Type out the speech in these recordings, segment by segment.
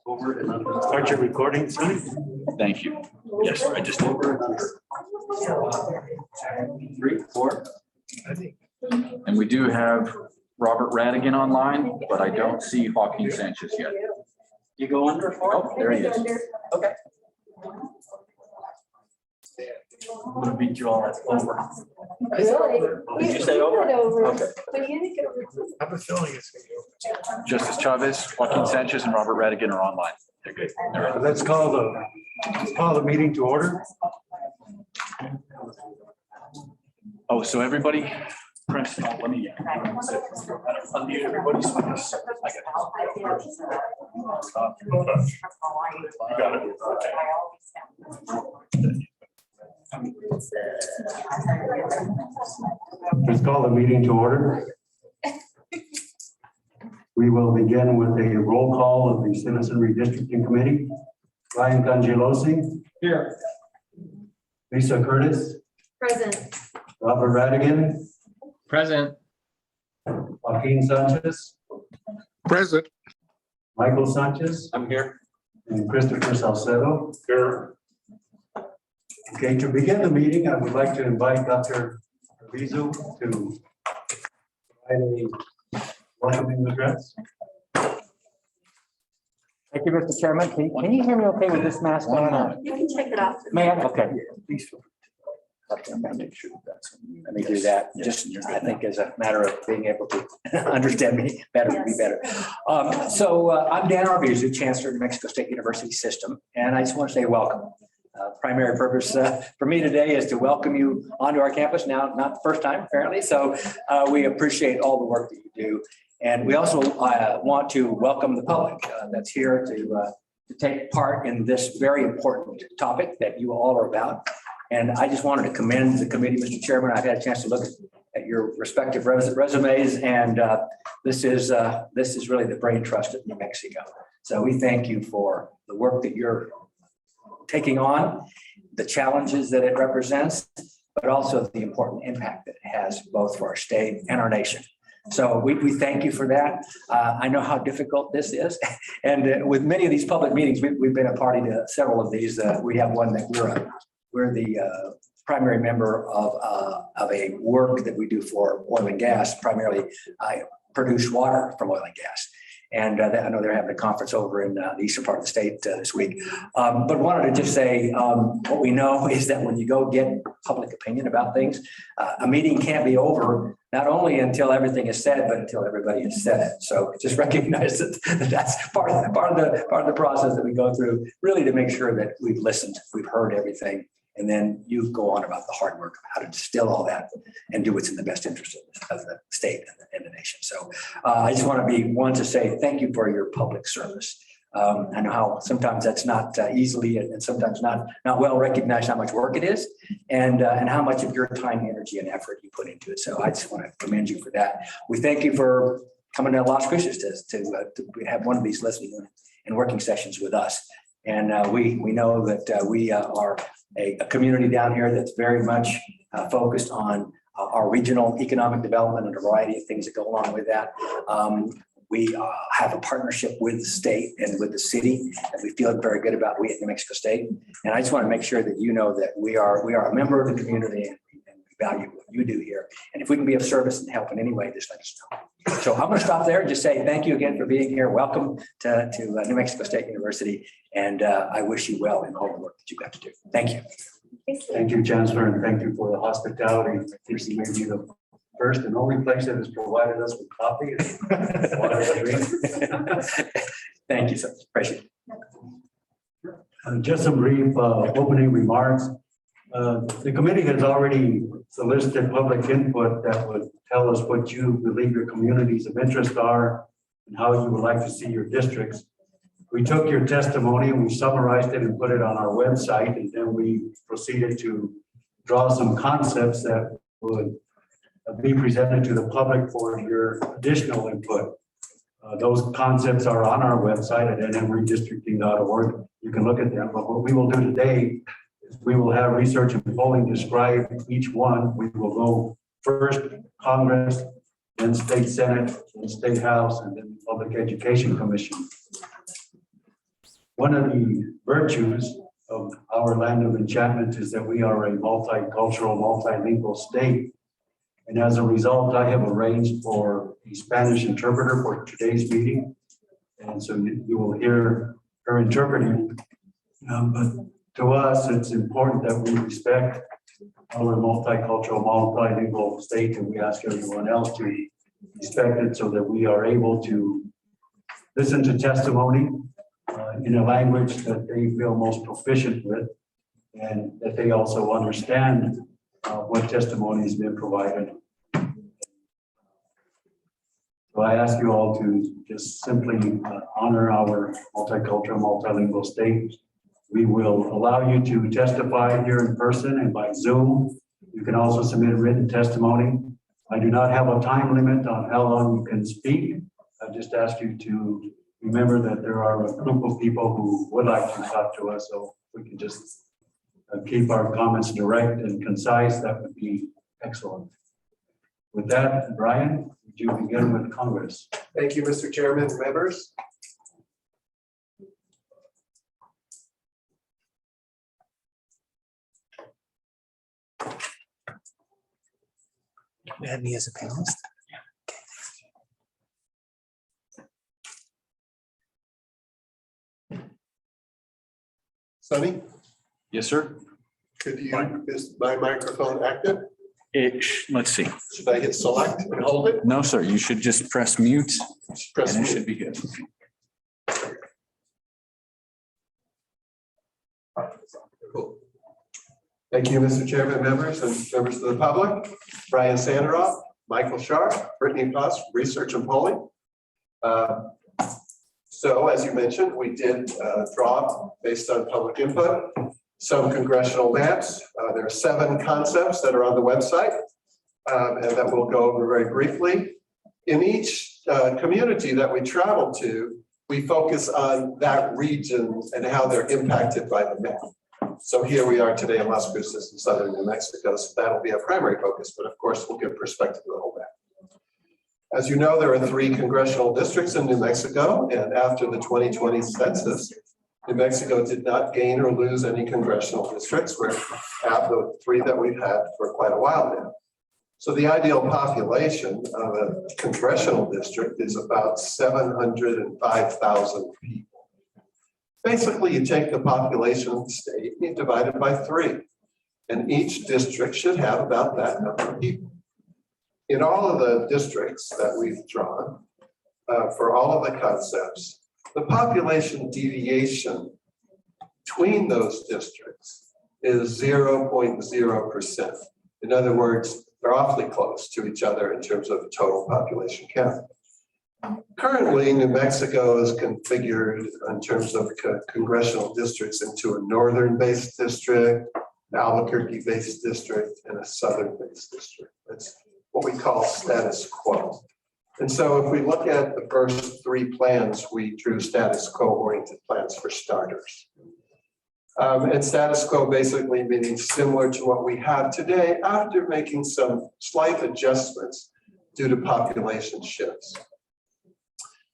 Over and under. Start your recording, Sonny. Thank you. Yes, I just did. Over and under. 3, 4. I think. And we do have Robert Radigan online, but I don't see Joaquin Sanchez yet. You go under 4? Oh, there he is. Okay. I'm gonna beat you all at over. Did you say over? Okay. I have a feeling it's gonna be over. Justice Chavez, Joaquin Sanchez, and Robert Radigan are online. They're good. They're right. Let's call the meeting to order. Oh, so everybody, Prince, let me unmute everybody's mics. I got it. Stop. You got it. Let's call the meeting to order. We will begin with a roll call of the Citizen Redistricting Committee. Ryan Gangelosi. Here. Lisa Curtis. Present. Robert Radigan. Present. Joaquin Sanchez. Present. Michael Sanchez. I'm here. And Christopher Salcedo. Here. Okay, to begin the meeting, I would like to invite Dr. Arvizu to provide a welcoming address. Thank you, Mr. Chairman. Can you hear me okay with this mask One on? moment. You can check it off. May I? Okay. Please feel free to. I'm gonna make sure that's. Let me do that. Yes, Just, you're good I think, as a matter of being able to understand me better would be better. I'm Dan Arvizu, Chancellor of New Mexico State University System, and I just want to say welcome. Primary purpose for me today is to welcome you onto our campus. Now, not the first time, apparently. So we appreciate all the work that you do. And we also want to welcome the public that's here to take part in this very important topic that you all are about. And I just wanted to commend the committee, Mr. Chairman. I've had a chance to look at your respective resumes, and this is really the brain trust of New Mexico. So we thank you for the work that you're taking on, the challenges that it represents, but also the important impact that it has both for our state and our nation. So we thank you for that. I know how difficult this is. And with many of these public meetings, we've been a party to several of these. We have one that we're the primary member of a work that we do for oil and gas. Primarily, I produce water from oil and gas. And I know they're having a conference over in the eastern part of the state this week. But wanted to just say what we know is that when you go get public opinion about things, a meeting can't be over not only until everything is said, but until everybody has said it. So just recognize that that's part of the process that we go through, really to make sure that we've listened, we've heard everything. And then you go on about the hard work of how to distill all that and do what's in the best interest of the state and the nation. So I just want to be one to say thank you for your public service. I know how sometimes that's not easily and sometimes not well recognized how much work it is and how much of your time, energy, and effort you put into it. So I just want to commend you for that. We thank you for coming to Las Cruces to have one of these listening and working sessions with us. And we know that we are a community down here that's very much focused on our regional economic development and a variety of things that go along with that. We have a partnership with the state and with the city that we feel very good about, we at New Mexico State. And I just want to make sure that you know that we are a member of the community and we value what you do here. And if we can be of service and help in any way, just let us know. So I'm going to stop there and just say thank you again for being here. Welcome to New Mexico State University. And I wish you well in all the work that you got to do. Thank you. Thank you, Chancellor, and thank you for the hospitality. This may be the first and only place that has provided us with coffee and water to drink. Thank you, sir. Appreciate it. Just some brief opening remarks. The committee has already solicited public input that would tell us what you believe your communities of interest are and how you would like to see your districts. We took your testimony and we summarized it and put it on our website, and then we proceeded to draw some concepts that would be presented to the public for your additional input. Those concepts are on our website at nmredistricting.org. You can look at them, but what we will do today is we will have research and polling describe each one. We will go first Congress, then State Senate, then State House, and then Public Education Commission. one of the virtues of our land of enchantment is that we are a multicultural, multilingual state. And as a result, I have arranged for a Spanish interpreter for today's meeting. And so you will hear her interpreting. But to us, it's important that we respect our multicultural, multilingual state, and we ask everyone else to respect it so that we are able to listen to testimony in a language that they feel most proficient with, and that they also understand what testimony has been provided. So I ask you all to just simply honor our multicultural, multilingual state. We will allow you to testify here in person and by Zoom. You can also submit written testimony. I do not have a time limit on how long you can speak. I just ask you to remember that there are a group of people who would like to talk to us, so we can just keep our comments direct and concise. That would be excellent. With that, Brian, would you begin with Congress? Thank you, Mr. Chairman, members. You have me as a panelist? Sonny, Yes, sir. is my microphone active? Let's see. Should I hit select and hold it? No, sir, you should just press mute Press and it mute. should be good. Cool. Thank you, Mr. Chairman, members and members of the public. Brian Sanderoff, Michael Sharp, Brittany Puss, Research and Polling. So as you mentioned, we did draw based on public input, some congressional maps. There are 7 concepts that are on the website and that we'll go over very briefly. In each community that we travel to, we focus on that region and how they're impacted by the map. So here we are today in Las Cruces in southern New Mexico, so that'll be a primary focus, but of course we'll give perspective to the whole map. As you know, there are 3 congressional districts in New Mexico, and after the 2020 census, New Mexico did not gain or lose any congressional districts. We're at the 3 that we've had for quite a while now. So the ideal population of a congressional district is about 705,000 people. Basically, you take the population of the state and you divide it by 3, and each district should have about that number of people. In all of the districts that we've drawn, for all of the concepts, the population deviation between those districts is 0.0%. In other words, they're awfully close to each other in terms of total population count. Currently, New Mexico is configured in terms of congressional districts into a northern-based district, an Albuquerque-based district, and a southern-based district. That's what we call status quo. And so if we look at the first 3 plans, we drew status quo-oriented plans for starters. And status quo basically meaning similar to what we have today after making some slight adjustments due to population shifts.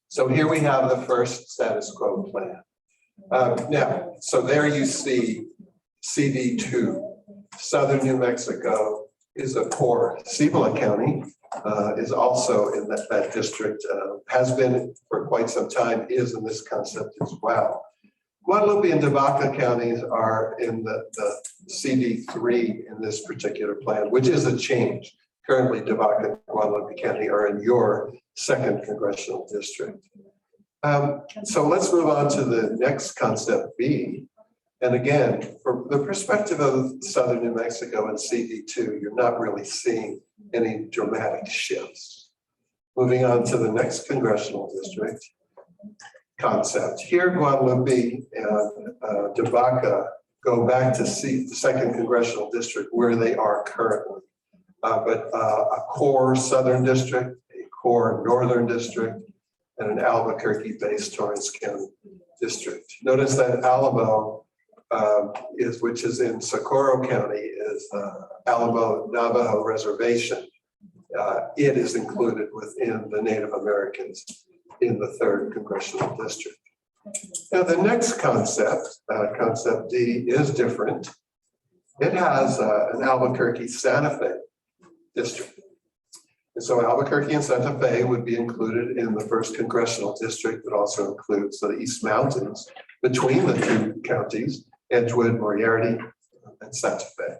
So here we have the first status quo plan. Now, so there you see CD2, Southern New Mexico is a core. Cibola County is also in that district, has been for quite some time, is in this concept as well. Guadalupe and Tobacco counties are in the CD3 in this particular plan, which is a change. Currently, Tobacco and Guadalupe County are in your 2nd congressional district. So let's move on to the next concept, B. And again, from the perspective of southern New Mexico and CD2, you're not really seeing any dramatic shifts. Moving on to the next congressional district concept. Here, Guadalupe and Tobacco go back to see the 2nd congressional district where they are currently. But a core southern district, a core northern district, and an Albuquerque-based Torrance County district. Notice that Alamo which is in Socorro County, is Alamo Navajo Reservation. It is included within the Native Americans in the 3rd congressional district. Now, the next concept, concept D, is different. It has an Albuquerque Santa Fe district. And so Albuquerque and Santa Fe would be included in the first congressional district. It also includes the East Mountains between the two counties, Edgewood, Moriarty, and Santa Fe.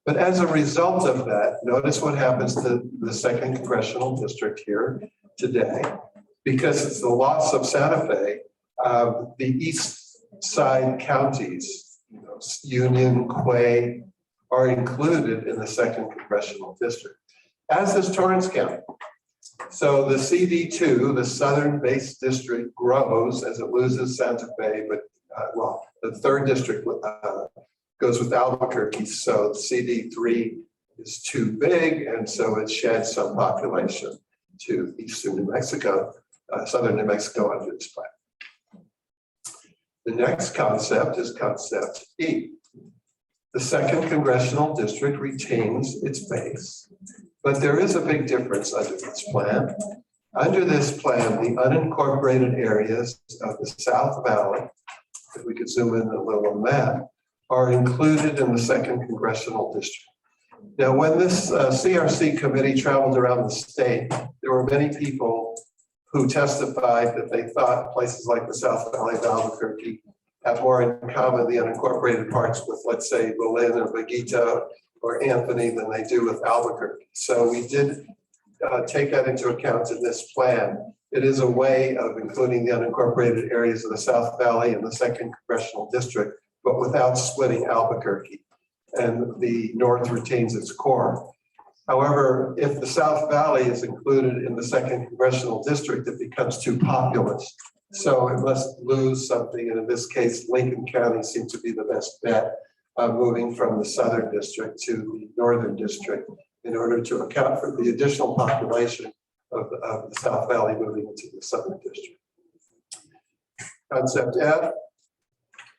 But as a result of that, notice what happens to the second congressional district here today. Because it's the loss of Santa Fe, the east side counties, Union, Quay, are included in the second congressional district, as is Torrance County. So the CD2, the southern base district, grows as it loses Santa Fe, but the third district goes with Albuquerque. So CD3 is too big, and so it sheds some population to eastern New Mexico, southern New Mexico under its plan. The next concept is concept E. The second congressional district retains its base, but there is a big difference under this plan. Under this plan, the unincorporated areas of the South Valley, if we could zoom in a little on that, are included in the second congressional district. Now, when this CRC committee traveled around the state, there were many people who testified that they thought places like the South Valley of Albuquerque have more in common, the unincorporated parts, with, let's say, Berlin or Vegueta or Anthony than they do with Albuquerque. So we did take that into account in this plan. It is a way of including the unincorporated areas of the South Valley in the second congressional district, but without splitting Albuquerque, and the north retains its core. However, if the South Valley is included in the second congressional district, it becomes too populous. So it must lose something. And in this case, Lincoln County seems to be the best bet, moving from the southern district to the northern district in order to account for the additional population of the South Valley moving into the southern district. Concept F,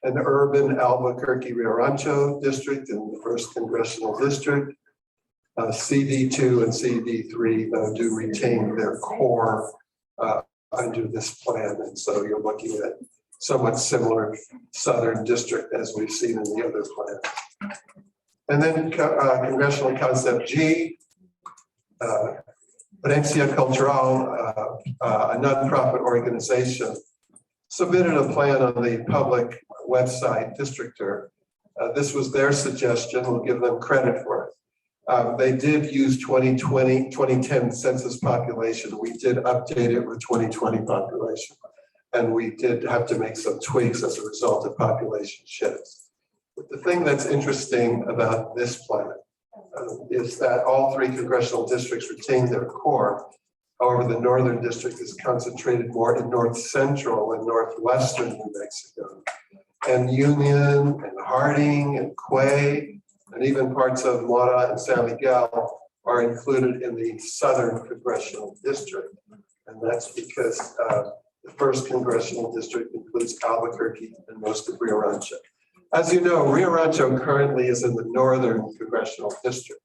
an urban Albuquerque Rio Rancho district in the first congressional district. CD2 and CD3 do retain their core under this plan. And so you're looking at somewhat similar southern district as we've seen in the other plan. And then congressional concept G, Herencia Cultural, a nonprofit organization, submitted a plan on the public website, Districtor. This was their suggestion. We'll give them credit for it. They did use 2010 census population. We did update it with 2020 population. And we did have to make some tweaks as a result of population shifts. But the thing that's interesting about this plan is that all three congressional districts retain their core. However, the northern district is concentrated more in north central and northwestern New Mexico. And Union and Harding and Quay and even parts of Mora and San Miguel are included in the southern congressional district. And that's because the first congressional district includes Albuquerque and most of Rio Rancho. As you know, Rio Rancho currently is in the northern congressional district.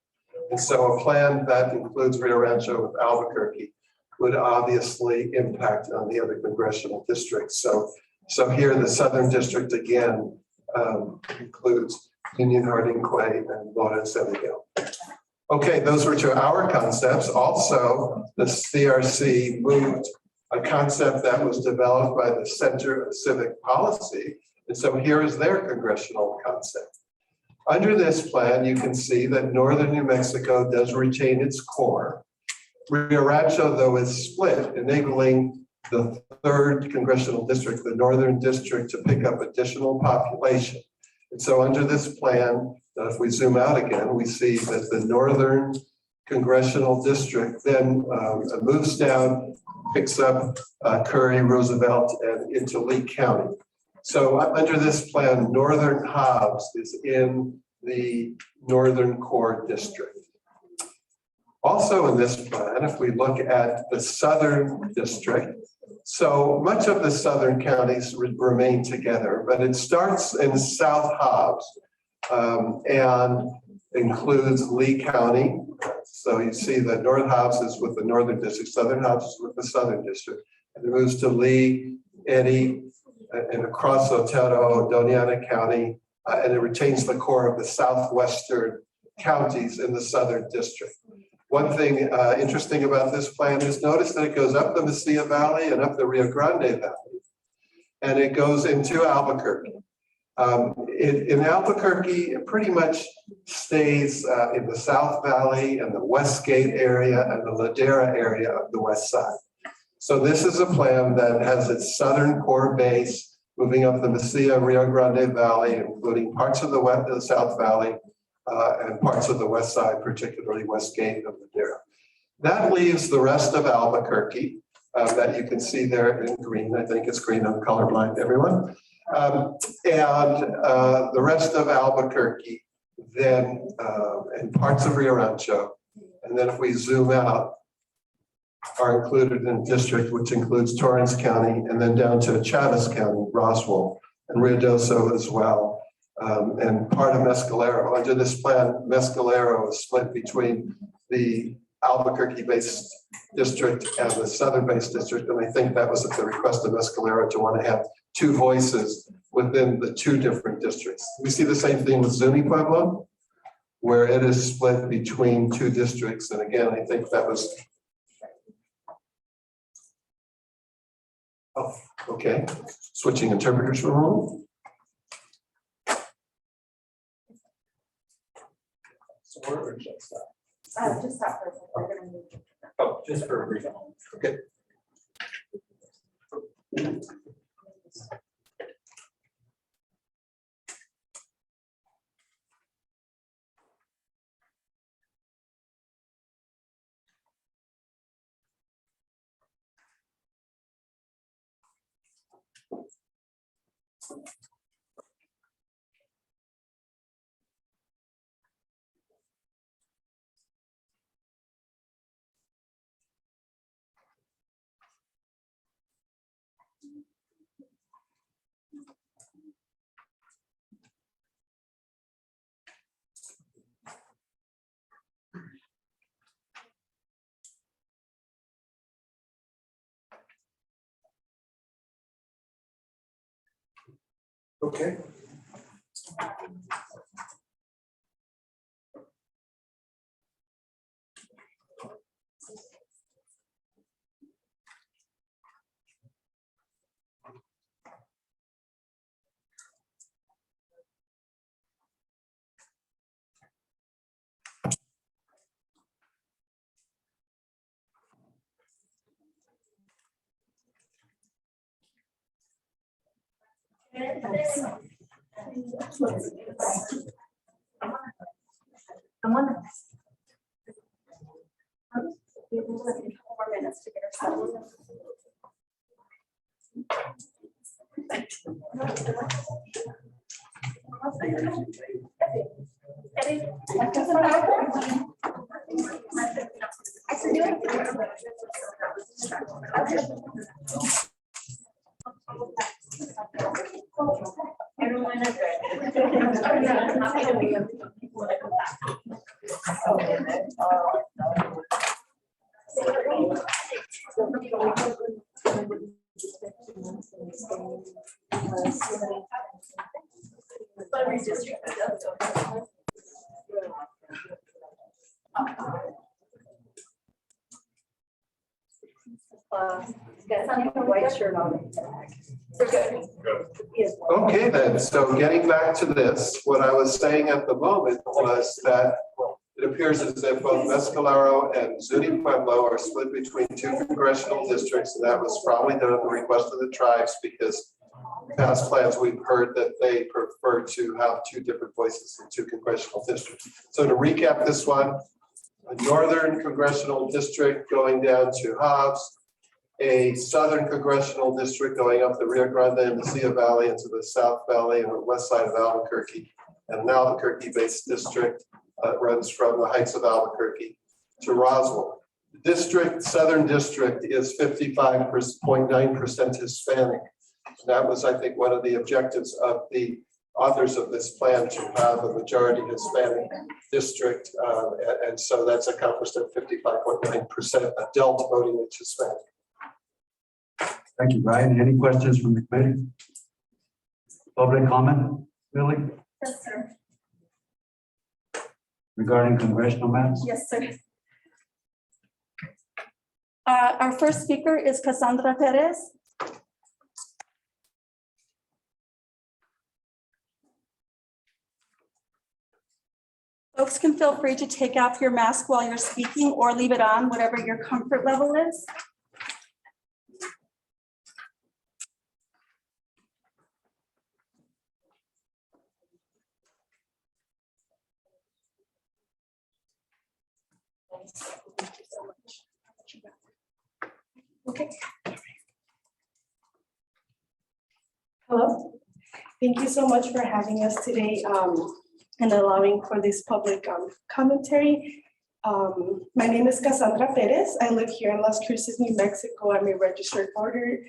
And so a plan that includes Rio Rancho with Albuquerque would obviously impact on the other congressional districts. So here the southern district again includes Union, Harding, Quay, and Mora and San Miguel. Okay, those were to our concepts. Also, the CRC moved a concept that was developed by the Center of Civic Policy. And so here is their congressional concept. Under this plan, you can see that northern New Mexico does retain its core. Rio Rancho, though, is split, enabling the third congressional district, the northern district, to pick up additional population. And so under this plan, if we zoom out again, we see that the northern congressional district then moves down, picks up Curry, Roosevelt, and into Lee County. So under this plan, northern Hobbs is in the northern core district. Also in this plan, if we look at the southern district, so much of the southern counties remain together, but it starts in South Hobbs and includes Lee County. So you see that North Hobbs is with the northern district, Southern Hobbs is with the southern district, and it moves to Lee, Eddy, and across Otero, Doñana County, and it retains the core of the southwestern counties in the southern district. One thing interesting about this plan is notice that it goes up the Mesilla Valley and up the Rio Grande Valley, and it goes into Albuquerque. In Albuquerque, it pretty much stays in the South Valley and the Westgate area and the Ladera area of the west side. So this is a plan that has its southern core base, moving up the Mesilla Rio Grande Valley, including parts of the South Valley and parts of the west side, particularly Westgate and Ladera. That leaves the rest of Albuquerque that you can see there in green. I think it's green. I'm colorblind, everyone. And the rest of Albuquerque, then and parts of Rio Rancho, and then if we zoom out, are included in a district which includes Torrance County and then down to Chavez County, Roswell, and Ruidoso as well, and part of Mescalero. Under this plan, Mescalero is split between the Albuquerque-based district and the southern-based district, and I think that was at the request of Mescalero to want to have two voices within the two different districts. We see the same thing with Zuni Pueblo, where it is split between two districts, and again, I think that was. Oh, okay. Switching interpreters for a moment. Just stop for a second. We're gonna move. Oh, just for a brief. Okay. Okay. I'm wondering. 4 minutes to get ourselves. Everyone is got something with a white shirt on. We're good. Okay, then, so getting back to this, what I was saying at the moment was that it appears as if both Mescalero and Zuni Pueblo are split between two congressional districts, and that was probably done at the request of the tribes because past plans we've heard that they prefer to have two different voices in two congressional districts. So to recap this one, a northern congressional district going down to Hobbs, a southern congressional district going up the Rio Grande and Mesilla Valley into the South Valley and the west side of Albuquerque, and an Albuquerque-based district runs from the heights of Albuquerque to Roswell. The district, southern district, is 55.9% Hispanic. That was, I think, one of the objectives of the authors of this plan, to have a majority Hispanic district, and so that's accomplished at 55.9% adult voting is Hispanic. Thank you, Brian. Any questions from the committee? Public comment, Billy, Yes, sir. regarding congressional maps? Yes, sir. Our first speaker is Cassandra Perez. Folks can feel free to take off your mask while you're speaking or leave it on, whatever your comfort level is. Okay. Hello, thank you so much for having us today and allowing for this public commentary. My name is Cassandra Perez. I live here in Las Cruces, New Mexico. I'm a registered voter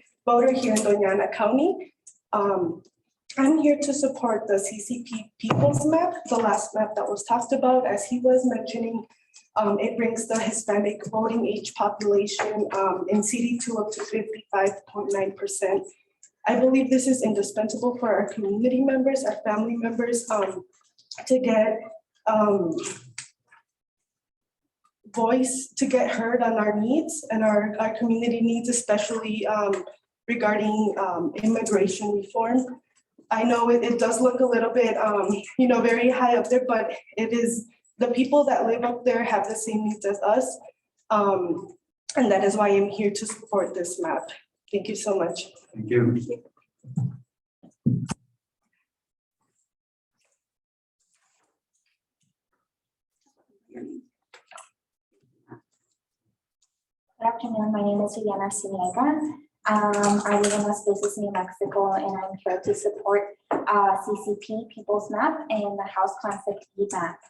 here in Doña Ana County. I'm here to support the CCP People's Map, the last map that was talked about. As he was mentioning, it brings the Hispanic voting age population in CD2 up to 55.9%. I believe this is indispensable for our community members, our family members, to get voice, to get heard on our needs and our community needs, especially regarding immigration reform. I know it does look a little bit, very high up there, but it is, the people that live up there have the same needs as us. And that is why I'm here to support this map. Thank you so much. Thank you. Good afternoon, my name is Viviana Siniega. I live in Las Cruces, New Mexico, and I'm here to support CCP People's Map and the House Concept E map.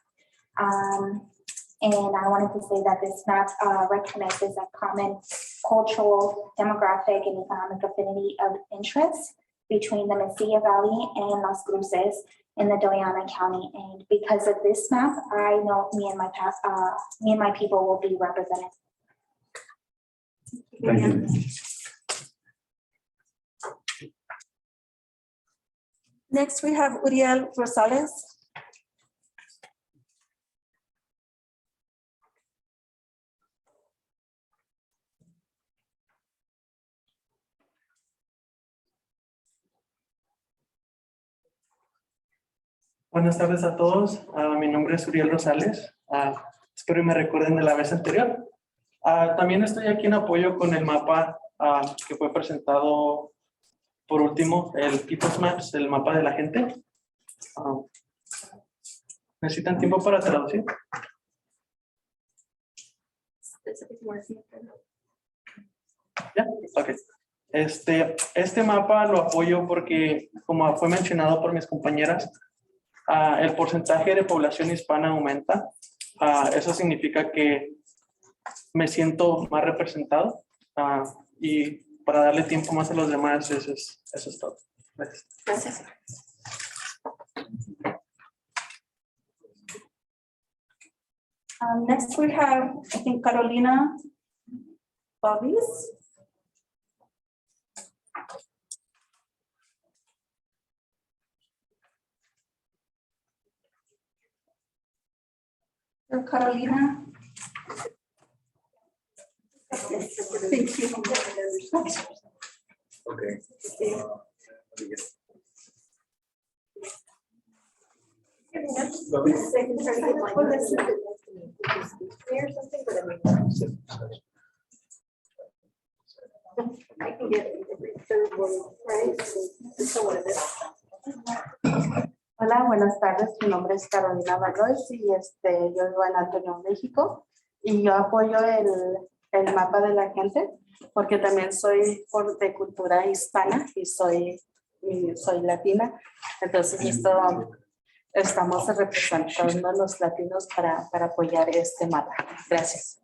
And I wanted to say that this map recognizes a common cultural, demographic, and economic affinity of interest between the Mesilla Valley and Las Cruces in the Doña County. And because of this map, I know me and my people will be represented. Thank you. Next, we have Uriel Rosales. Buenas tardes a todos. Mi nombre es Uriel Rosales. Espero y me recuerden de la vez anterior. También estoy aquí en apoyo con el mapa que fue presentado por último, el People's Maps, el mapa de la gente. ¿Necesitan tiempo para traducir? ¿Ya? Ok. Este mapa lo apoyo porque, como fue mencionado por mis compañeras, el porcentaje de población hispana aumenta. Eso significa que me siento más representado y para darle tiempo más a los demás, eso es todo. Gracias. Gracias. Next we have, I think, Carolina Bobbies. Carolina. Thank you. Okay. Hola, buenas tardes. Mi nombre es Carolina Valois y yo vivo en Antonio, México, y yo apoyo el mapa de la gente porque también soy de cultura hispana y soy latina. Entonces estamos representando a los latinos para apoyar este mapa. Gracias.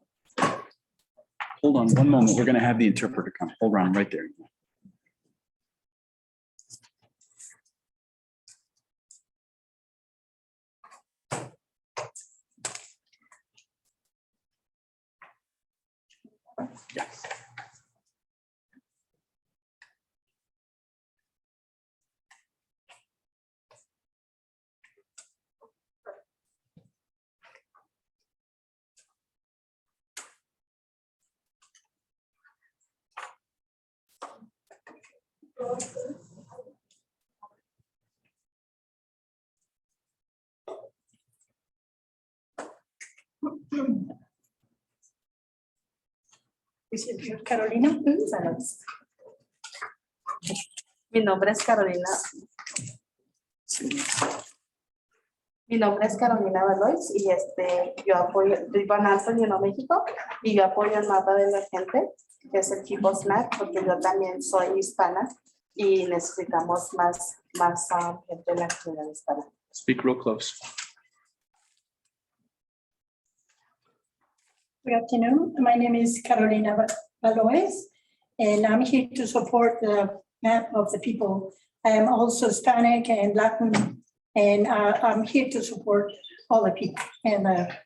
Hold on one moment. We're going to have the interpreter come. Hold on right there. Yeah. Carolina. Mi nombre es Carolina. Mi nombre es Carolina Valois y yo apoyo, vivo en Antonio, Nuevo México, y yo apoyo el mapa de la gente, que es el tipo SNAP, porque yo también soy hispana y necesitamos más gente en la comunidad hispana. Speak real close. Good afternoon. My name is Carolina Valois, and I'm here to support the map of the people. I am also Hispanic and Latin, and I'm here to support all the people and that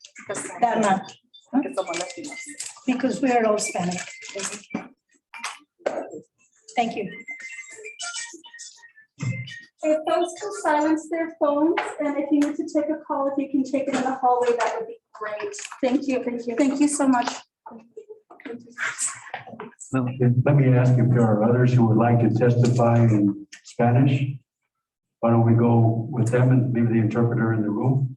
map. Because we are all Hispanic. Thank you. If folks can silence their phones, and if you need to take a call, if you can take it in the hallway, that would be great. Thank you. Thank you. Thank you so much. Okay, let me ask if there are others who would like to testify in Spanish. Why don't we go with them and leave the interpreter in the room?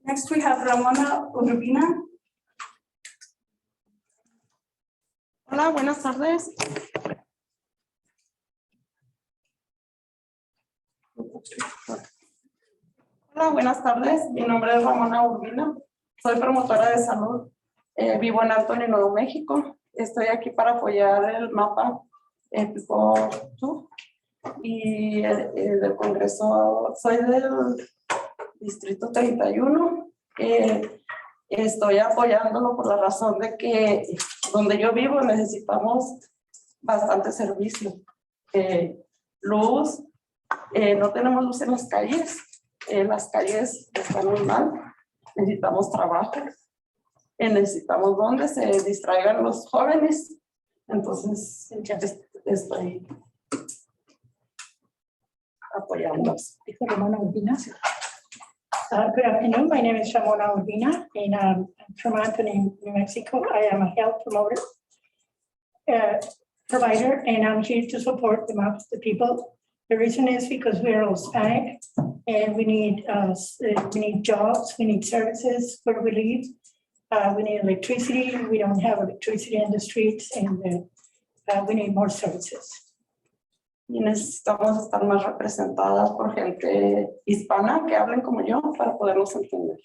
Next, we have Ramona Urbina. Hola, buenas tardes. Hola, buenas tardes. Mi nombre es Ramona Urbina. Soy promotora de salud. Vivo en Antonio, Nuevo México. Estoy aquí para apoyar el mapa People 2 y del Congreso. Soy del Distrito 31. Estoy apoyándolo por la razón de que donde yo vivo necesitamos bastante servicio. Luz, no tenemos luz en las calles. Las calles están muy mal. Necesitamos trabajo. Necesitamos donde se distraigan los jóvenes. Entonces, estoy apoyándolos. Good afternoon. My name is Ramona Urbina, and I'm from Anthony, New Mexico. I am a health provider, and I'm here to support the map of the people. The reason is because we are all Hispanic, and we need jobs, we need services where we live. We need electricity. We don't have electricity in the streets, and we need more services. Y necesitamos estar más representadas por gente hispana que hablen como yo para podernos entender.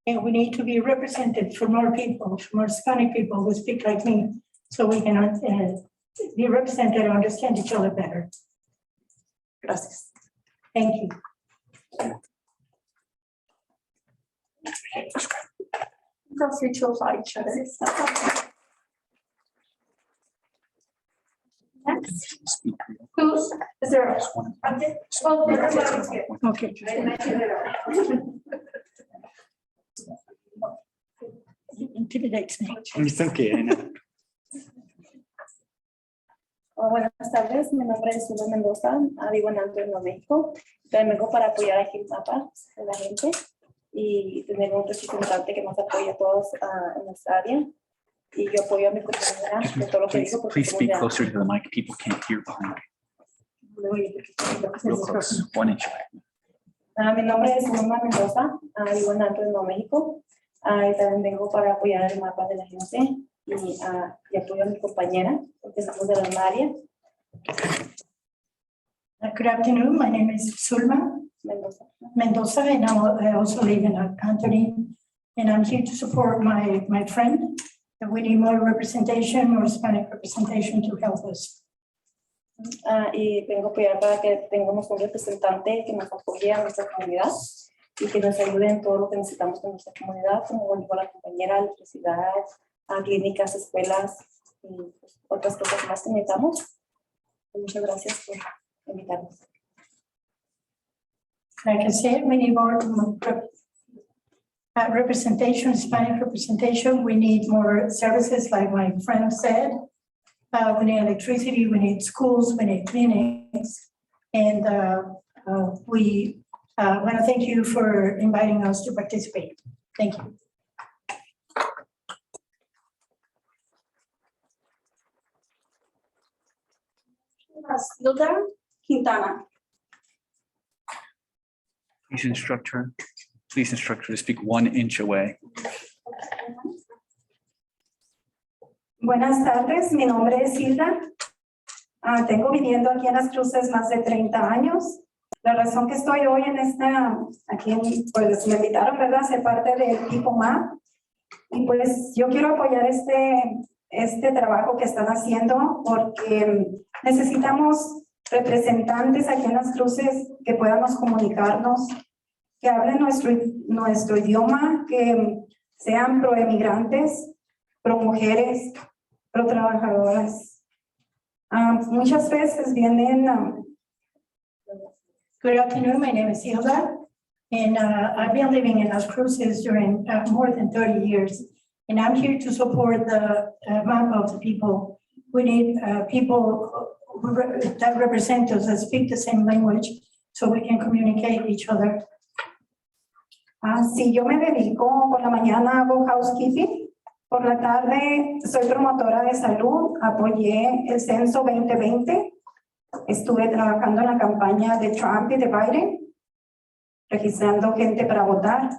And we need to be represented for more people, for more Hispanic people who speak like me, so we can be represented and understand each other better. Gracias. Thank you. Feel free to applaud each other. Next. Who is there? Okay. Intimidates me. It's okay, I know. Buenas tardes, mi nombre es Silvia Mendoza, vivo en Antonio, Nuevo México. También vengo para apoyar aquí el mapa de la gente y tener un representante que nos apoye a todos en nuestra área. Y yo apoyo a mi compañera de todo lo que dijo. Please speak closer to the mic. People can't hear behind. Real close, 1 inch. Mi nombre es Silvia Mendoza, vivo en Antonio, Nuevo México. Y también vengo para apoyar el mapa de la gente y apoyo a mi compañera, porque estamos de la misma área. Good afternoon. My name is Zulma Mendoza, and I also live in Anthony, and I'm here to support my friend. And we need more representation, more Hispanic representation to help us. Y vengo a apoyar para que tengamos un representante que nos apoye a nuestra comunidad y que nos ayude en todo lo que necesitamos en nuestra comunidad, como la compañera, electricidad, clínicas, escuelas y pues, otras cosas más que necesitamos. Muchas gracias por invitarnos. Like I said, we need more representation, Hispanic representation. We need more services, like my friend said. We need electricity, we need schools, we need clinics. And we want to thank you for inviting us to participate. Thank you. Hilda Quintana. Please instruct her to speak 1 inch away. Buenas tardes, mi nombre es Hilda. Tengo viviendo aquí en Las Cruces más de 30 años. La razón que estoy hoy pues me invitaron, ¿verdad?, a ser parte del equipo MAP. Y pues yo quiero apoyar este trabajo que están haciendo porque necesitamos representantes aquí en Las Cruces que podamos comunicarnos, que hablen nuestro idioma, que sean pro emigrantes, pro mujeres, pro trabajadoras. Muchas veces vienen. Good afternoon, my name is Hilda, and I've been living in Las Cruces during more than 30 years. And I'm here to support the map of the people. We need people that represent us, that speak the same language, so we can communicate each other. Sí, yo me dedico, por la mañana hago housekeeping, por la tarde soy promotora de salud, apoyé el censo 2020, estuve trabajando en la campaña de Trump y de Biden, registrando gente para votar.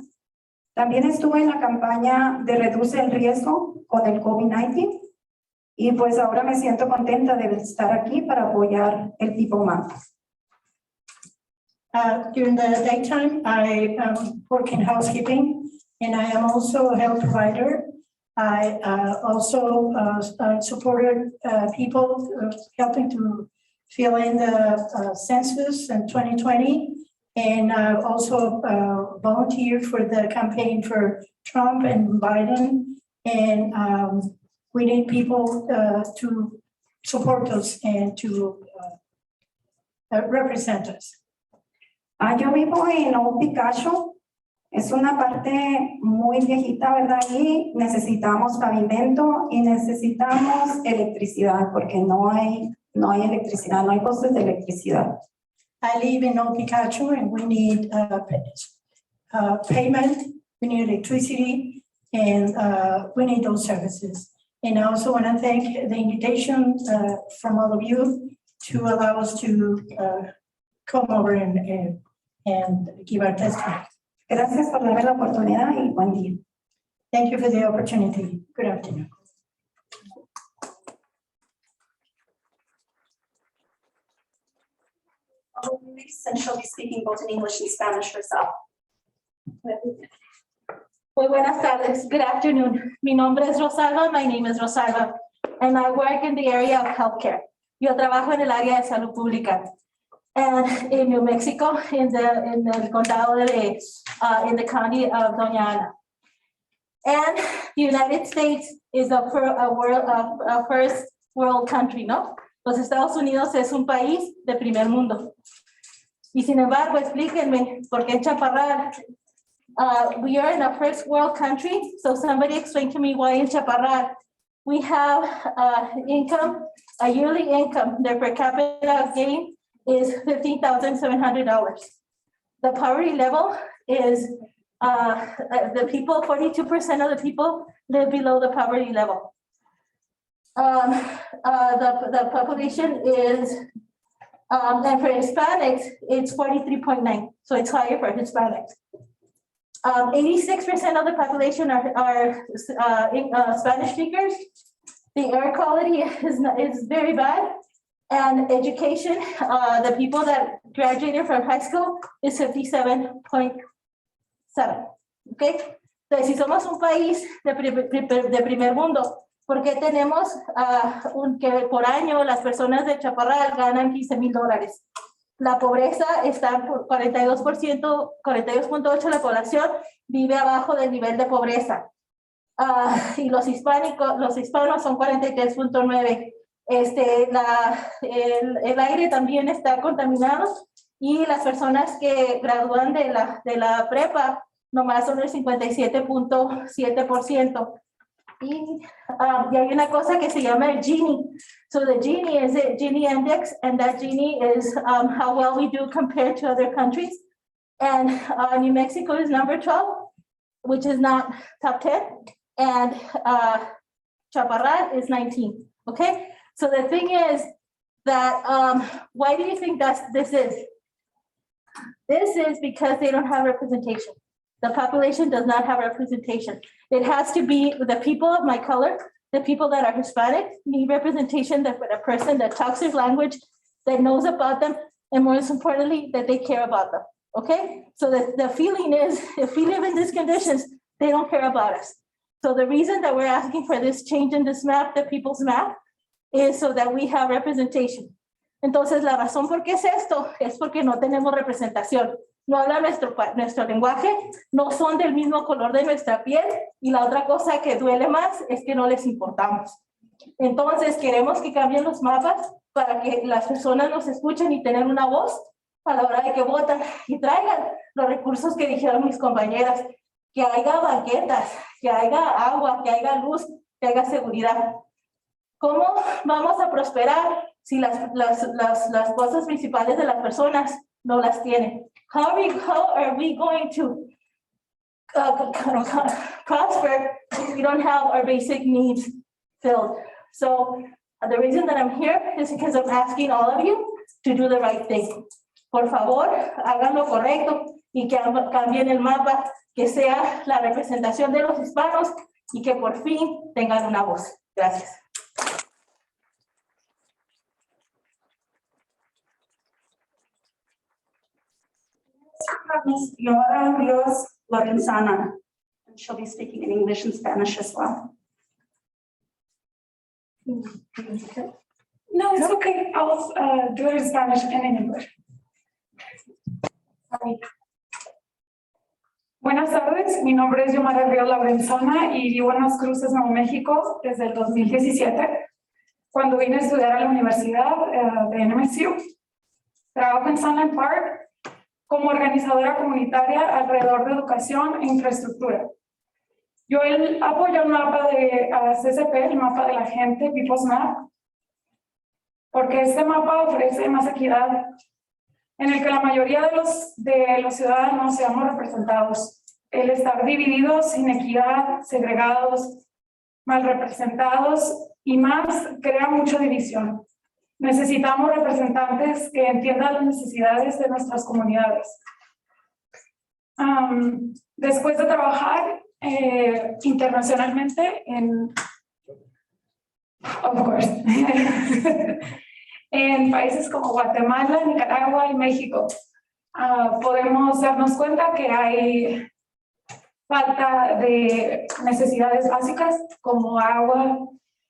También estuve en la campaña de Reduce el Riesgo con el COVID-19 y pues ahora me siento contenta de estar aquí para apoyar el tipo MAP. During the daytime, I work in housekeeping, and I am also a health provider. I also supported people helping to fill in the census in 2020, and also volunteered for the campaign for Trump and Biden. And we need people to support us and to represent us. Yo vivo en Old Picacho, es una parte muy viejita, ¿verdad? Y necesitamos pavimento y necesitamos electricidad porque no hay electricidad, no hay postes de electricidad. I live in Old Picacho, and we need payment, we need electricity, and we need those services. And I also want to thank the invitation from all of you to allow us to come over and give our testimony. Gracias por darme la oportunidad y buen día. Thank you for the opportunity. Good afternoon. And she'll be speaking both in English and Spanish herself. Muy buenas tardes. Good afternoon. Mi nombre es Rosalba. My name is Rosalba, and I work in the area of healthcare. Yo trabajo en el área de salud pública. And in New Mexico, in the condado de, in the county of Doña Ana. And the United States is a first world country, ¿no? Los Estados Unidos es un país de primer mundo. Y sin embargo, explíquenme, ¿por qué en Chaparral? We are in a first world country, so somebody explain to me why in Chaparral we have income, a yearly income, the per capita gain is $15,700. The poverty level is the people, 42% of the people live below the poverty level. The population is, and for Hispanics, it's 43.9, so it's higher for Hispanics. 86% of the population are Spanish speakers. The air quality is very bad. And education, the people that graduated from high school is 57.7. Okay. Entonces, si somos un país de primer mundo, ¿por qué tenemos que por año las personas de Chaparral ganan $15,000? La pobreza está por 42%, 42.8% de la población vive abajo del nivel de pobreza. Y los hispanos son 43.9%. El aire también está contaminado y las personas que gradúan de la prepa nomás son el 57.7%. Y hay una cosa que se llama el Gini. So the Gini is a Gini index, and that Gini is how well we do compared to other countries. And New Mexico is number 12, which is not top 10, and Chaparral is 19. Okay, so the thing is that why do you think this is? This is because they don't have representation. The population does not have representation. It has to be the people of my color, the people that are Hispanic need representation, that a person that talks their language, that knows about them, and most importantly, that they care about them. Okay, so the feeling is if we live in these conditions, they don't care about us. So the reason that we're asking for this change in this map, the people's map, is so that we have representation. Entonces, la razón por qué es esto es porque no tenemos representación. No habla nuestro lenguaje, no son del mismo color de nuestra piel, y la otra cosa que duele más es que no les importamos. Entonces, queremos que cambien los mapas para que las personas nos escuchen y tener una voz a la hora de que votan y traigan los recursos que dijeron mis compañeras, que haya banquetas, que haya agua, que haya luz, que haya seguridad. ¿Cómo vamos a prosperar si las cosas principales de las personas no las tienen? How are we going to prosper if we don't have our basic needs filled? So the reason that I'm here is because I'm asking all of you to do the right thing. Por favor, hagan lo correcto y que cambien el mapa, que sea la representación de los hispanos y que por fin tengan una voz. Gracias. Ms. Yora Rios Lorenzana, and she'll be speaking in English and Spanish as well. No, it's okay. I'll do it in Spanish and in English. Sorry. Buenas tardes, mi nombre es Yomara Ríos Lorenzana y vivo en Las Cruces, Nuevo México, desde el 2017, cuando vine a estudiar a la Universidad de NMSU. Trabajo en Sunland Park como organizadora comunitaria alrededor de educación e infraestructura. Yo apoyo el mapa de CCP, el mapa de la gente, People's Map, porque este mapa ofrece más equidad, en el que la mayoría de los ciudadanos seamos representados. El estar divididos, sin equidad, segregados, mal representados y más crea mucha división. Necesitamos representantes que entiendan las necesidades de nuestras comunidades. Después de trabajar internacionalmente en países como Guatemala, Nicaragua y México, podemos darnos cuenta que hay falta de necesidades básicas como agua,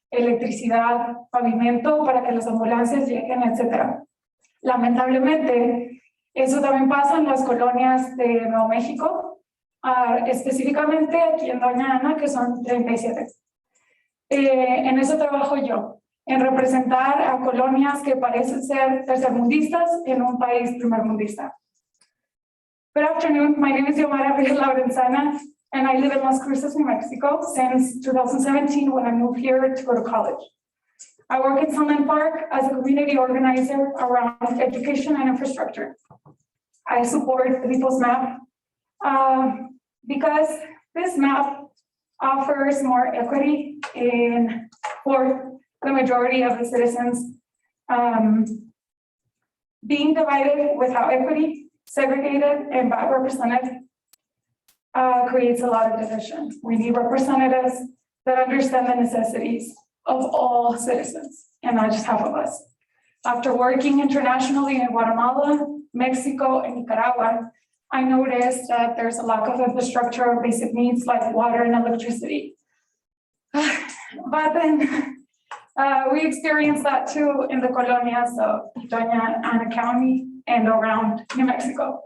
electricidad, pavimento para que las ambulancias lleguen, etc. Lamentablemente, eso también pasa en las colonias de Nuevo México, específicamente aquí en Doña Ana, que son 37. En eso trabajo yo, en representar a colonias que parecen ser tercermundistas en un país primermundista. Good afternoon, my name is Yomara Ríos Lorenzana, and I live in Las Cruces, New Mexico since 2017 when I moved here to go to college. I work in Sunland Park as a community organizer around education and infrastructure. I support the People's Map because this map offers more equity for the majority of the citizens. Being divided without equity, segregated and bad represented creates a lot of division. We need representatives that understand the necessities of all citizens and not just half of us. After working internationally in Guatemala, Mexico, and Nicaragua, I noticed that there's a lack of infrastructure or basic needs like water and electricity. But then we experienced that too in the colonias of Doña Ana County and around New Mexico,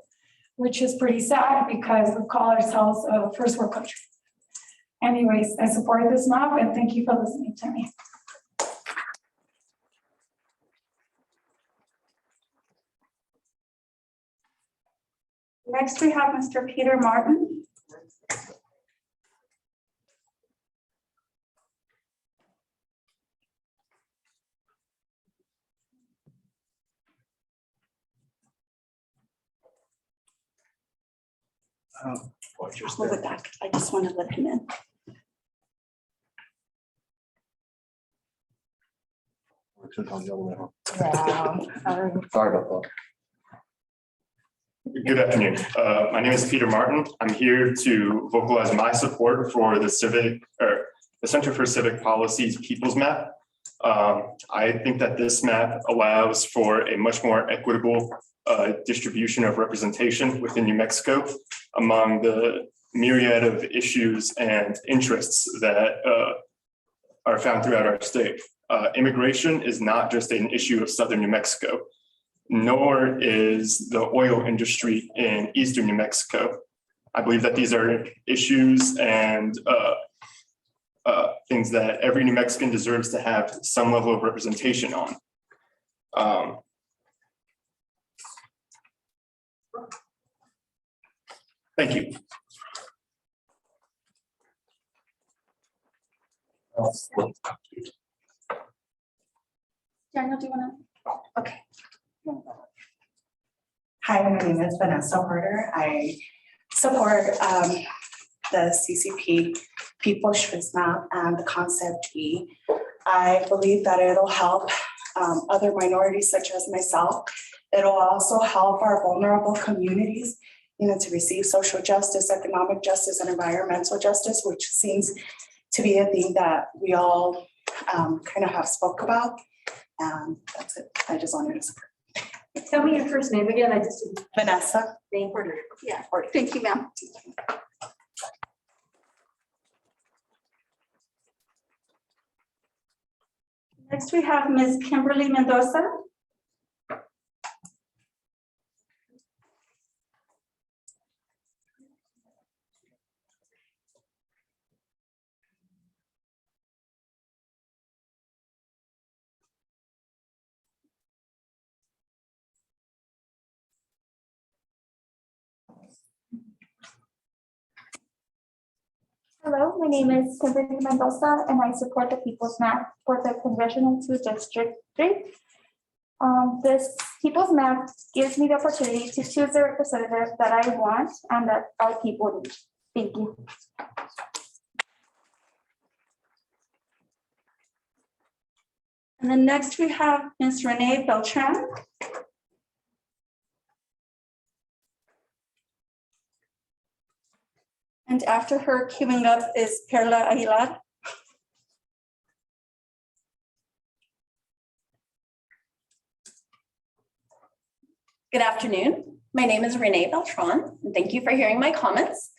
which is pretty sad because we call ourselves a first world country. Anyways, I support this map and thank you for listening to me. Next, we have Mr. Peter Martin. Hold it back. I just want to let him in. Sorry about that. Good afternoon. My name is Peter Martin. I'm here to vocalize my support for the Center for Civic Policy's People's Map. I think that this map allows for a much more equitable distribution of representation within New Mexico among the myriad of issues and interests that are found throughout our state. Immigration is not just an issue of Southern New Mexico, nor is the oil industry in Eastern New Mexico. I believe that these are issues and things that every New Mexican deserves to have some level of representation on. Thank you. Daniel, do you want to? Okay. Hi, my name is Vanessa Porter. I support the CCP People's Choice Map and the Concept E. I believe that it'll help other minorities such as myself. It'll also help our vulnerable communities, to receive social justice, economic justice, and environmental justice, which seems to be a thing that we all kind of have spoke about. That's it. I just wanted to support. Tell me your first name again. I just didn't. Vanessa. Porter. Yeah, thank you, ma'am. Next, we have Ms. Kimberly Mendoza. Hello, my name is Kimberly Mendoza, and I support the People's Map for the Congressional 2 District 3. This People's Map gives me the opportunity to choose the representative that I want and that our people need. Thank you. And then next we have Ms. Renee Beltran. And after her, queuing up is Perla Aguilar. Good afternoon. My name is Renee Beltran, and thank you for hearing my comments.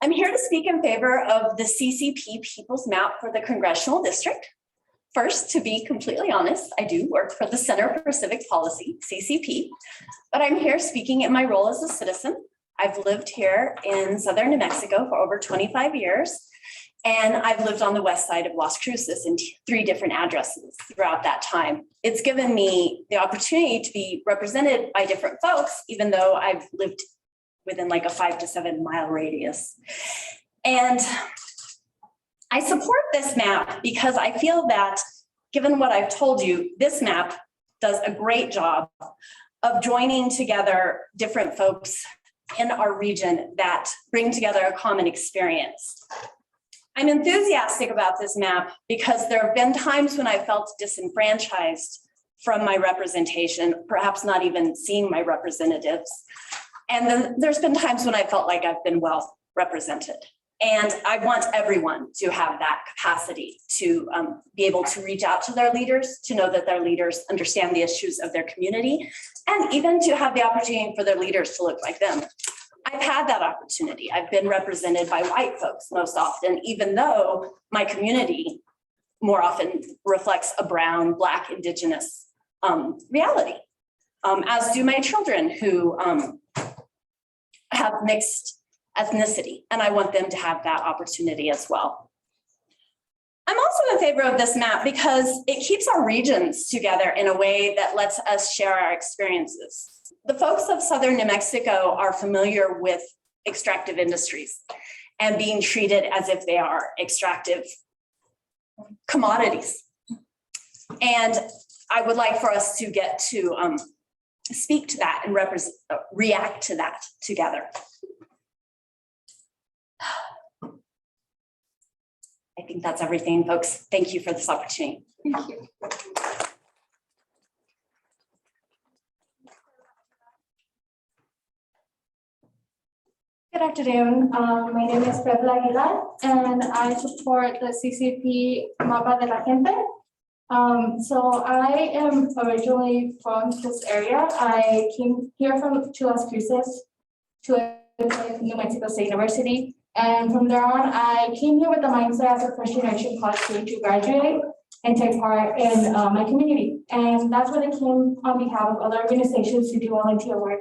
I'm here to speak in favor of the CCP People's Map for the Congressional District. First, to be completely honest, I do work for the Center for Civic Policy, CCP, but I'm here speaking in my role as a citizen. I've lived here in Southern New Mexico for over 25 years, and I've lived on the west side of Las Cruces in 3 different addresses throughout that time. It's given me the opportunity to be represented by different folks, even though I've lived within like a 5 to 7 mile radius. And I support this map because I feel that, given what I've told you, this map does a great job of joining together different folks in our region that bring together a common experience. I'm enthusiastic about this map because there have been times when I felt disenfranchised from my representation, perhaps not even seeing my representatives. And then there's been times when I felt like I've been well represented. And I want everyone to have that capacity to be able to reach out to their leaders, to know that their leaders understand the issues of their community, and even to have the opportunity for their leaders to look like them. I've had that opportunity. I've been represented by white folks most often, even though my community more often reflects a brown, Black, Indigenous reality, as do my children who have mixed ethnicity, and I want them to have that opportunity as well. I'm also in favor of this map because it keeps our regions together in a way that lets us share our experiences. The folks of Southern New Mexico are familiar with extractive industries and being treated as if they are extractive commodities. And I would like for us to get to speak to that and react to that together. I think that's everything, folks. Thank you for this opportunity. Thank you. Good afternoon. My name is Puebla Aguilar, and I support the CCP Mapa de la Gente. So I am originally from this area. I came here to Las Cruces to New Mexico State University. And from there on, I came here with the mindset as a first generation college student to graduate and take part in my community. And that's when I came on behalf of other organizations to do volunteer work,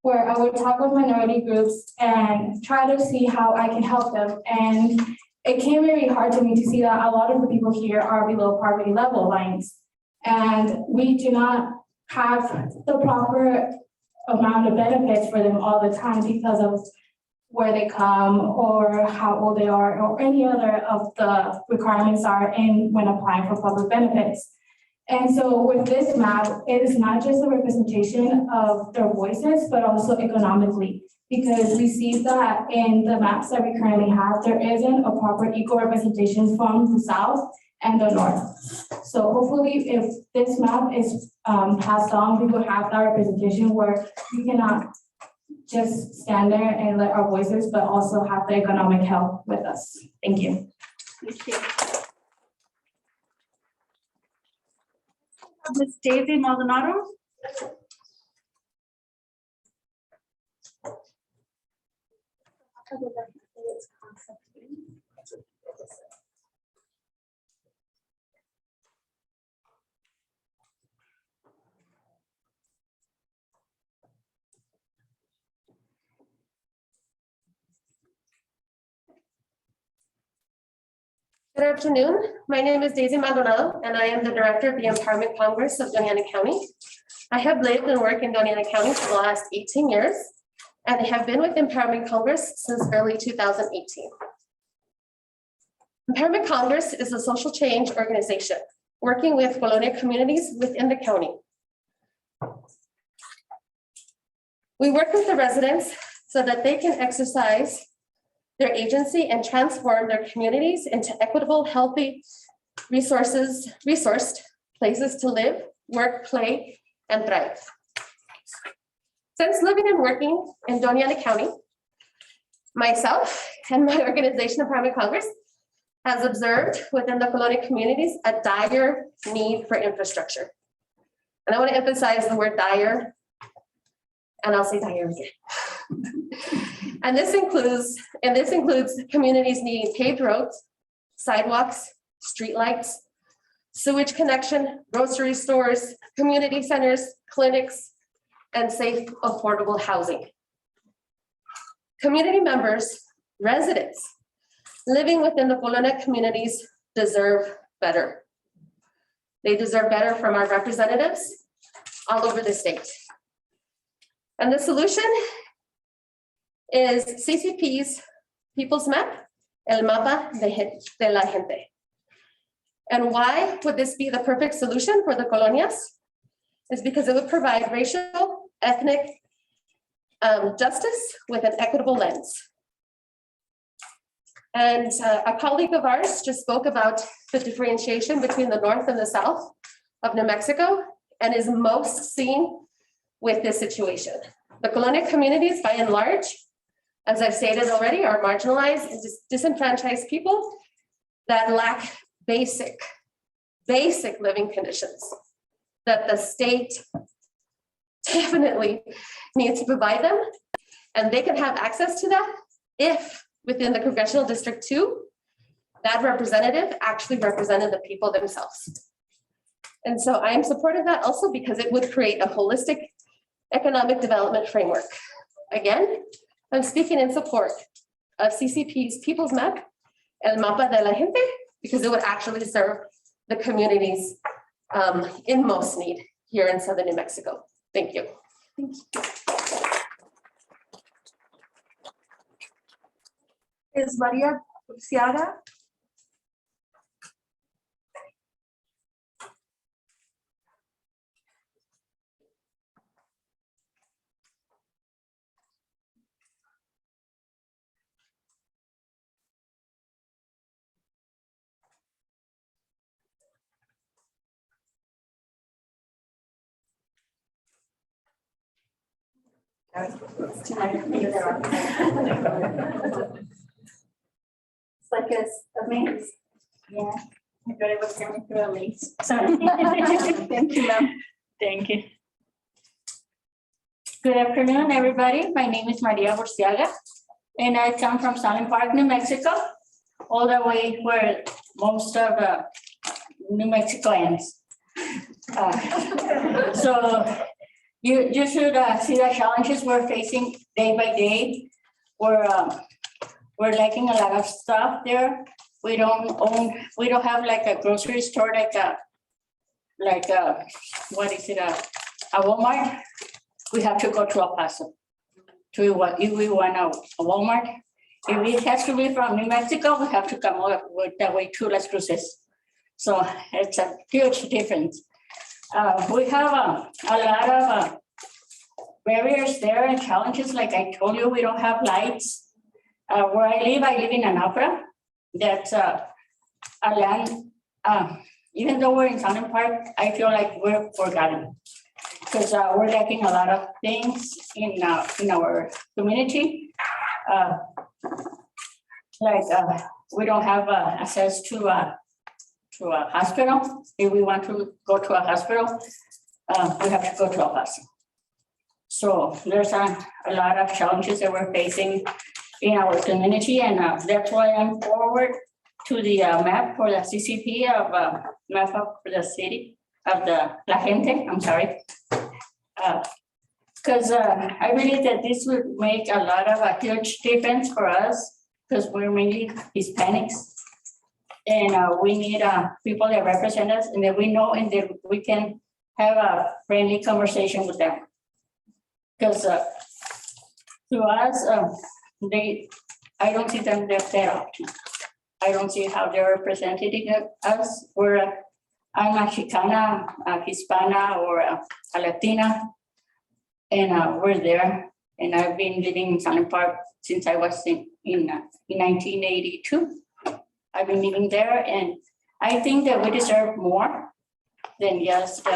where I would talk with minority groups and try to see how I can help them. And it came very hard to me to see that a lot of the people here are below poverty level lines. And we do not have the proper amount of benefits for them all the time because of where they come or how old they are or any other of the requirements are in when applying for public benefits. And so with this map, it is not just a representation of their voices, but also economically, because we see that in the maps that we currently have, there isn't a proper equal representation from the South and the North. So hopefully if this map is passed on, we will have that representation where we cannot just stand there and let our voices, but also have the economic help with us. Thank you. Thank you. Ms. Daisy Maldonado. Good afternoon. My name is Daisy Maldonado, and I am the Director of the Empowerment Congress of Doña Ana County. I have lived and worked in Doña Ana County for the last 18 years, and have been with Empowerment Congress since early 2018. Empowerment Congress is a social change organization working with Colonia communities within the county. We work with the residents so that they can exercise their agency and transform their communities into equitable, healthy, resourced places to live, work, play, and thrive. Since living and working in Doña Ana County, myself and my organization, Empowerment Congress, has observed within the Colonia communities a dire need for infrastructure. And I want to emphasize the word dire, and I'll say dire again. And this includes communities needing paved roads, sidewalks, streetlights, sewage connection, grocery stores, community centers, clinics, and safe, affordable housing. Community members, residents living within the Colonia communities deserve better. They deserve better from our representatives all over the state. And the solution is CCP's People's Map, El Mapa de la Gente. And why would this be the perfect solution for the colonias? Is because it would provide racial, ethnic justice with an equitable lens. And a colleague of ours just spoke about the differentiation between the North and the South of New Mexico, and is most seen with this situation. The Colonia communities, by and large, as I've stated already, are marginalized and disenfranchised people that lack basic living conditions that the state definitely needs to provide them. And they can have access to that if within the Congressional District 2, that representative actually represented the people themselves. And so I am supportive of that also because it would create a holistic economic development framework. Again, I'm speaking in support of CCP's People's Map, El Mapa de la Gente, because it would actually serve the communities in most need here in Southern New Mexico. Thank you. Thank you. Is Maria Ciara? It's too much. It's like a maze. Yeah. I thought it was coming through a maze. Sorry. Thank you, ma'am. Thank you. Good afternoon, everybody. My name is Maria Burciaga, and I come from Silent Park, New Mexico, all the way where most of New Mexico ends. So you should see the challenges we're facing day by day. We're lacking a lot of stuff there. We don't have like a grocery store, like what is it, a Walmart. We have to go to El Paso if we want a Walmart. If it has to be from New Mexico, we have to come all that way to Las Cruces. So it's a huge difference. We have a lot of barriers there and challenges. Like I told you, we don't have lights. Where I live in an opera. That's a land, even though we're in Silent Park, I feel like we're forgotten. Because we're lacking a lot of things in our community. We don't have access to a hospital. If we want to go to a hospital, we have to go to El Paso. So there's a lot of challenges that we're facing in our community, and that's why I'm forward to the map for the CCP of map of the city of the La Gente. I'm sorry, because I believe that this would make a lot of a huge difference for us, because we're mainly Hispanics, and we need people that represent us, and that we know, and that we can have a friendly conversation with them. Because to us, I don't see them that often. I don't see how they're representing us. I'm a Chicana, a Hispana, or a Latina, and we're there. And I've been living in Silent Park since I was in 1982. I've been living there, and I think that we deserve more than just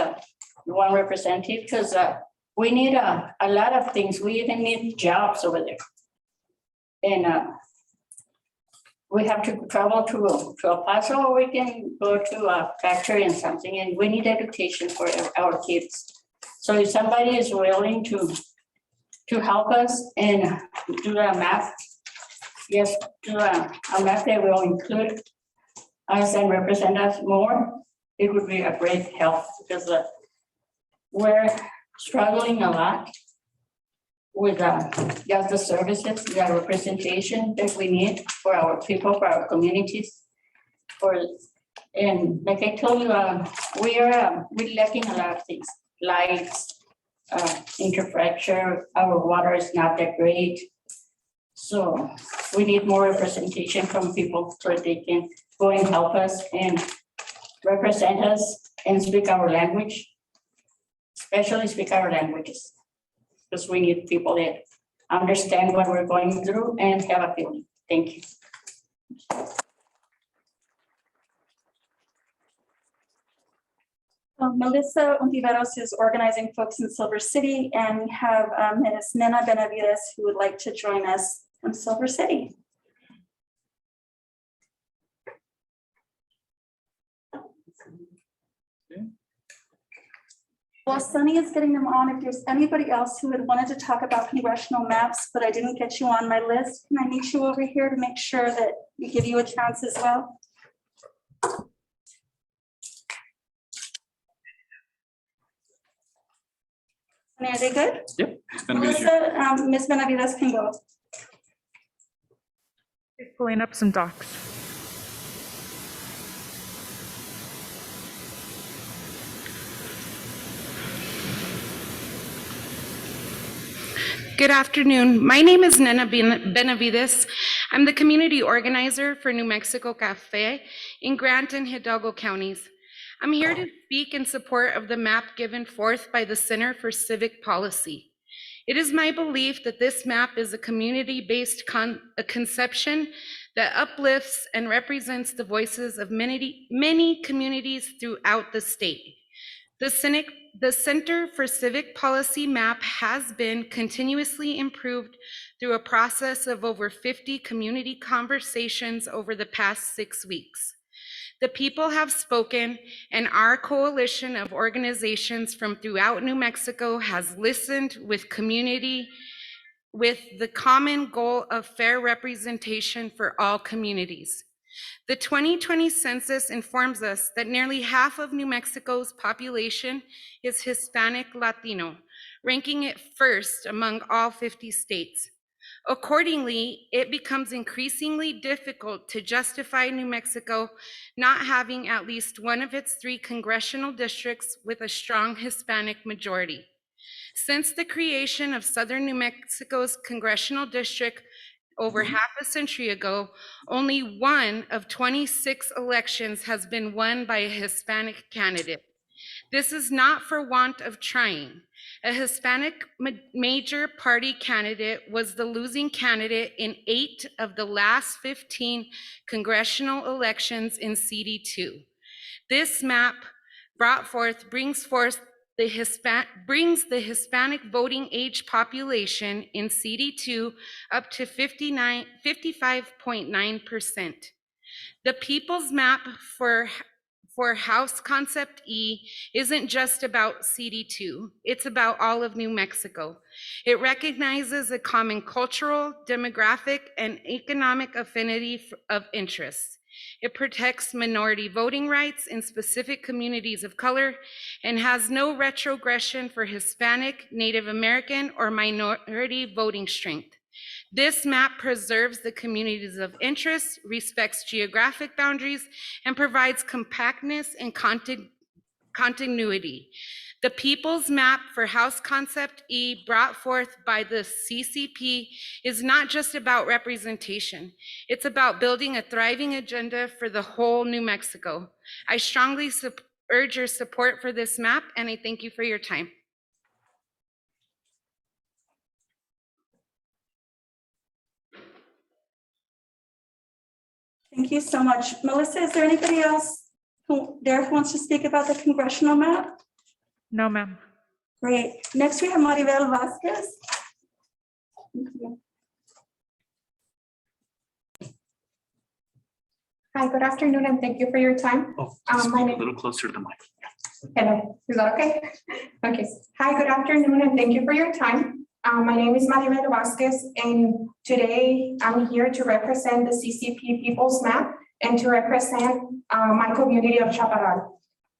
one representative, because we need a lot of things. We even need jobs over there. And we have to travel to El Paso, or we can go to a factory and something, and we need education for our kids. So if somebody is willing to help us and do a map, yes, do a map that will include us and represent us more, it would be a great help, because we're struggling a lot with just the services, the representation that we need for our people, for our communities. And like I told you, we're lacking a lot of things, lights, infrastructure, our water is not that great. So we need more representation from people so they can go and help us and represent us and speak our language, especially speak our languages, because we need people that understand what we're going through and have a feeling. Thank you. Melissa Ontiveros is organizing folks in Silver City, and we have Ms. Nena Benavides who would like to join us from Silver City. While Sunny is getting them on, if there's anybody else who had wanted to talk about congressional maps, but I didn't get you on my list, can I meet you over here to make sure that we give you a chance as well? Are they good? Yep. It's been a good year. Melissa, Ms. Benavides can go. Pulling up some docs. Good afternoon. My name is Nena Benavides. I'm the community organizer for New Mexico Cafe in Grant and Hidalgo counties. I'm here to speak in support of the map given forth by the Center for Civic Policy. It is my belief that this map is a community-based conception that uplifts and represents the voices of many communities throughout the state. The the Center for Civic Policy map has been continuously improved through a process of over 50 community conversations over the past 6 weeks. The people have spoken, and our coalition of organizations from throughout New Mexico has listened with community with the common goal of fair representation for all communities. The 2020 census informs us that nearly half of New Mexico's population is Hispanic Latino, ranking it first among all 50 states. Accordingly, it becomes increasingly difficult to justify New Mexico not having at least one of its 3 congressional districts with a strong Hispanic majority. Since the creation of Southern New Mexico's congressional district over half a century ago, only 1 of 26 elections has been won by a Hispanic candidate. This is not for want of trying. A Hispanic major party candidate was the losing candidate in 8 of the last 15 congressional elections in CD2. This map brings the Hispanic voting age population in CD2 up to 55.9%. The People's Map for House Concept E isn't just about CD2, it's about all of New Mexico. It recognizes a common cultural, demographic, and economic affinity of interests. It protects minority voting rights in specific communities of color and has no retrogression for Hispanic, Native American, or minority voting strength. This map preserves the communities of interest, respects geographic boundaries, and provides compactness and continuity. The People's Map for House Concept E, brought forth by the CCP, is not just about representation. It's about building a thriving agenda for the whole New Mexico. I strongly urge your support for this map, and I thank you for your time. Thank you so much. Melissa, is there anybody else who wants to speak about the congressional map? No, ma'am. Great. Next, we have Maribel Vasquez. Thank you. Hi, good afternoon, and thank you for your time. My A name. little closer to the mic. Hello, is that okay? Okay. Hi, good afternoon, and thank you for your time. My name is Maribel Vasquez, and today I'm here to represent the CCP People's Map and to represent my community of Chaparral.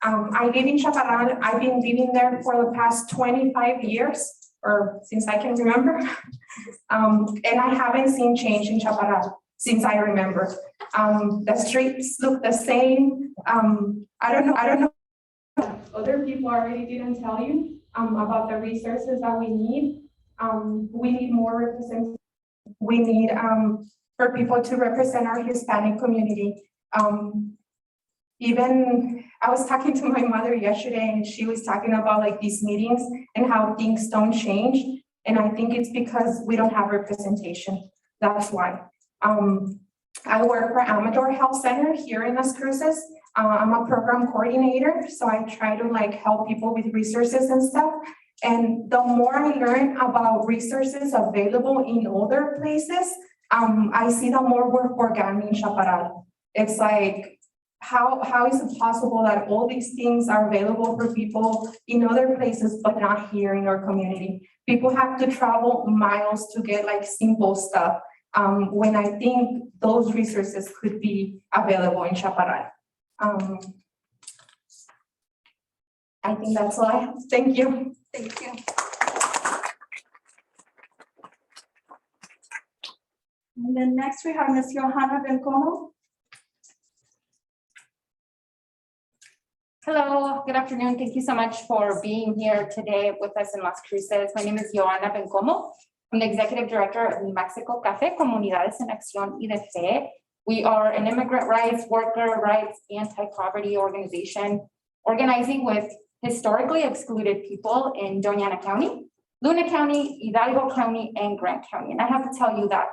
I live in Chaparral. I've been living there for the past 25 years, or since I can remember. And I haven't seen change in Chaparral since I remember. The streets look the same. I don't know. Other people already didn't tell you about the resources that we need. We need more representation. We need for people to represent our Hispanic community. Even I was talking to my mother yesterday, and she was talking about like these meetings and how things don't change. And I think it's because we don't have representation. That's why. I work for Amador Health Center here in Las Cruces. I'm a program coordinator, so I try to like help people with resources and stuff. And the more I learn about resources available in other places, I see the more we're forgotten in Chaparral. It's like, how is it possible that all these things are available for people in other places, but not here in our community? People have to travel miles to get like simple stuff, when I think those resources could be available in Chaparral. I think that's all I have. Thank you. Thank you. And then next we have Ms. Johanna Bencomo. Hello, good afternoon. Thank you so much for being here today with us in Las Cruces. My name is Johanna Bencomo. I'm the Executive Director of New Mexico Café Comunidades en Acción y de Fe. We are an immigrant rights, worker rights, anti-poverty organization organizing with historically excluded people in Doña Ana County, Luna County, Hidalgo County, and Grant County. And I have to tell you that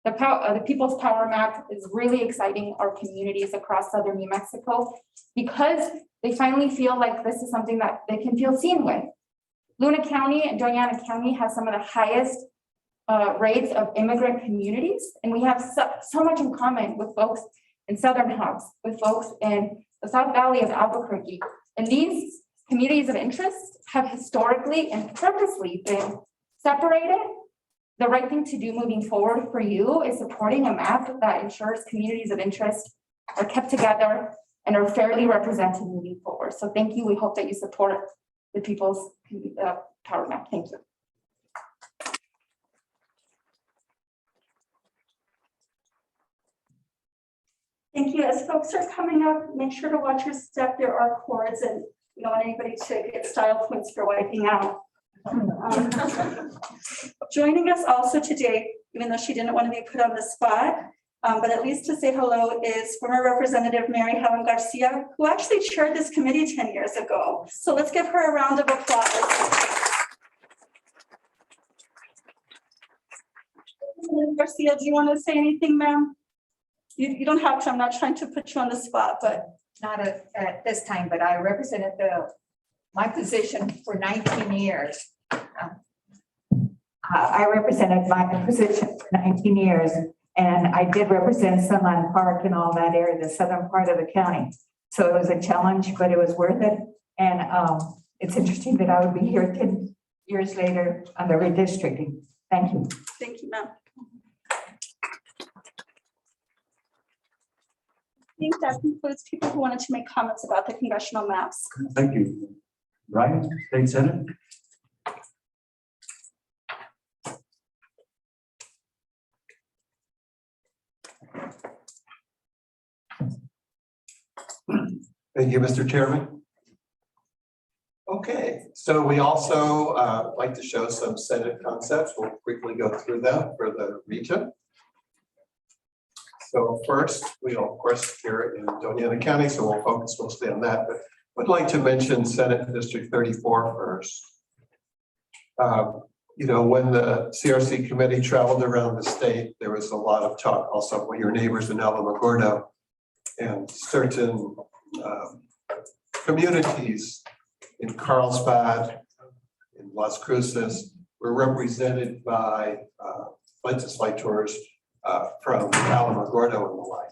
the People's Power Map is really exciting our communities across Southern New Mexico because they finally feel like this is something that they can feel seen with. Luna County and Doñana County has some of the highest rates of immigrant communities, and we have so much in common with folks in Southern Hubs, with folks in the South Valley of Albuquerque. And these communities of interest have historically and purposely been separated. The right thing to do moving forward for you is supporting a map that ensures communities of interest are kept together and are fairly represented moving forward. So thank you. We hope that you support the People's Power Map. Thank you. Thank you. As folks are coming up, make sure to watch your step. There are cords, and we don't want anybody to get style points for wiping out. Joining us also today, even though she didn't want to be put on the spot, but at least to say hello, is former Representative Mary Helen Garcia, who actually chaired this committee 10 years ago. So let's give her a round of applause. Garcia, do you want to say anything, ma'am? You don't have to. I'm not trying to put you on the spot, but. Not at this time, but I represented my position for 19 years. I represented my position for 19 years, and I did represent Sunland Park and all that area, the southern part of the county. So it was a challenge, but it was worth it. And it's interesting that I would be here 10 years later on the redistricting. Thank you. Thank you, ma'am. I think that concludes people who wanted to make comments about the congressional maps. Thank you. Ryan, State Senate. Thank you, Mr. Chairman. Okay, so we also like to show some Senate concepts. We'll quickly go through them for the region. So first, we of course here in Doñana County, so we'll focus mostly on that, but would like to mention Senate District 34 first. You know, when the CRC committee traveled around the state, there was a lot of talk also with your neighbors in Alamogordo, and certain communities in Carlsbad, in Las Cruces, were represented by legislators from Alamogordo and the like.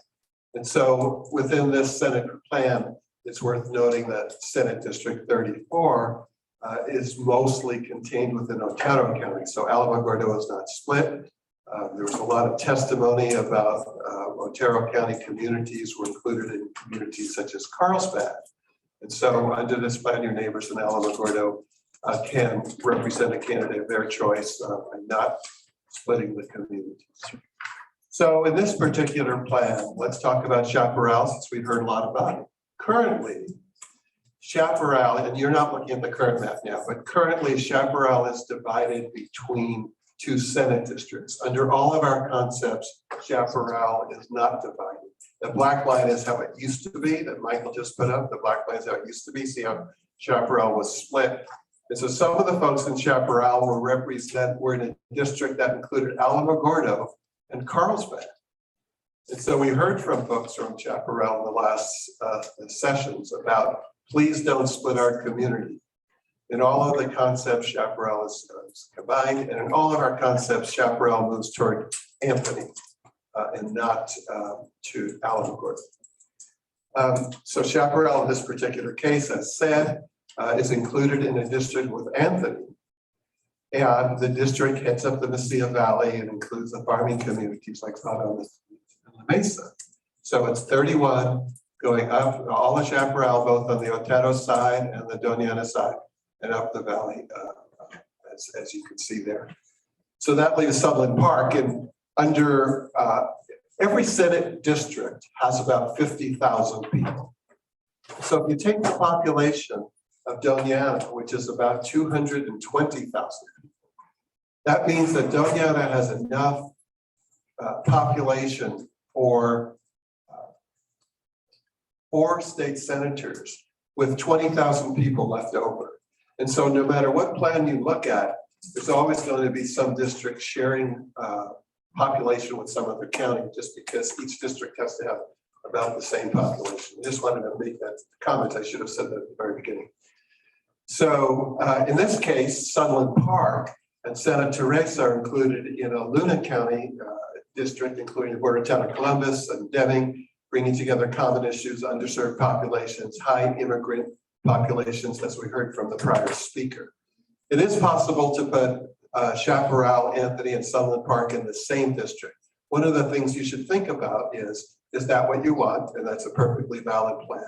And so within this Senate plan, it's worth noting that Senate District 34 is mostly contained within Otero County. So Alamogordo is not split. There was a lot of testimony about Otero County communities were included in communities such as Carlsbad. And so under this plan, your neighbors in Alamogordo can represent a candidate of their choice and not splitting the communities. So in this particular plan, let's talk about Chaparral, since we've heard a lot about it. Currently, Chaparral, and you're not looking at the current map now, but currently Chaparral is divided between two Senate districts. Under all of our concepts, Chaparral is not divided. The black line is how it used to be that Michael just put up. The black line is how it used to be. See how Chaparral was split. And so some of the folks in Chaparral were in a district that included Alamogordo and Carlsbad. And so we heard from folks from Chaparral in the last sessions about, please don't split our community. In all of the concepts, Chaparral is combined, and in all of our concepts, Chaparral moves toward Anthony and not to Alamogordo. So Chaparral in this particular case, as said, is included in a district with Anthony. And the district heads up the Mesilla Valley and includes the farming communities like Fado and the Mesa. So it's 31 going up all of Chaparral, both on the Otero side and the Doñana side, and up the valley, as you can see there. So that leaves Sunland Park, and under every Senate district has about 50,000 people. So if you take the population of Doñana, which is about 220,000 people, that means that Doñana has enough population for 4 state senators with 20,000 people left over. And so no matter what plan you look at, there's always going to be some district sharing population with some other county, just because each district has to have about the same population. I just wanted to make that comment. I should have said that at the very beginning. So in this case, Sunland Park and Santa Teresa are included in a Luna County district, including the border town of Columbus and Deming, bringing together common issues, underserved populations, high immigrant populations, as we heard from the prior speaker. It is possible to put Chaparral, Anthony, and Sunland Park in the same district. One of the things you should think about is that what you want? And that's a perfectly valid plan.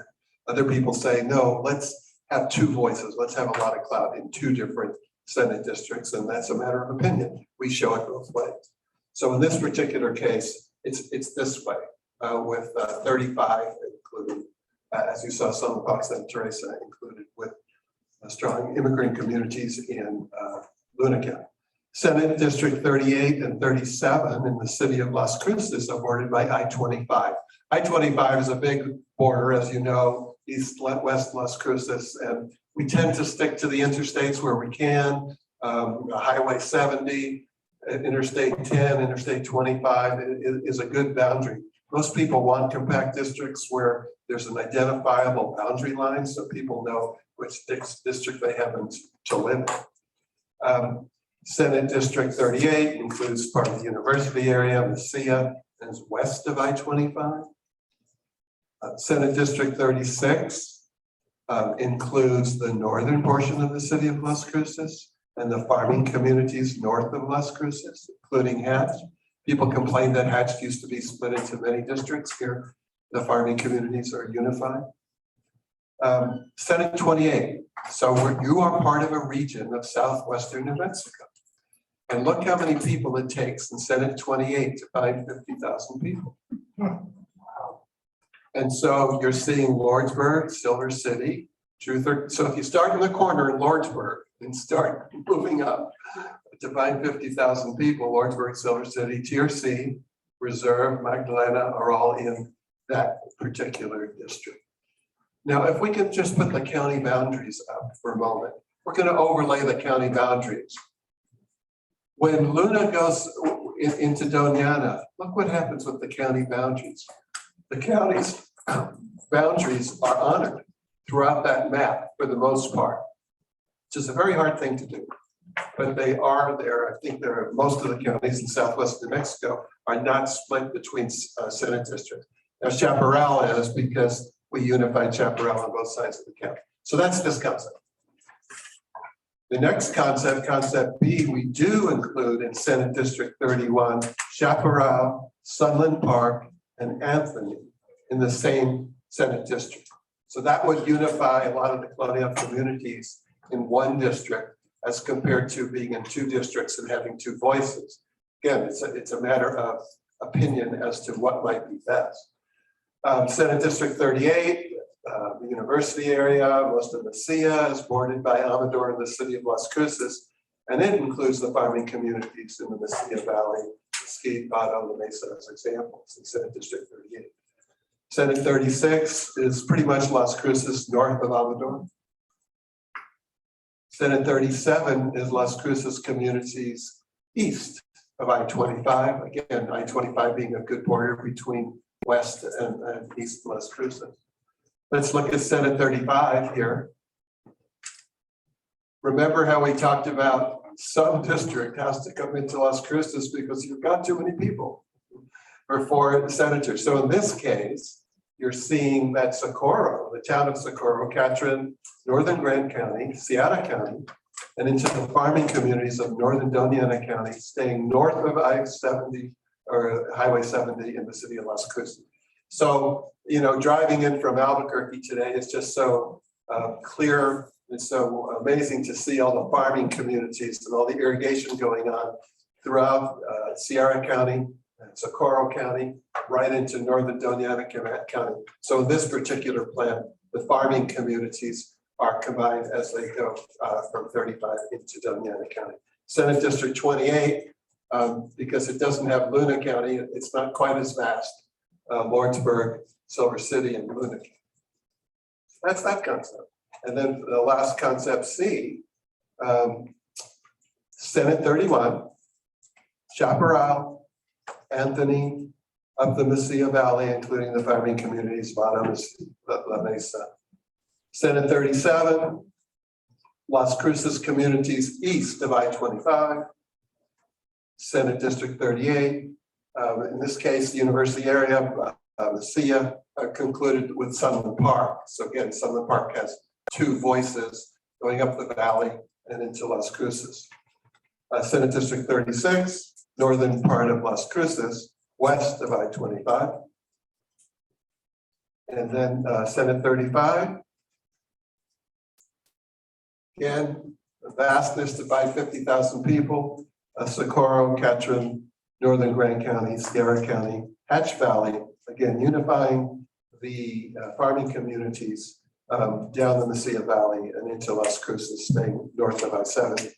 Other people say, no, let's have two voices. Let's have a lot of clout in two different Senate districts, and that's a matter of opinion. We show it both ways. So in this particular case, it's this way, with 35 including, as you saw, Sunland Park, Santa Teresa included, with strong immigrant communities in Luna County. Senate District 38 and 37 in the city of Las Cruces are bordered by I-25. I-25 is a big border, as you know, east-west Las Cruces, and we tend to stick to the interstates where we can. Highway 70, Interstate 10, Interstate 25 is a good boundary. Most people want compact districts where there's an identifiable boundary line so people know which district they happen to live in. Senate District 38 includes part of the university area, Mesilla, and is west of I-25. Senate District 36 includes the northern portion of the city of Las Cruces and the farming communities north of Las Cruces, including Hatch. People complain that Hatch used to be split into many districts. Here, the farming communities are unified. Senate 28. So you are part of a region of southwestern New Mexico. And look how many people it takes in Senate 28 to find 50,000 people. And so you're seeing Lordsburg, Silver City, Truther. So if you start in the corner in Lordsburg and start moving up to find 50,000 people, Lordsburg, Silver City, TRC, Reserve, Magdalena are all in that particular district. Now, if we could just put the county boundaries up for a moment, we're going to overlay the county boundaries. When Luna goes into Doñana, look what happens with the county boundaries. The county's boundaries are honored throughout that map for the most part, which is a very hard thing to do, but they are there. I think there are most of the counties in southwest New Mexico are not split between Senate districts. Now, Chaparral is because we unified Chaparral on both sides of the county. So that's this concept. The next concept, concept B, we do include in Senate District 31, Chaparral, Sunland Park, and Anthony in the same Senate district. So that would unify a lot of the colonial communities in one district as compared to being in two districts and having two voices. Again, it's a matter of opinion as to what might be best. Senate District 38, the university area, most of Mesilla is bordered by Amador in the city of Las Cruces, and it includes the farming communities in the Mesilla Valley, Mesquite, Vado, La Mesa as examples in Senate District 38. Senate 36 is pretty much Las Cruces north of Amador. Senate 37 is Las Cruces communities east of I-25. Again, I-25 being a good border between west and east Las Cruces. Let's look at Senate 35 here. Remember how we talked about some district has to come into Las Cruces because you've got too many people for 4 senators. So in this case, you're seeing that Socorro, the town of Socorro, Catron, northern Grand County, Seattle County, and into the farming communities of northern Doñana County, staying north of I-70 or Highway 70 in the city of Las Cruces. So, you know, driving in from Albuquerque today is just so clear. It's so amazing to see all the farming communities and all the irrigation going on throughout Sierra County, Socorro County, right into northern Doñana County. So in this particular plan, the farming communities are combined as they go from 35 into Doñana County. Senate District 28, because it doesn't have Luna County, it's not quite as vast. Lordsburg, Silver City, and Luna County. That's that concept. And then the last concept C, Senate 31, Chaparral, Anthony, up the Mesilla Valley, including the farming communities, bottom is La Mesa. Senate 37, Las Cruces communities east of I-25. Senate District 38, in this case, the university area, Mesilla concluded with Sunland Park. So again, Sunland Park has two voices going up the valley and into Las Cruces. Senate District 36, northern part of Las Cruces, west of I-25. And then Senate 35. Again, the vastness of 50,000 people, Socorro, Catron, northern Grand County, Sierra County, Hatch Valley, again, unifying the farming communities down the Mesilla Valley and into Las Cruces, staying north of I-70.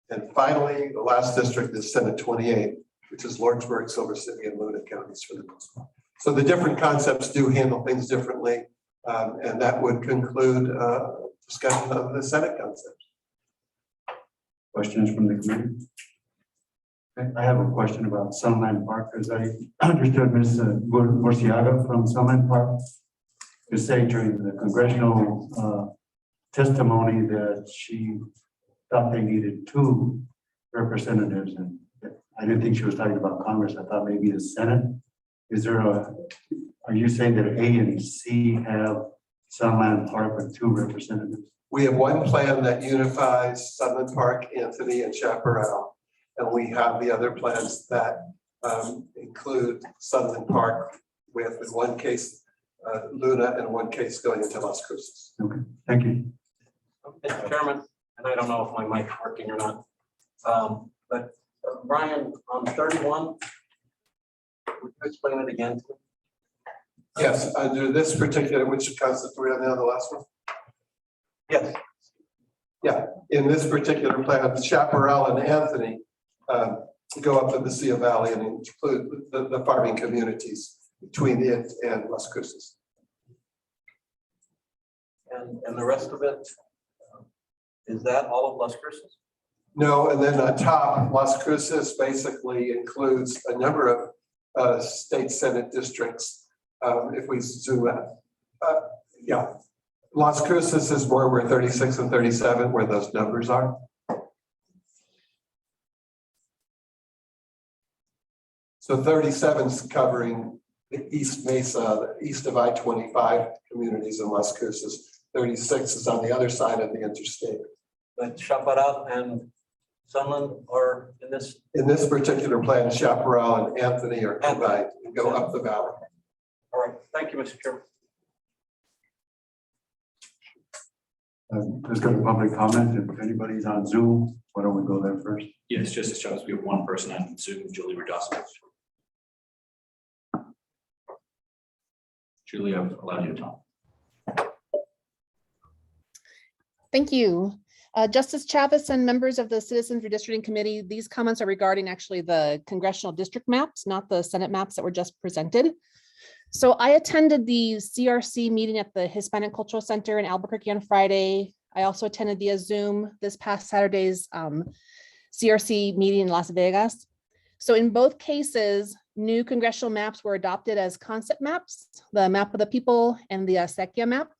And finally, the last district is Senate 28, which is Lordsburg, Silver City, and Luna counties for the most part. So the different concepts do handle things differently, and that would conclude discussion of the Senate concept. Questions from the committee? Okay, I have a question about Sunland Park, because I understood Ms. Murciaga from Sunland Park to say during the congressional testimony that she thought they needed 2 representatives, and I didn't think she was talking about Congress. I thought maybe the Senate. Is there are you saying that A and C have Sunland Park with 2 representatives? We have one plan that unifies Sunland Park, Anthony, and Chaparral. And we have the other plans that include Sunland Park with, in one case, Luna, and one case going into Las Cruces. Okay, thank you. Mr. Chairman, and I don't know if my mic's working or not, but Brian, on 31, would you explain it again to me? Yes, under this particular, which concept were we on now, the last one? Yes. Yeah, in this particular plan, Chaparral and Anthony go up the Mesilla Valley and include the farming communities between it and Las Cruces. And the rest of it, is that all of Las Cruces? No, and then on top, Las Cruces basically includes a number of state Senate districts. If we zoom out, yeah. Las Cruces is where 36 and 37, where those numbers are. So 37 is covering the East Mesa, the east of I-25 communities in Las Cruces. 36 is on the other side of the interstate. But Chaparral and Sunland are in this? In this particular plan, Chaparral and Anthony are combined and go up the valley. All right, thank you, Mr. Chairman. Let's go to public comment. If anybody's on Zoom, why don't we go there first? Yes, Justice Chavez, we have one person on Zoom, Julie Rodosovich. Julie, I've allowed you to talk. Thank you. Justice Chavez and members of the Citizens Redistricting Committee, these comments are regarding actually the congressional district maps, not the Senate maps that were just presented. So I attended the CRC meeting at the Hispanic Cultural Center in Albuquerque on Friday. I also attended via Zoom this past Saturday's CRC meeting in Las Vegas. So in both cases, new congressional maps were adopted as concept maps, the map of the people and the Acequia map.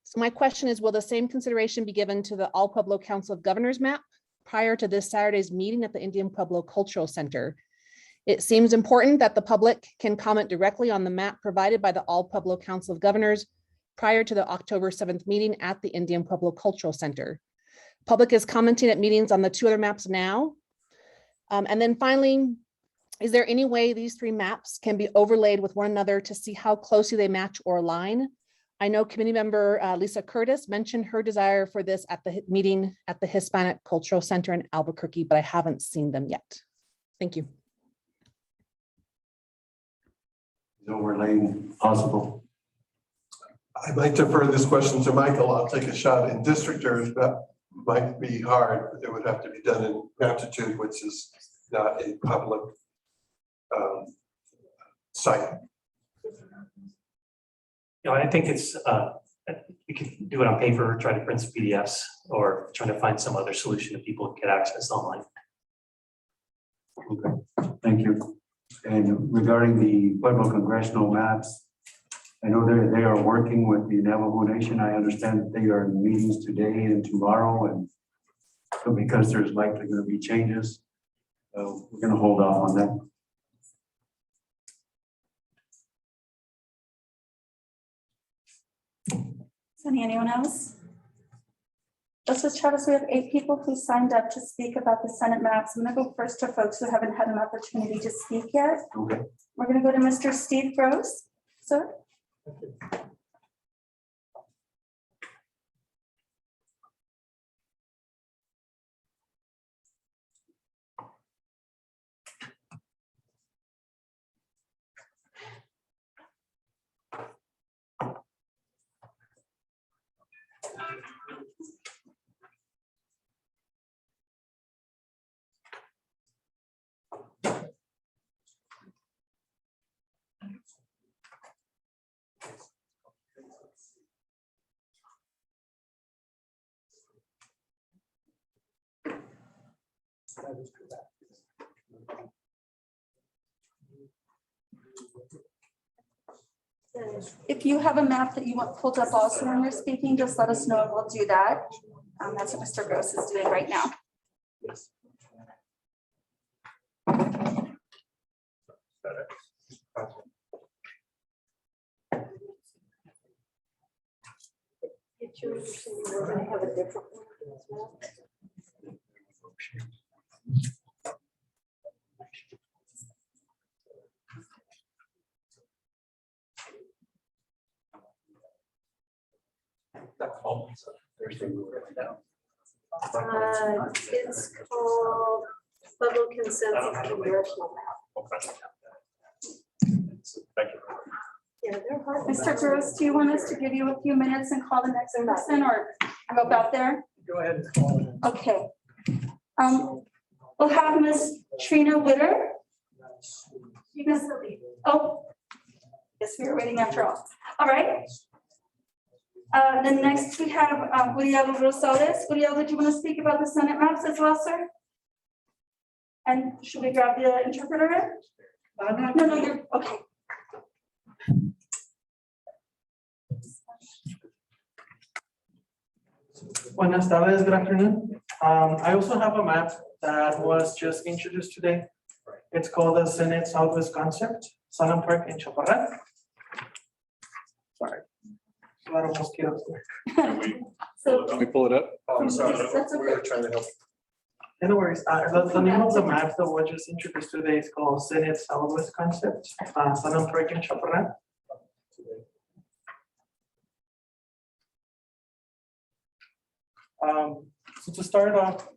So my question is, will the same consideration be given to the All Pueblo Council of Governors map prior to this Saturday's meeting at the Indian Pueblo Cultural Center? It seems important that the public can comment directly on the map provided by the All Pueblo Council of Governors prior to the October 7th meeting at the Indian Pueblo Cultural Center. Public is commenting at meetings on the 2 other maps now. And then finally, is there any way these 3 maps can be overlaid with one another to see how closely they match or align? I know committee member Lisa Curtis mentioned her desire for this at the meeting at the Hispanic Cultural Center in Albuquerque, but I haven't seen them yet. Thank you. Is overlaying possible? I might defer this question to Michael. I'll take a shot. In district areas, that might be hard, but it would have to be done in aptitude, which is not a public site. You know, I think it's, you can do it on paper, try to print some PDFs, or try to find some other solution that people can get access online. Okay, thank you. And regarding the Pueblo congressional maps, I know they are working with the Navajo Nation. I understand that they are in meetings today and tomorrow, and so because there's likely going to be changes, we're going to hold off on that. Anyone else? Justice Travis, we have 8 people who signed up to speak about the Senate maps. I'm gonna go first to folks who haven't had an opportunity to speak yet. Okay. We're gonna go to Mr. Steve Gross, sir. If you have a map that you want pulled up also when you're speaking, just let us know and we'll do that. That's what Mr. Gross is doing right now. It's called Pueblo Consensus Congressional Map. Yeah, they're hard. Mr. Gross, do you want us to give you a few minutes and call the next person or go back there? Go ahead. Okay. We'll have Ms. Trina Witter. You guys, oh, yes, we were waiting after all. All right. Then next we have Guriel Rosales. Guriel, did you want to speak about the Senate maps as well, sir? And should we grab the interpreter? No, you're okay. Buenas tardes, good afternoon. I also have a map that was just introduced today. It's called the Senate Southwest Concept, Salem Park in Chaparral. Sorry. A lot of mosquitoes there. Can we pull it up? Oh, sorry. That's okay. We're trying to help. No worries. The name of the map that was just introduced today is called Senate Southwest Concept, Salem Park in Chaparral. So to start off,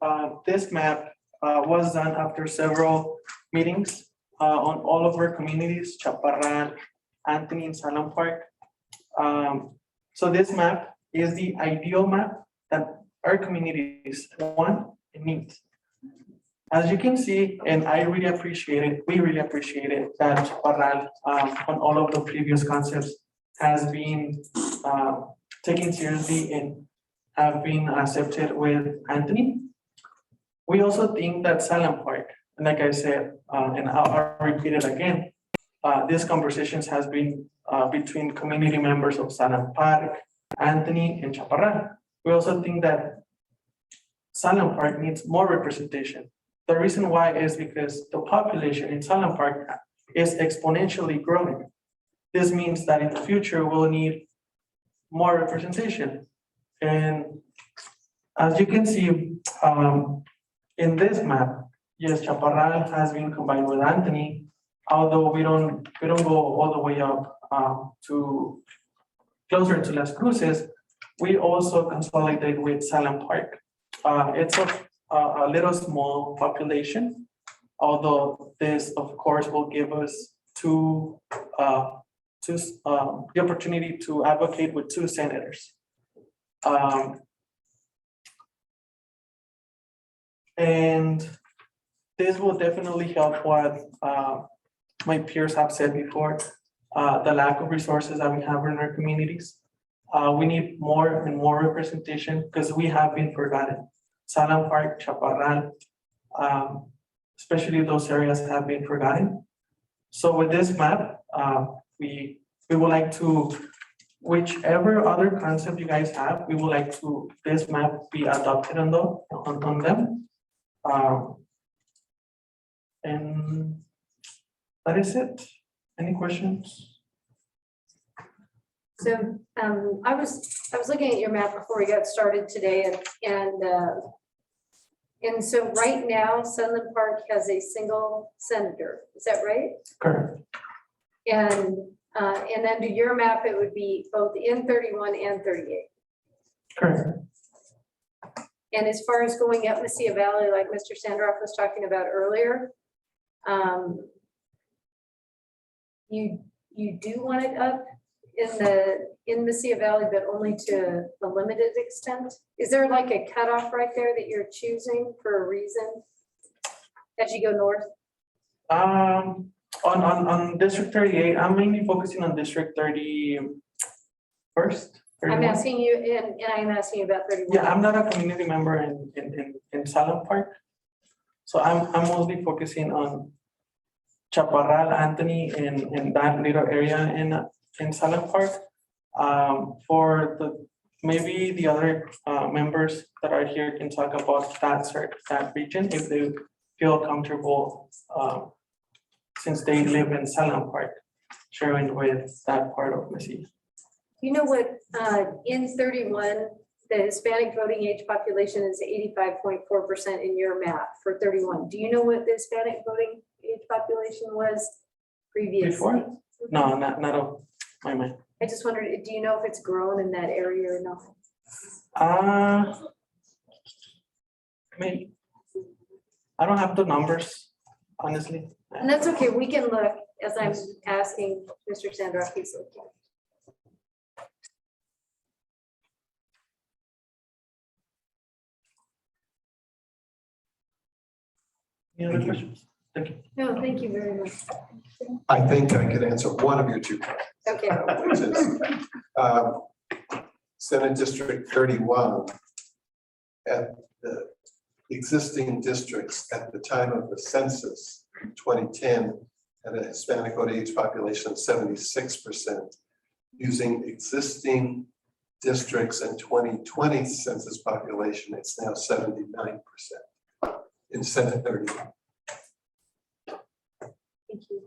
this map was done after several meetings on all of our communities, Chaparral, Anthony, and Salem Park. So this map is the ideal map that our communities want and need. As you can see, and I really appreciate it, we really appreciate it that Chaparral on all of the previous concepts has been taken seriously and have been accepted with Anthony. We also think that Salem Park, and like I said, and I'll repeat it again, these conversations has been between community members of Salem Park, Anthony, and Chaparral. We also think that Salem Park needs more representation. The reason why is because the population in Salem Park is exponentially growing. This means that in the future, we'll need more representation. And as you can see in this map, yes, Chaparral has been combined with Anthony, although we don't go all the way up to closer to Las Cruces. We also consolidate with Salem Park. It's a little small population, although this, of course, will give us the opportunity to advocate with 2 senators. And this will definitely help what my peers have said before, the lack of resources that we have in our communities. We need more and more representation because we have been forgotten. Salem Park, Chaparral, especially those areas have been forgotten. So with this map, we would like to, whichever other concept you guys have, we would like to, this map be adopted on them. And that is it. Any questions? So I was looking at your map before we got started today, and so right now Sunland Park has a single senator. Is that right? Correct. And under your map, it would be both in 31 and 38. Correct. And as far as going up Mesilla Valley, like Mr. Sandroff was talking about earlier, you do want it up in Mesilla Valley, but only to a limited extent? Is there like a cutoff right there that you're choosing for a reason as you go north? On District 38, I'm mainly focusing on District 31st. I'm asking you, and I'm asking you about 31. Yeah, I'm not a community member in Salem Park. So I'm mostly focusing on Chaparral, Anthony, in that little area in Salem Park. For maybe the other members that are here can talk about that region if they feel comfortable, since they live in Salem Park, sharing with that part of Mesilla. You know what, in 31, the Hispanic voting age population is 85.4% in your map for 31. Do you know what the Hispanic voting age population was previously? Before? No, not of my mind. I just wondered, do you know if it's grown in that area or not? I mean, I don't have the numbers, honestly. And that's okay, we can look as I'm asking Mr. Sandroff, he's looking. Any other questions? Thank you. No, thank you very much. I think I could answer one of your two questions. Okay. Which is, Senate District 31, at the existing districts at the time of the census, 2010, had a Hispanic voting age population of 76%. Using existing districts and 2020 census population, it's now 79% in Senate 31. Thank you.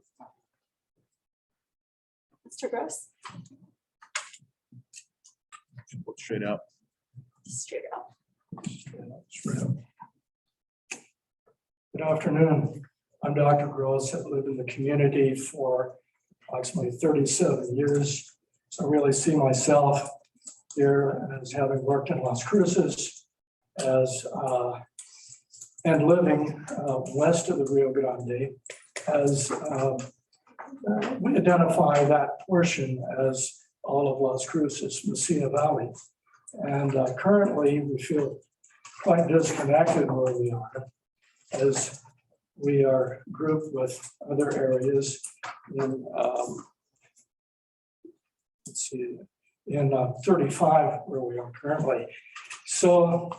Mr. Gross? Straight up. Straight up. Good afternoon. I'm Dr. Gross. I've lived in the community for approximately 37 years. So I really see myself here as having worked in Las Cruces and living west of the Rio Grande, as we identify that portion as all of Las Cruces, Mesilla Valley. And currently we feel quite disconnected where we are, as we are grouped with other areas in, let's see, in 35 where we are currently. So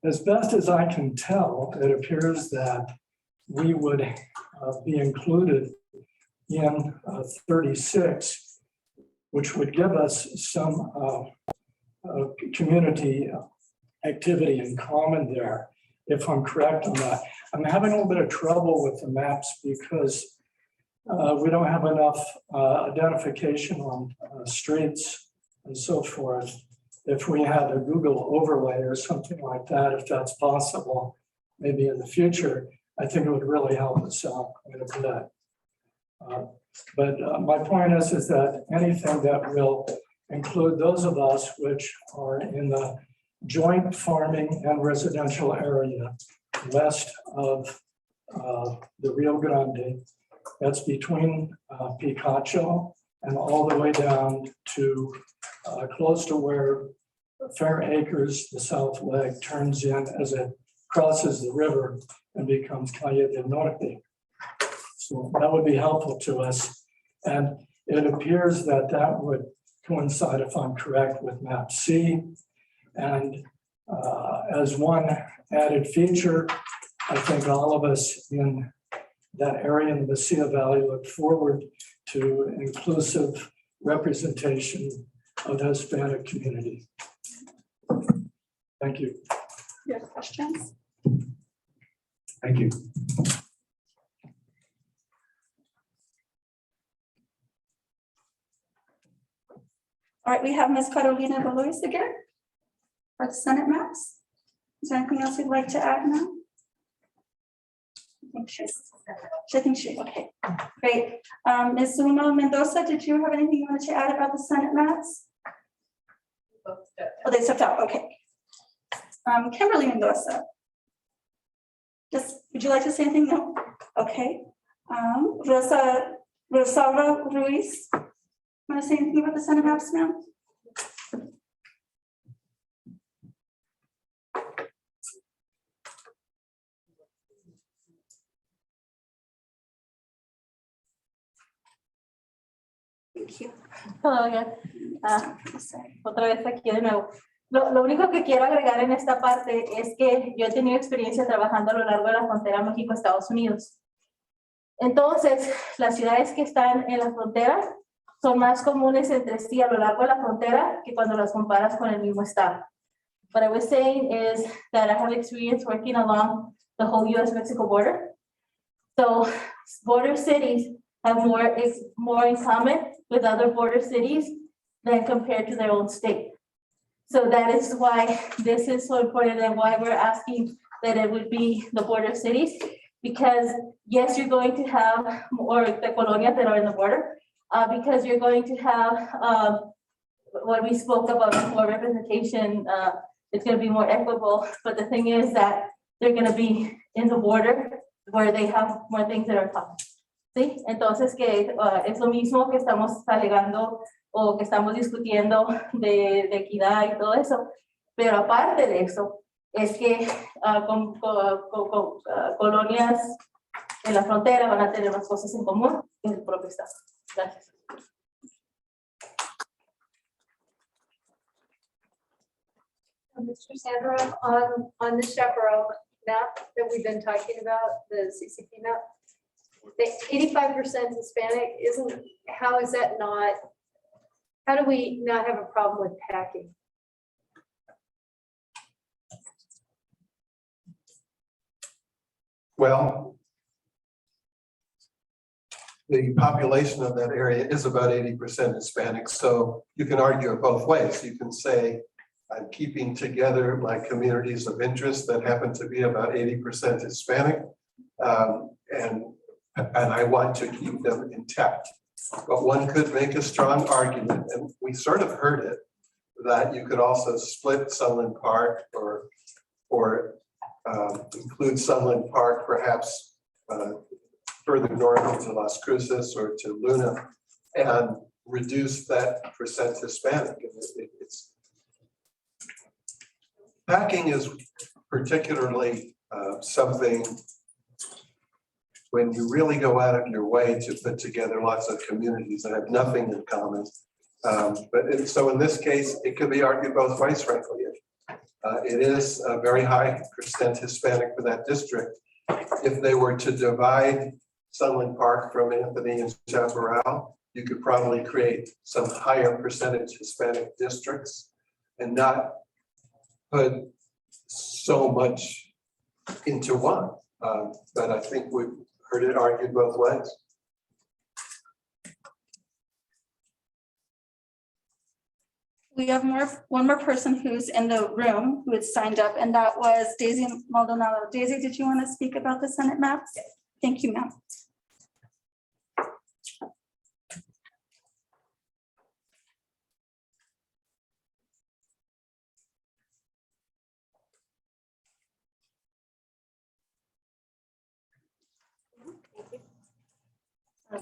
as best as I can tell, it appears that we would be included in 36, which would give us some community activity in common there, if I'm correct on that. I'm having a little bit of trouble with the maps because we don't have enough identification on streets and so forth. If we had a Google overlay or something like that, if that's possible, maybe in the future, I think it would really help us out quite a bit. But my point is that anything that will include those of us which are in the joint farming and residential area west of the Rio Grande, that's between Picacho and all the way down to close to where Fair Acres, the south leg, turns in as it crosses the river and becomes Calle del Norte. So that would be helpful to us. And it appears that that would coincide, if I'm correct, with map C. And as one added feature, I think all of us in that area in the Mesilla Valley look forward to inclusive representation of the Hispanic community. Thank you. Your questions? Thank you. All right, we have Ms. Carolina Valores again for the Senate maps. Is there anything else you'd like to add now? I think she, okay, great. Ms. Zuma Mendoza, did you have anything you wanted to add about the Senate maps? Oh, they stepped out, okay. Kimberly Mendoza. Just, would you like to say anything? No? Okay. Rosalba Ruiz. Want to say anything about the Senate maps now? Thank you. Hello again. Otra vez aquí de nuevo. Lo único que quiero agregar en esta parte es que yo he tenido experiencia trabajando a lo largo de la frontera México-Estados Unidos. Entonces, las ciudades que están en la frontera son más comunes entre sí a lo largo de la frontera que cuando las comparas con el mismo estado. What I was saying is that I have experience working along the whole U.S.-Mexico border. So, border cities have more in common with other border cities than compared to their own state. So that is why this is so important and why we're asking that it would be the border cities. Because yes, you're going to have more the colonias that are in the border, because you're going to have what we spoke about before, representation, it's going to be more equitable. But the thing is that they're going to be in the border where they have more things that are common. ¿Sí? Entonces, que es lo mismo que estamos alegando o que estamos discutiendo de equidad y todo eso. Pero aparte de eso, es que colonias en la frontera van a tener más cosas en común que el propio estado. Gracias. Mr. Sandra, on the chaperone map that we've been talking about, the CCP map, the 85% Hispanic isn't, how is that not, how do we not have a problem with packing? Well, the population of that area is about 80% Hispanic, so you can argue it both ways. You can say, I'm keeping together my communities of interest that happen to be about 80% Hispanic, and I want to keep them intact. But one could make a strong argument, and we sort of heard it, that you could also split Sunland Park or include Sunland Park perhaps further north into Las Cruces or to Luna and reduce that percent Hispanic. Packing is particularly something when you really go out of your way to put together lots of communities that have nothing in common. So in this case, it could be argued both ways, frankly. It is a very high percent Hispanic for that district. If they were to divide Sunland Park from Anthony and Chaparral, you could probably create some higher percentage Hispanic districts and not put so much into one. But I think we've heard it argued both ways. We have one more person who's in the room who had signed up, and that was Daisy Maldonado. Daisy, did you want to speak about the Senate maps? Thank you, ma'am.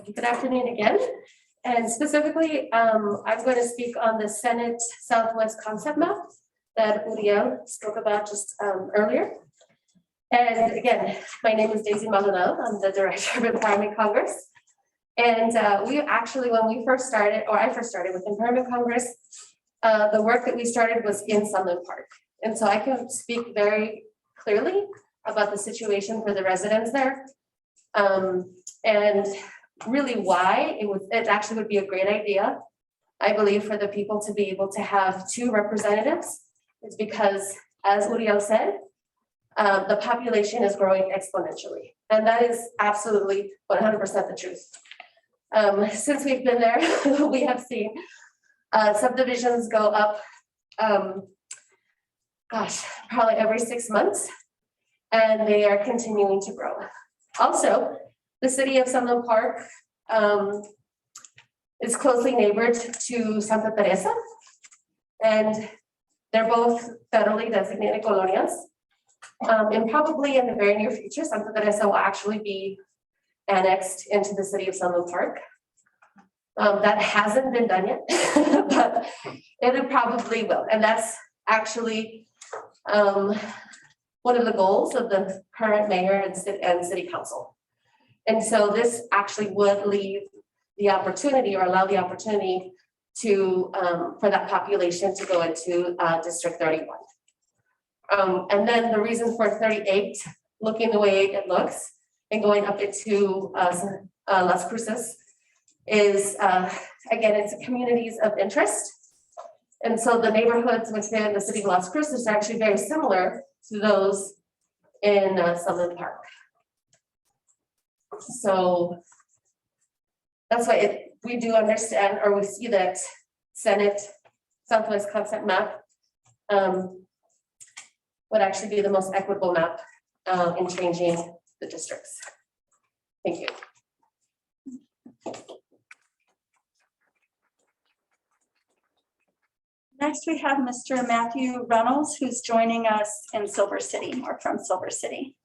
Good afternoon again. And specifically, I'm going to speak on the Senate Southwest concept map that Uriel spoke about just earlier. And again, my name is Daisy Maldonado. I'm the Director of Empowerment Congress. And we actually, when we first started, or I first started with Empowerment Congress, the work that we started was in Sunland Park. And so I can speak very clearly about the situation for the residents there. And really why it actually would be a great idea, I believe, for the people to be able to have 2 representatives is because, as Uriel said, the population is growing exponentially. And that is absolutely 100% the truth. Since we've been there, we have seen subdivisions go up, probably every 6 months, and they are continuing to grow. Also, the city of Sunland Park is closely neighbored to Santa Teresa, and they're both federally designated colonias. And probably in the very near future, Santa Teresa will actually be annexed into the city of Sunland Park. That hasn't been done yet, but it probably will. And that's actually one of the goals of the current mayor and city council. And so this actually would leave the opportunity or allow the opportunity to for that population to go into District 31. And then the reason for 38 looking the way it looks and going up into Las Cruces is, again, it's communities of interest. And so the neighborhoods within the city of Las Cruces are actually very similar to those in Sunland Park. So that's why we do understand, or we see that Senate Southwest concept map would actually be the most equitable map in changing the districts. Thank you. Next, we have Mr. Matthew Reynolds, who's joining us in Silver City, or from Silver City.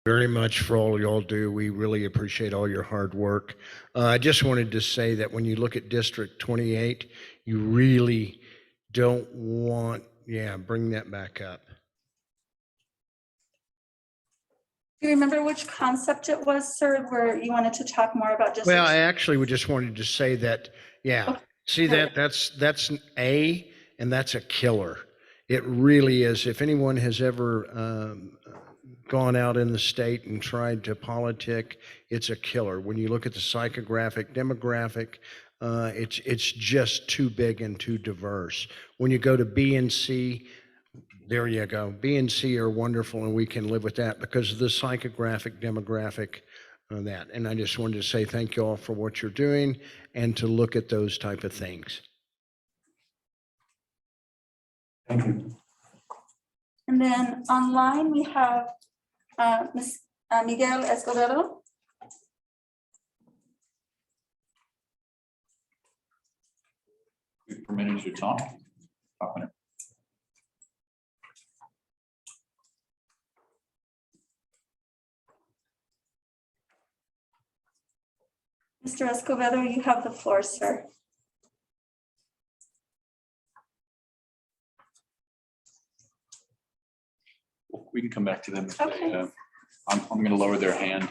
Very much for all y'all do. We really appreciate all your hard work. I just wanted to say that when you look at District 28, you really don't want, bring that back up. Do you remember which concept it was, sir, where you wanted to talk more about districts? Well, I actually just wanted to say that, see that's an A, and that's a killer. It really is. If anyone has ever gone out in the state and tried to politic, it's a killer. When you look at the psychographic, demographic, it's just too big and too diverse. When you go to B and C, there you go. B and C are wonderful, and we can live with that because of the psychographic, demographic, that. And I just wanted to say thank you all for what you're doing and to look at those type of things. Thank you. And then online, we have Ms. Miguel Escobedo. You're permitted to talk. Mr. Escobedo, you have the floor, sir. We can come back to them. Okay. I'm going to lower their hand.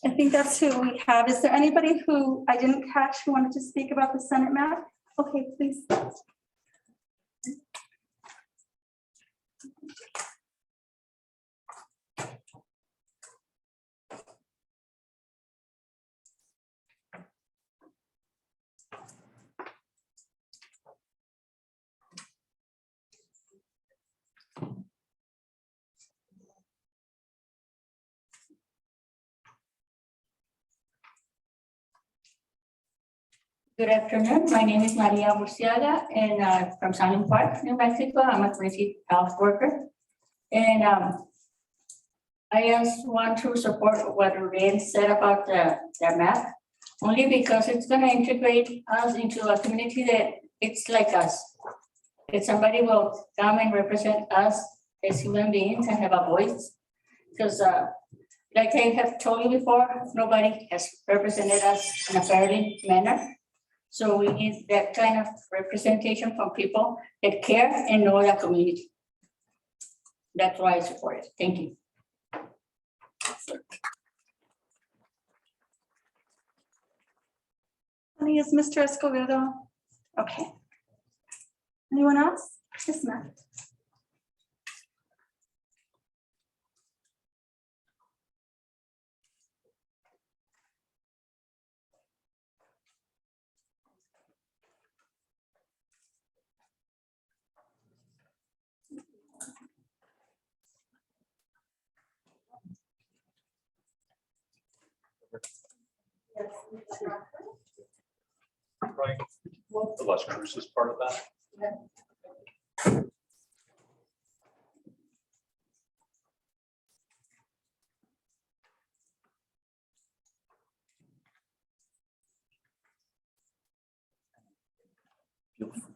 I think that's who we have. Is there anybody who I didn't catch who wanted to speak about the Senate map? Okay, please. Good afternoon. My name is Maria Murciaga, and I'm from Sunland Park, New Mexico. I'm a community health worker. And I just want to support what Ren said about the map, only because it's going to integrate us into a community that it's like us. That somebody will come and represent us as human beings and have a voice. Because like I have told you before, nobody has represented us in a fairly manner. So we need that kind of representation from people that care and know the community. That's why I support it. Thank you. Honey, is Mr. Escobedo? Okay. Anyone else? Yes, ma'am. Right. The Las Cruces part of that. Feel free to.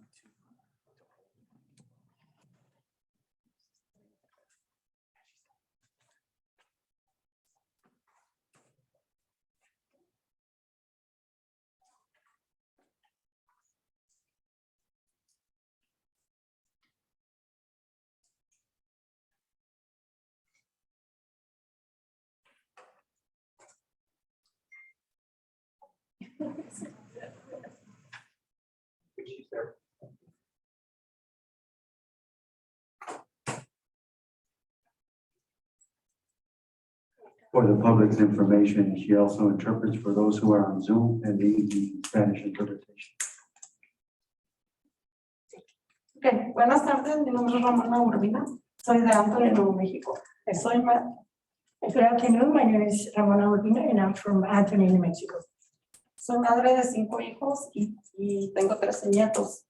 For the public's information, she also interprets for those who are on Zoom and needs the Spanish interpretation. Okay, buenas tardes, mi nombre es Ramona Urbina, soy de Anthony, Nuevo México. Good afternoon, my name is Ramona Urbina and I'm from Anthony, New Mexico. Soy madre de 5 hijos y tengo 13 nietos.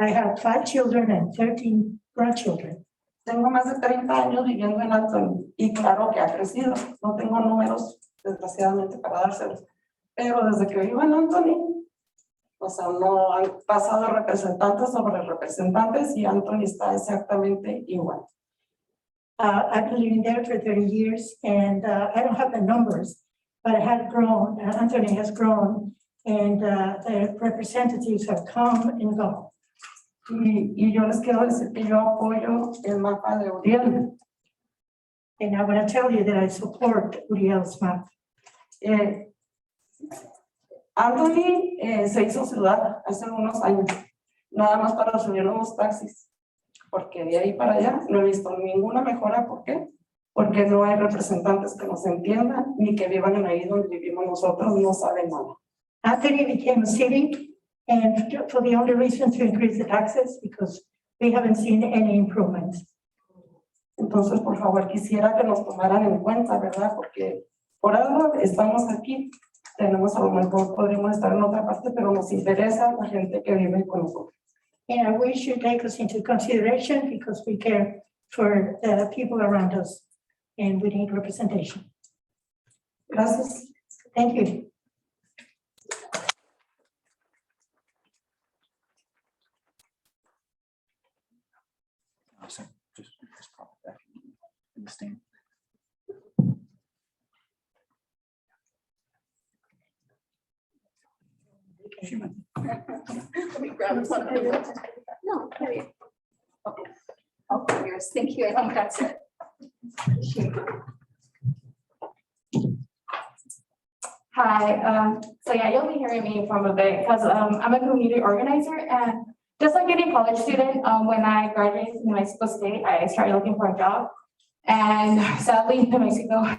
I have 5 children and 13 grandchildren. Tengo más de 30 años viviendo en Anthony y claro que ha crecido. No tengo números, desgraciadamente, para dárselos. Pero desde que vivo en Anthony, o sea, no han pasado representantes sobre representantes y Anthony está exactamente igual. I've been living there for 30 years and I don't have the numbers, but it has grown, Anthony has grown and the representatives have come and gone. Y yo les quiero decir que yo apoyo el mapa de Uriel. And I want to tell you that I support Uriel's map. Anthony se hizo ciudad hace algunos años, nada más para subir los taxis, porque de ahí para allá no he visto ninguna mejora. ¿Por qué? Porque no hay representantes que nos entiendan ni que vivan ahí donde vivimos nosotros, no saben nada. Anthony became a city and for the only reason to increase the taxes because we haven't seen any improvements. Entonces, por favor, quisiera que nos tomaran en cuenta, ¿verdad? Porque por algo estamos aquí, tenemos a lo mejor podríamos estar en otra parte, pero nos interesa la gente que vive con nosotros. And I wish you take us into consideration because we care for the people around us and we need representation. Gracias. Thank you. Just pop it back in the stand. Let me grab one of them. No, there you go. Okay. Oh, yours. Thank you. I think that's it. Hi, so yeah, you'll be hearing me from a bit because I'm a community organizer, and just like any college student, when I graduated from New Mexico State, I started looking for a job. And sadly, in New Mexico,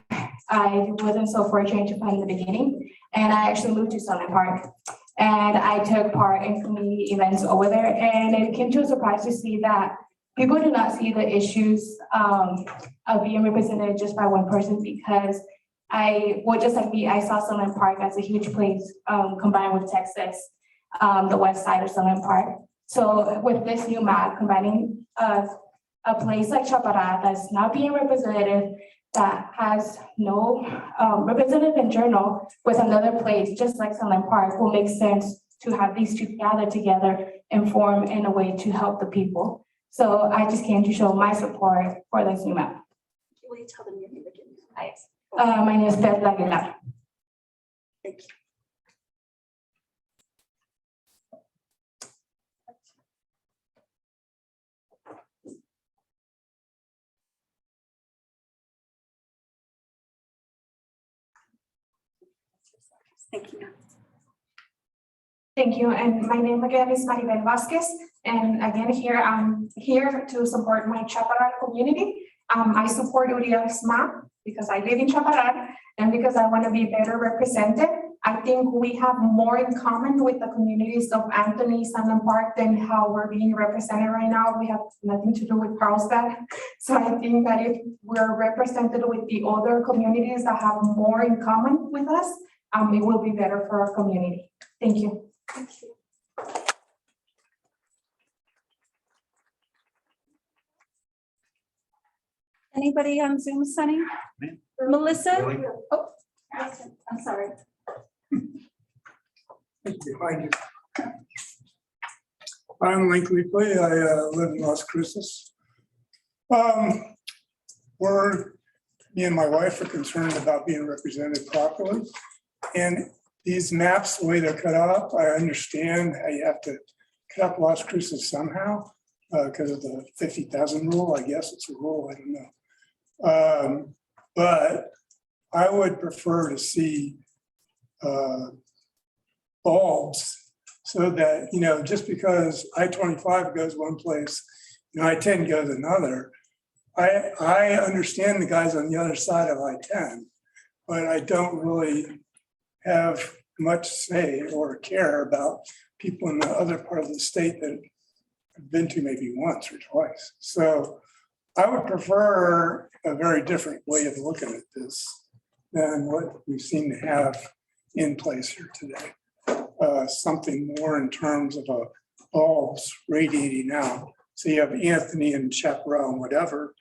I wasn't so fortunate to find in the beginning, and I actually moved to Sunland Park. And I took part in community events over there, and it came to a surprise to see that people do not see the issues of being represented just by one person, because just like me, I saw Sunland Park as a huge place combined with Texas, the west side of Sunland Park. So with this new map, combining a place like Chaparral that's not being represented, that has no representative in journal with another place, just like Sunland Park, will make sense to have these two gather together and form in a way to help the people. So I just came to show my support for this new map. Will you tell them your name again? My name is Perla Aguilar. Thank you. Thank you. Thank you. And my name again is Maribel Vasquez. And again, I'm here to support my Chaparral community. I support Uriel's map because I live in Chaparral and because I want to be better represented. I think we have more in common with the communities of Anthony, Sunland Park than how we're being represented right now. We have nothing to do with Carlsbad. So I think that if we're represented with the other communities that have more in common with us, it will be better for our community. Thank you. Thank you. Anybody on Zoom, Sunny? Melissa? Oh, I'm sorry. Behind you. I'm Link Leapley. I live in Las Cruces. Me and my wife are concerned about being represented properly. And these maps, the way they're cut up, I understand how you have to cut up Las Cruces somehow because of the 50,000 rule. I guess it's a rule, I don't know. But I would prefer to see bulbs so that, you know, just because I-25 goes one place and I-10 goes another, I understand the guys on the other side of I-10, but I don't really have much say or care about people in the other part of the state that I've been to maybe once or twice. So I would prefer a very different way of looking at this than what we seem to have in place here today. Something more in terms of a bulbs radiating out. So you have Anthony and Chaparral and whatever,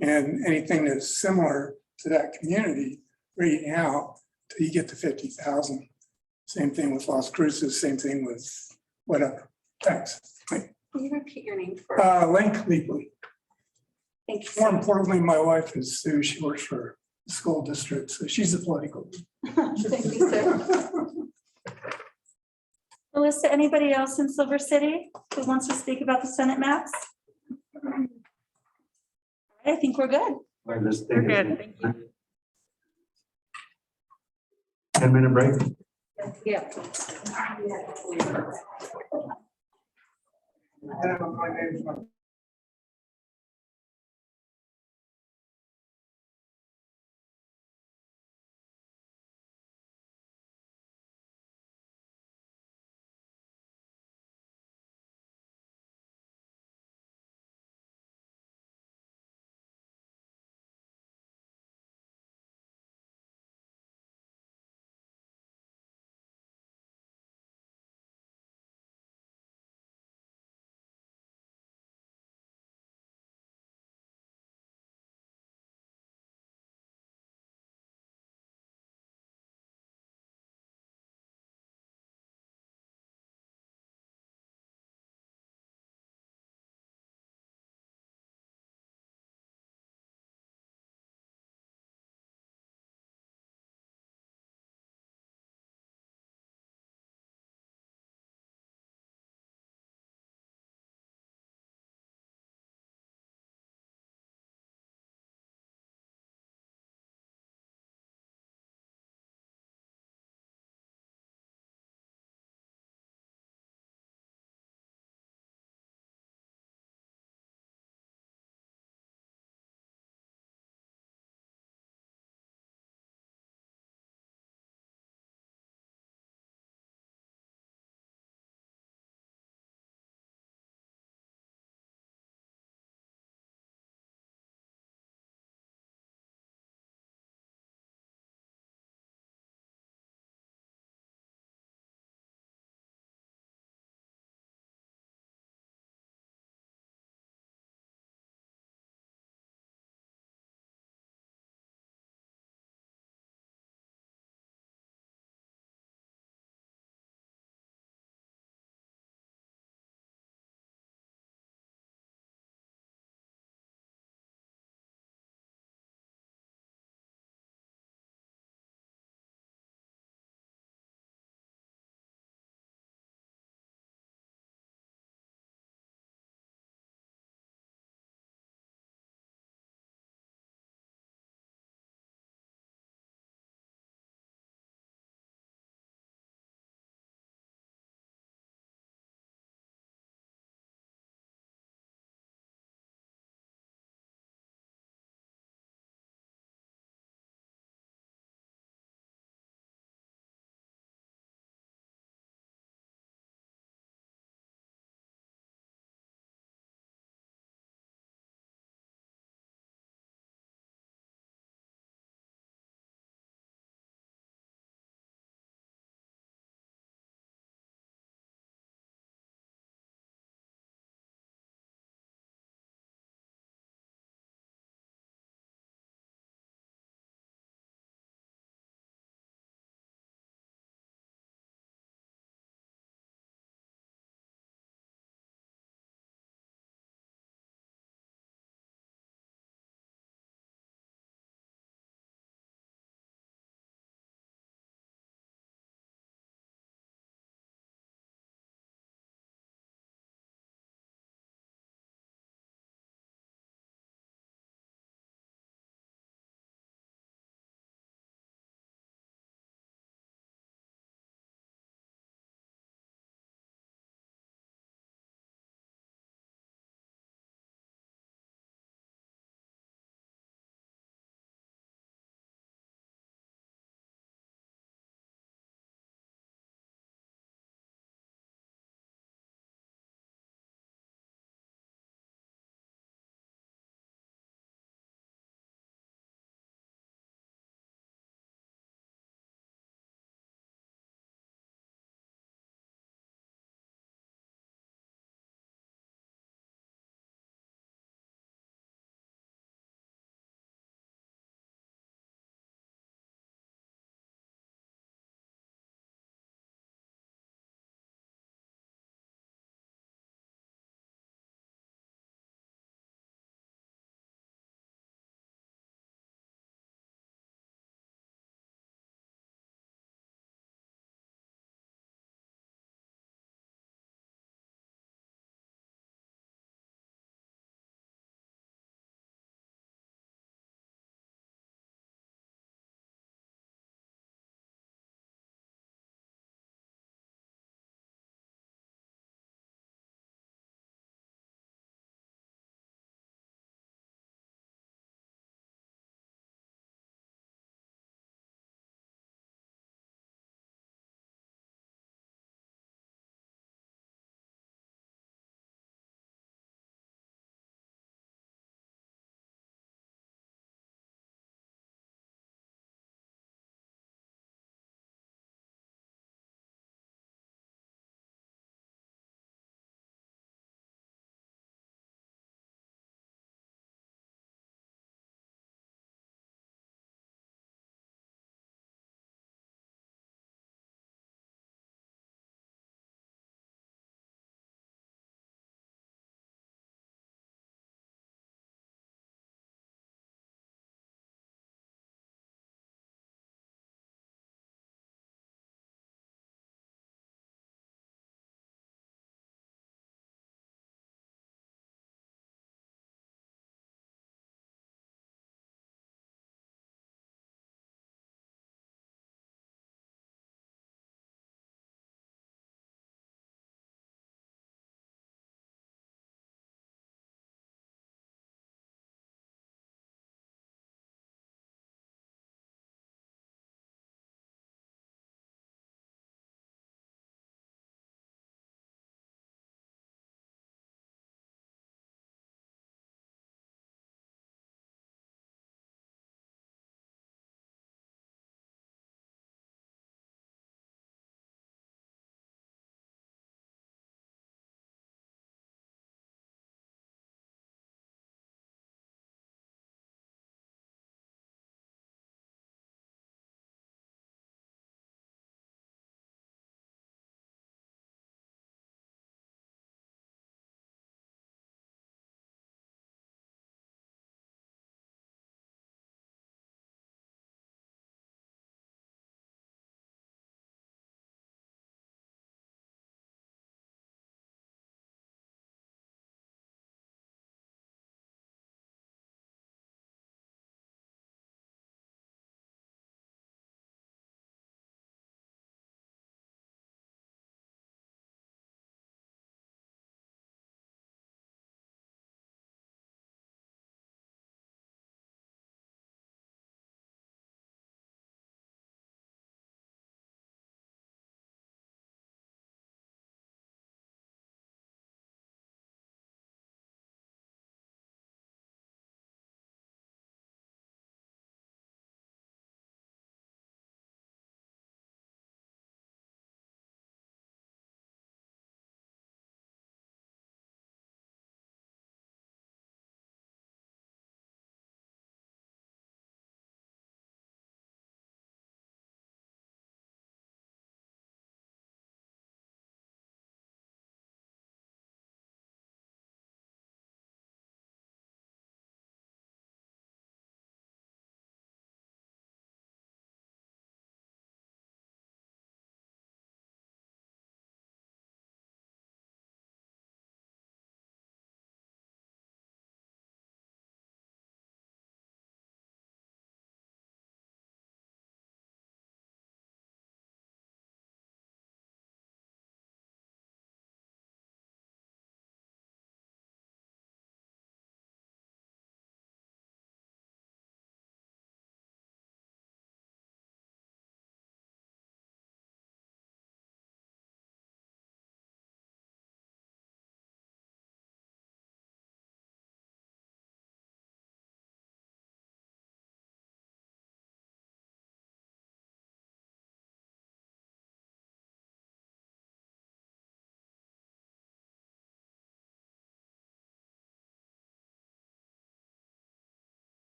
and anything that's similar to that community radiating out till you get to 50,000. Same thing with Las Cruces, same thing with whatever. Thanks. Can you repeat your name for us? Link Leapley. Thank you. More importantly, my wife is Sue. She works for the school district, so she's a political. Thank you, sir. Melissa, anybody else in Silver City who wants to speak about the Senate maps? I think we're good. We're good, thank you. 10-minute break. Yeah. My name's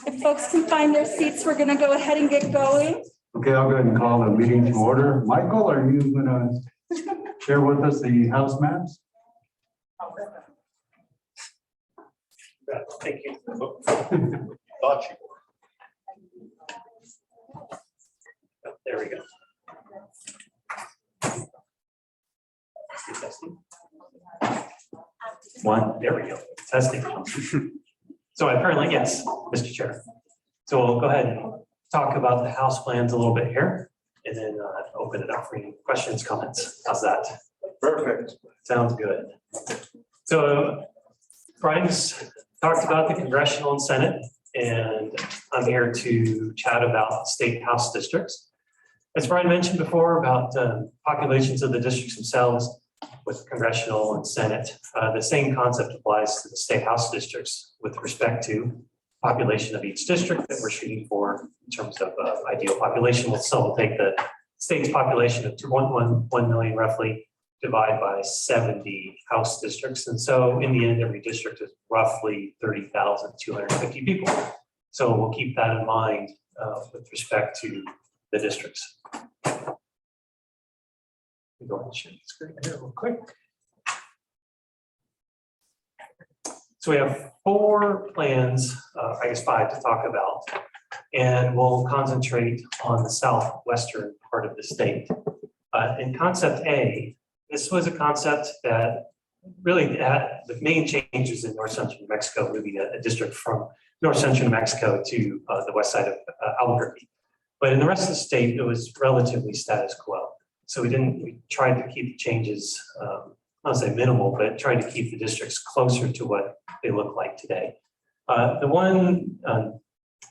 If folks can find their seats, we're gonna go ahead and get going. Okay, I'll go ahead and call the meeting to order. Michael, are you gonna share with us the house maps? Thank you. Thought you were. There we go. Testing. One, there we go. Testing. So apparently, yes, Mr. Chair. So we'll go ahead and talk about the house plans a little bit here and then open it up for any questions, comments. How's that? Perfect. Sounds good. So Brian's talked about the congressional and Senate, and I'm here to chat about state house districts. As Brian mentioned before about populations of the districts themselves with congressional and Senate, the same concept applies to the state house districts with respect to population of each district that we're shooting for in terms of ideal population. We'll take the state's population of 1 million roughly, divide by 70 house districts. And so in the end, every district is roughly 30,250 people. So we'll keep that in mind with respect to the districts. Go ahead and share the screen here real quick. So we have 4 plans, I guess 5 to talk about, and we'll concentrate on the southwestern part of the state. In concept A, this was a concept that really had the main changes in north central New Mexico, moving a district from north central New Mexico to the west side of Albuquerque. But in the rest of the state, it was relatively status quo. So we tried to keep the changes, I'll say minimal, but tried to keep the districts closer to what they look like today. The one,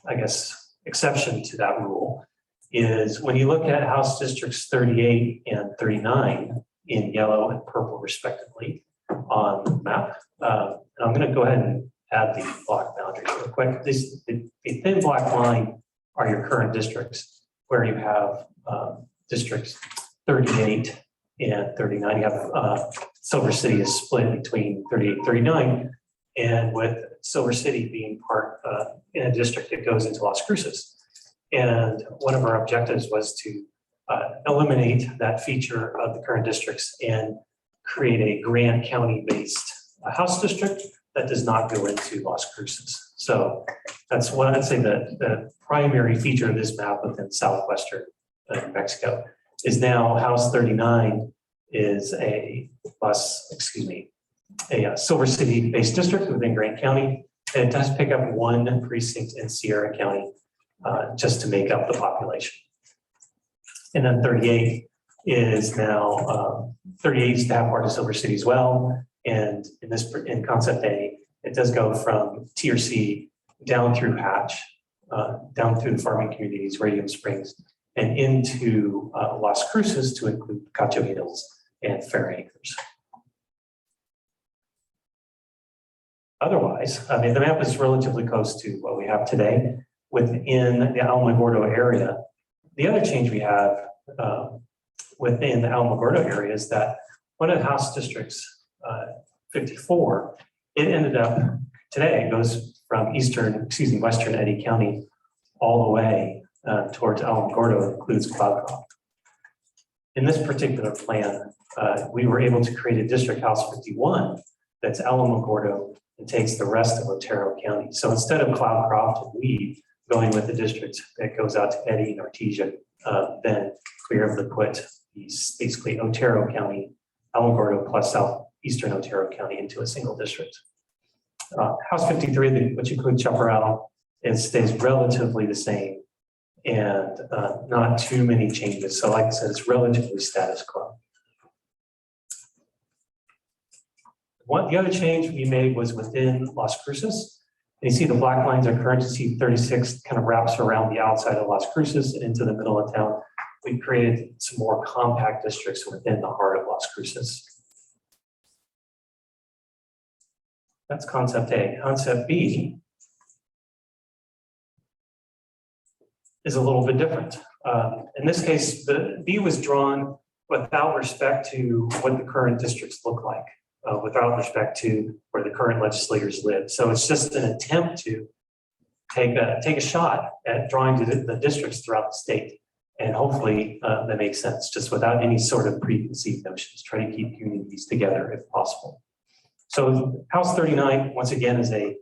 I guess, exception to that rule is when you look at House Districts 38 and 39 in yellow and purple respectively on the map. And I'm going to go ahead and add the block boundaries real quick. The thin black line are your current districts where you have districts 38 and 39. You have Silver City is split between 38 and 39, and with Silver City being part in a district that goes into Las Cruces. And one of our objectives was to eliminate that feature of the current districts and create a Grant County-based house district that does not go into Las Cruces. So that's what I'd say the primary feature of this map within southwestern New Mexico is now House 39 is a Silver City-based district within Grant County. And it does pick up 1 precinct in Sierra County just to make up the population. And then 38 is now, 38 used to have part of Silver City as well. And in concept A, it does go from CRC down through Hatch, down through the farming communities, Radium Springs, and into Las Cruces to include Cacho Hills and Fair Acres. Otherwise, I mean, the map is relatively close to what we have today within the Alamogordo area. The other change we have within the Alamogordo area is that one of the house districts, 54, it ended up today, it goes from western Eddy County all the way towards Alamogordo. It includes Cloudcroft. In this particular plan, we were able to create a district house 51 that's Alamogordo and takes the rest of Otero County. So instead of Cloudcroft and Weed going with the district that goes out to Eddy and Artesia, then we were able to put these basically Otero County, Alamogordo plus southeastern Otero County into a single district. House 53, which includes Chaparral, it stays relatively the same and not too many changes. So like I said, it's relatively status quo. The other change we made was within Las Cruces. And you see the black lines are current. You see 36 kind of wraps around the outside of Las Cruces and into the middle of town. We created some more compact districts within the heart of Las Cruces. That's concept A. Concept B is a little bit different. In this case, the B was drawn without respect to what the current districts look like, without respect to where the current legislators live. So it's just an attempt to take a shot at drawing the districts throughout the state. And hopefully that makes sense, just without any sort of preconceived notions, try to keep communities together if possible. So House 39, once again, is a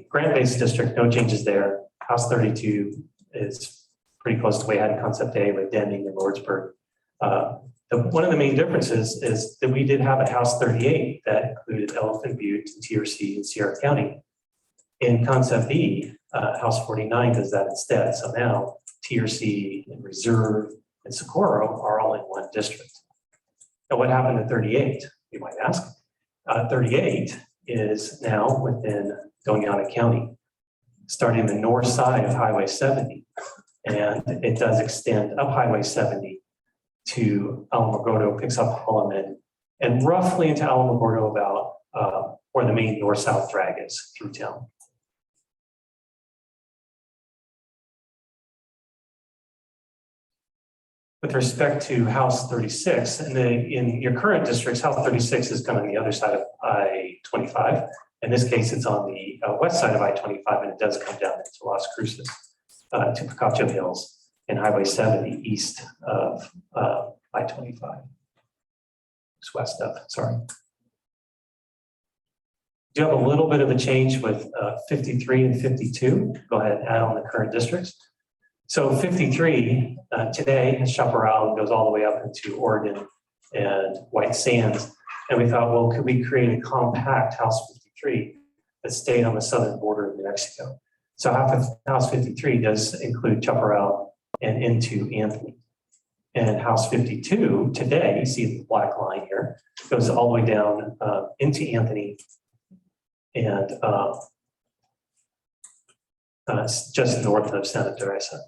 grant-based district, no changes there. House 32 is pretty close to way ahead in concept A with Deming and Lordsburg. One of the main differences is that we did have a House 38 that included Elephant Butte, TRC, and Sierra County. In concept B, House 49 does that instead. So now TRC and Reserve and Socorro are all in one district. Now what happened to 38, you might ask? 38 is now within Doñana County, starting the north side of Highway 70. And it does extend up Highway 70 to Alamogordo, picks up Holloman, and roughly into Alamogordo about where the main north-south drag is through town. With respect to House 36, in your current districts, House 36 is kind of on the other side of I-25. In this case, it's on the west side of I-25, and it does come down into Las Cruces to Picacho Hills and Highway 70 east of I-25. It's west of, sorry. Do you have a little bit of a change with 53 and 52? Go ahead and add on the current districts. So 53 today, Chaparral goes all the way up into Oregon and White Sands. And we thought, well, could we create a compact House 53 that stayed on the southern border of New Mexico? So House 53 does include Chaparral and into Anthony. And House 52 today, you see the black line here, goes all the way down into Anthony and just north of Santa Teresa.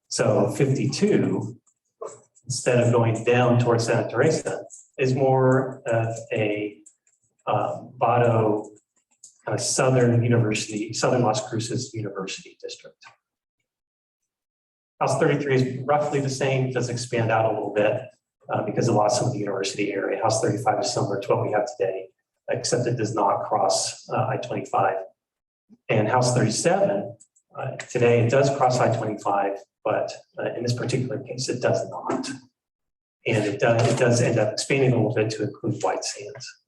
So 52, instead of going down towards Santa Teresa, is more of a Vado kind of southern university, Southern Las Cruces University district. House 33 is roughly the same, does expand out a little bit because it lost some of the university area. House 35 is similar to what we have today, except it does not cross I-25. And House 37, today it does cross I-25, but in this particular case, it does not. And it does end up expanding a little bit to include White Sands.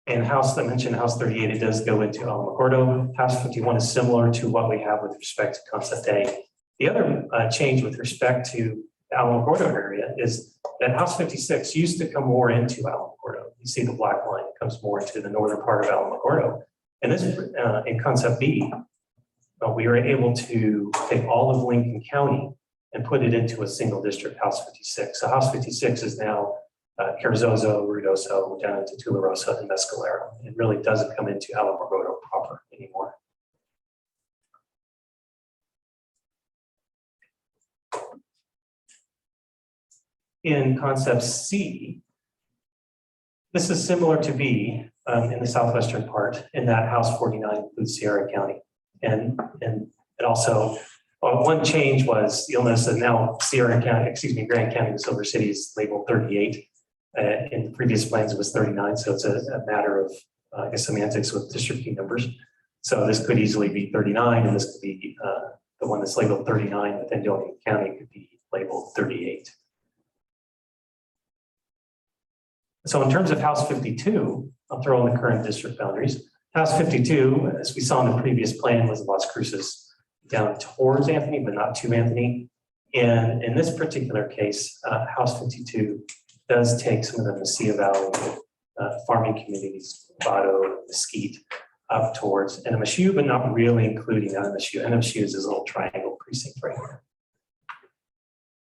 And I mentioned House 38, it does go into Alamogordo. House 51 is similar to what we have with respect to Concept A. The other change with respect to the Alamogordo area is that House 56 used to come more into Alamogordo. You see the black line, it comes more into the northern part of Alamogordo. And this, in Concept B, we were able to take all of Lincoln County and put it into a single district, House 56. So House 56 is now Carrizozo, Ruidoso, down into Tularosa and Mescalero. It really doesn't come into Alamogordo proper anymore. In Concept C, this is similar to B in the southwestern part, in that House 49 includes Sierra County. And it also, one change was, you'll notice that now Sierra County, Grand County, the Silver City is labeled 38. In the previous plans, it was 39. So it's a matter of, I guess, semantics with districting numbers. So this could easily be 39, and this could be the one that's labeled 39 within Doñana County could be labeled 38. So in terms of House 52, I'll throw in the current district boundaries. House 52, as we saw in the previous plan, was Las Cruces down towards Anthony, but not to Anthony. And in this particular case, House 52 does take some of the Mesilla Valley farming communities, Vado, Mesquite, up towards NMSU, but not really including NMSU. NMSU is this little triangle precinct right here.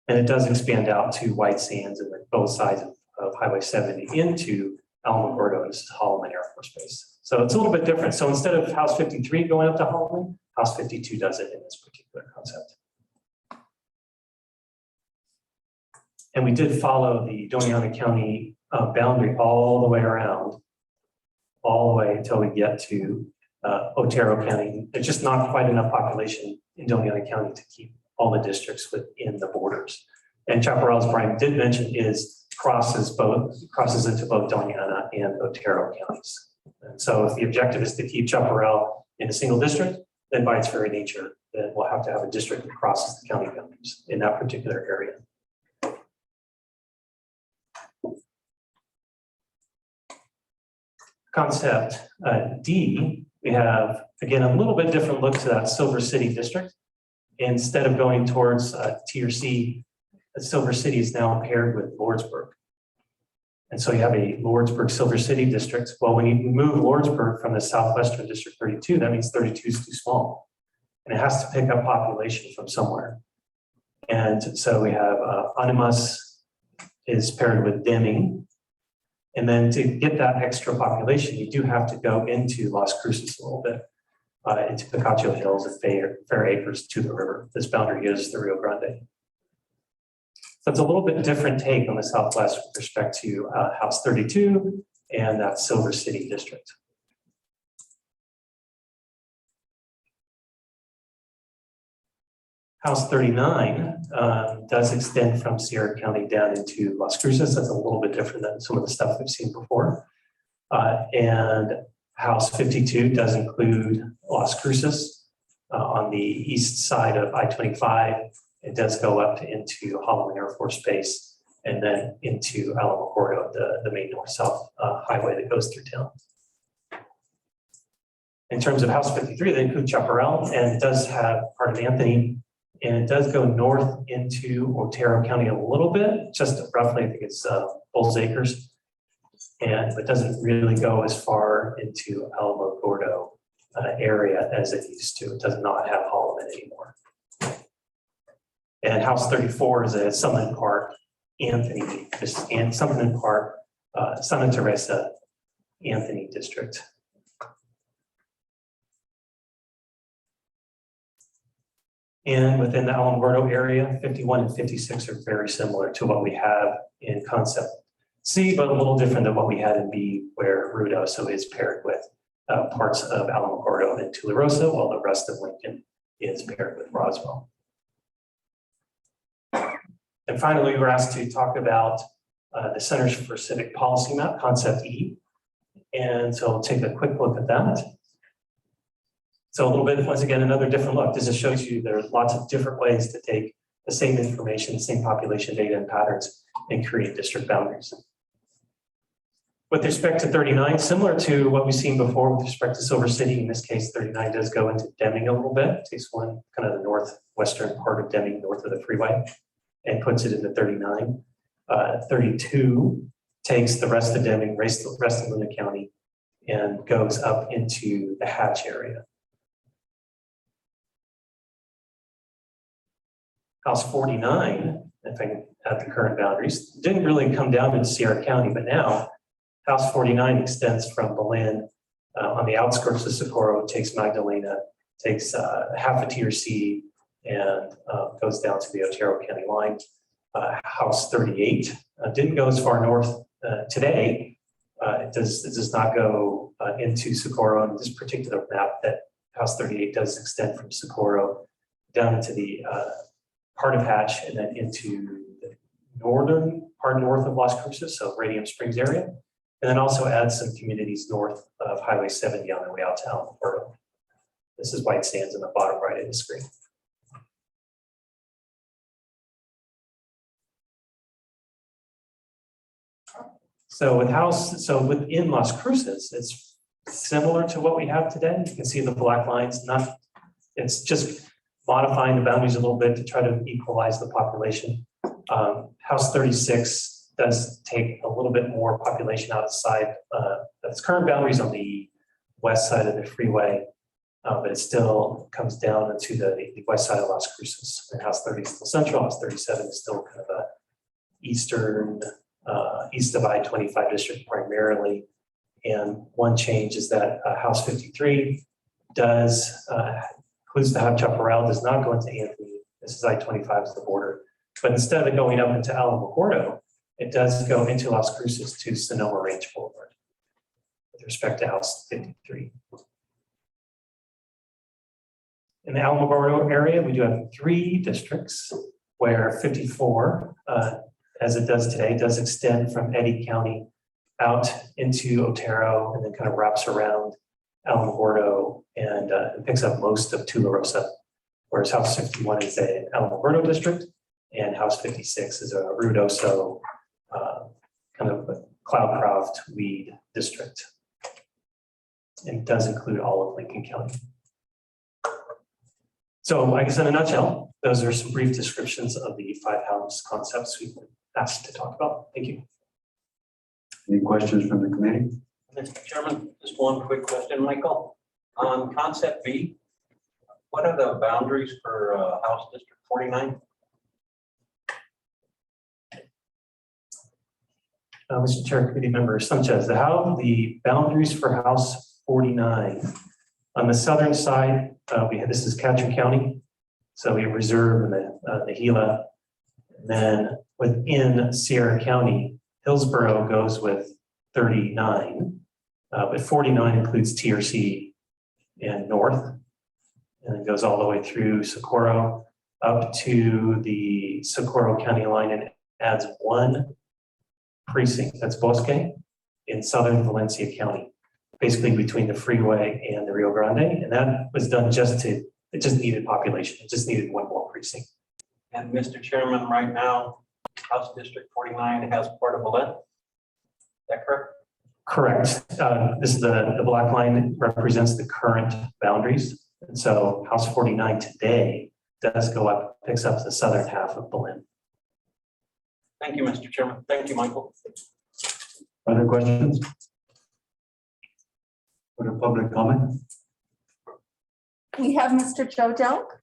And it does expand out to White Sands and both sides of Highway 70 into Alamogordo. This is Holloman Air Force Base. So it's a little bit different. So instead of House 53 going up to Holloman, House 52 does it in this particular concept. And we did follow the Doñana County boundary all the way around, all the way until we get to Otero County. There's just not quite enough population in Doñana County to keep all the districts within the borders. And Chaparral, as Brian did mention, crosses into both Doñana and Otero counties. And so if the objective is to keep Chaparral in a single district, then by its very nature, then we'll have to have a district that crosses the county boundaries in that particular area. Concept D, we have, again, a little bit different look to that Silver City district. Instead of going towards TRC, Silver City is now paired with Lordsburg. And so you have a Lordsburg Silver City district. Well, when you move Lordsburg from the Southwestern District 32, that means 32 is too small. And it has to pick up population from somewhere. And so we have Animas is paired with Deming. And then to get that extra population, you do have to go into Las Cruces a little bit, into Picacho Hills and Fair Acres to the river. This boundary is the Rio Grande. So it's a little bit different take on the Southwest with respect to House 32 and that Silver City district. House 39 does extend from Sierra County down into Las Cruces. That's a little bit different than some of the stuff we've seen before. And House 52 does include Las Cruces on the east side of I-25. It does go up into Holloman Air Force Base and then into Alamogordo, the main north-south highway that goes through town. In terms of House 53, they include Chaparral, and it does have part of Anthony, and it does go north into Otero County a little bit, just roughly, I think it's Bulls Acres. And it doesn't really go as far into Alamogordo area as it used to. It does not have Holloman anymore. And House 34 is a Summerlin Park, Anthony, and Summerlin Park, Santa Teresa, Anthony district. And within the Alamogordo area, 51 and 56 are very similar to what we have in concept C, but a little different than what we had in B, where Ruidoso is paired with parts of Alamogordo and Tularosa, while the rest of Lincoln is paired with Roswell. And finally, we were asked to talk about the Centers for Civic Policy map, concept E. And so we'll take a quick look at that. So a little bit, once again, another different look. This just shows you there's lots of different ways to take the same information, the same population data and patterns, and create district boundaries. With respect to 39, similar to what we've seen before with respect to Silver City, in this case, 39 does go into Deming a little bit, takes one kind of the northwestern part of Deming, north of the freeway, and puts it into 39. 32 takes the rest of Deming, rest of Luna County, and goes up into the Hatch area. House 49, if I can add the current boundaries, didn't really come down into Sierra County, but now House 49 extends from Belen on the outskirts of Socorro, takes Magdalena, takes half of TRC, and goes down to the Otero County line. House 38 didn't go as far north today. It does not go into Socorro on this particular map. That House 38 does extend from Socorro down into the part of Hatch and then into the northern part north of Las Cruces, so Radium Springs area, and then also add some communities north of Highway 70 on the way out to Alamogordo. This is White Sands in the bottom right of the screen. So within Las Cruces, it's similar to what we have today. You can see the black lines. It's just modifying the boundaries a little bit to try to equalize the population. House 36 does take a little bit more population outside its current boundaries on the west side of the freeway, but it still comes down into the west side of Las Cruces. And House 30 is still central. House 37 is still kind of a eastern, east of I-25 district primarily. And one change is that House 53 does includes the Hub Chaparral, does not go into Anthony. This is I-25 as the border. But instead of going up into Alamogordo, it does go into Las Cruces to Sonoma Ranch Boulevard with respect to House 53. In the Alamogordo area, we do have 3 districts where 54, as it does today, does extend from Eddy County out into Otero and then kind of wraps around Alamogordo and picks up most of Tularosa. Whereas House 51 is a Alamogordo district and House 56 is a Ruidoso kind of Cloudcroft Weed district. And it does include all of Lincoln County. So I guess in a nutshell, those are some brief descriptions of the 5 house concepts we've been asked to talk about. Thank you. Any questions from the committee? Mr. Chairman, just one quick question, Michael. On concept B, what are the boundaries for House District 49? Mr. Chair, Committee Member Sanchez, the boundaries for House 49. On the southern side, this is Catcher County. So we have Reserve and the Gila. And then within Sierra County, Hillsborough goes with 39, but 49 includes TRC and North. And it goes all the way through Socorro up to the Socorro County line and adds 1 precinct, that's Bosque, in southern Valencia County, basically between the freeway and the Rio Grande. And that was done it just needed population. It just needed 1 more precinct. And Mr. Chairman, right now, House District 49 has Port of Valette. Is that correct? Correct. This is the black line that represents the current boundaries. And so House 49 today does go up, picks up the southern half of Belen. Thank you, Mr. Chairman. Thank you, Michael. Other questions? What a public comment? We have Mr. Joe Delk.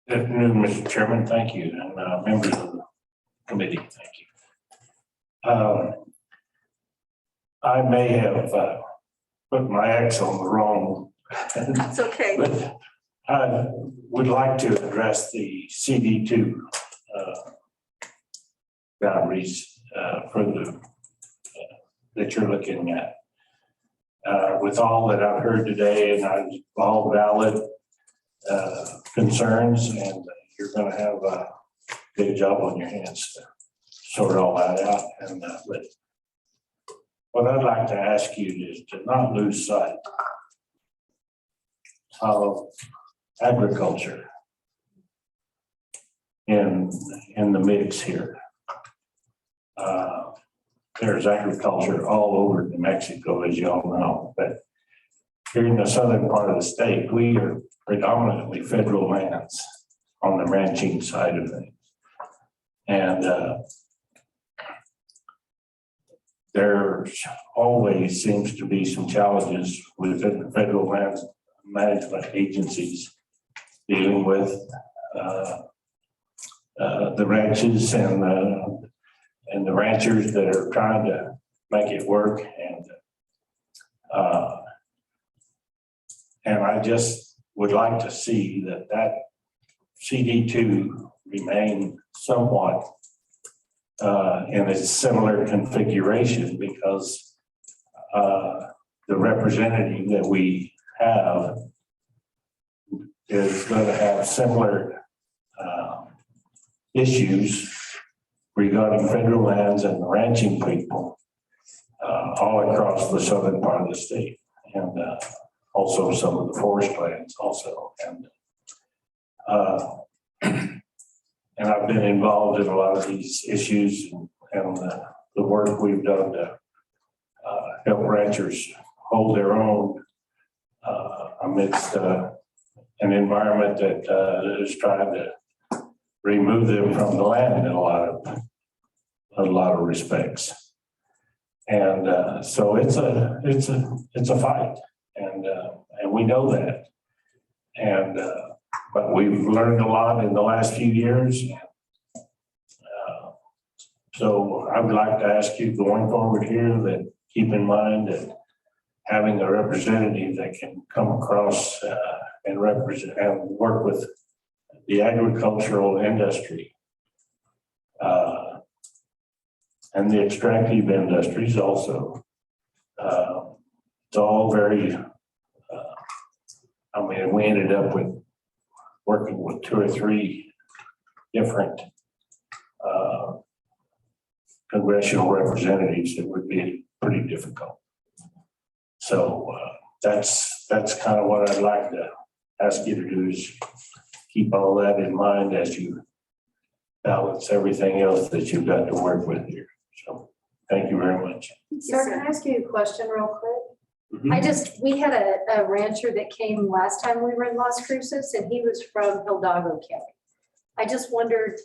Good afternoon, Mr. Chairman. Thank you. And members of the committee, thank you. I may have put my X on the wrong. That's okay. But I would like to address the CD2 boundaries for that you're looking at. With all that I've heard today, and all valid concerns, and you're going to have a big job on your hands to sort all that out. And but what I'd like to ask you is to not lose sight of agriculture in the mix here. There's agriculture all over New Mexico, as you all know, but here in the southern part of the state, we are predominantly federal lands on the ranching side of things. And there always seems to be some challenges within the federal lands management agencies dealing with the ranches and the ranchers that are trying to make it work. And I just would like to see that CD2 remain somewhat in a similar configuration, because the representative that we have is going to have similar issues regarding federal lands and the ranching people all across the southern part of the state, and also some of the forest lands also. And I've been involved in a lot of these issues and the work we've done to help ranchers hold their own amidst an environment that is trying to remove them from the land in a lot of respects. And so it's a fight, and we know that. And but we've learned a lot in the last few years. So I would like to ask you going forward here that keep in mind that having a representative that can come across and represent and work with the agricultural industry and the extractive industries also. It's all very, I mean, we ended up with working with 2 or 3 different congressional representatives. It would be pretty difficult. So that's kind of what I'd like to ask you to do, is keep all that in mind as you balance everything else that you've got to work with here. So thank you very much. Sir, can I ask you a question real quick? Mhm. We had a rancher that came last time we were in Las Cruces, and he was from Hidalgo County. I just wondered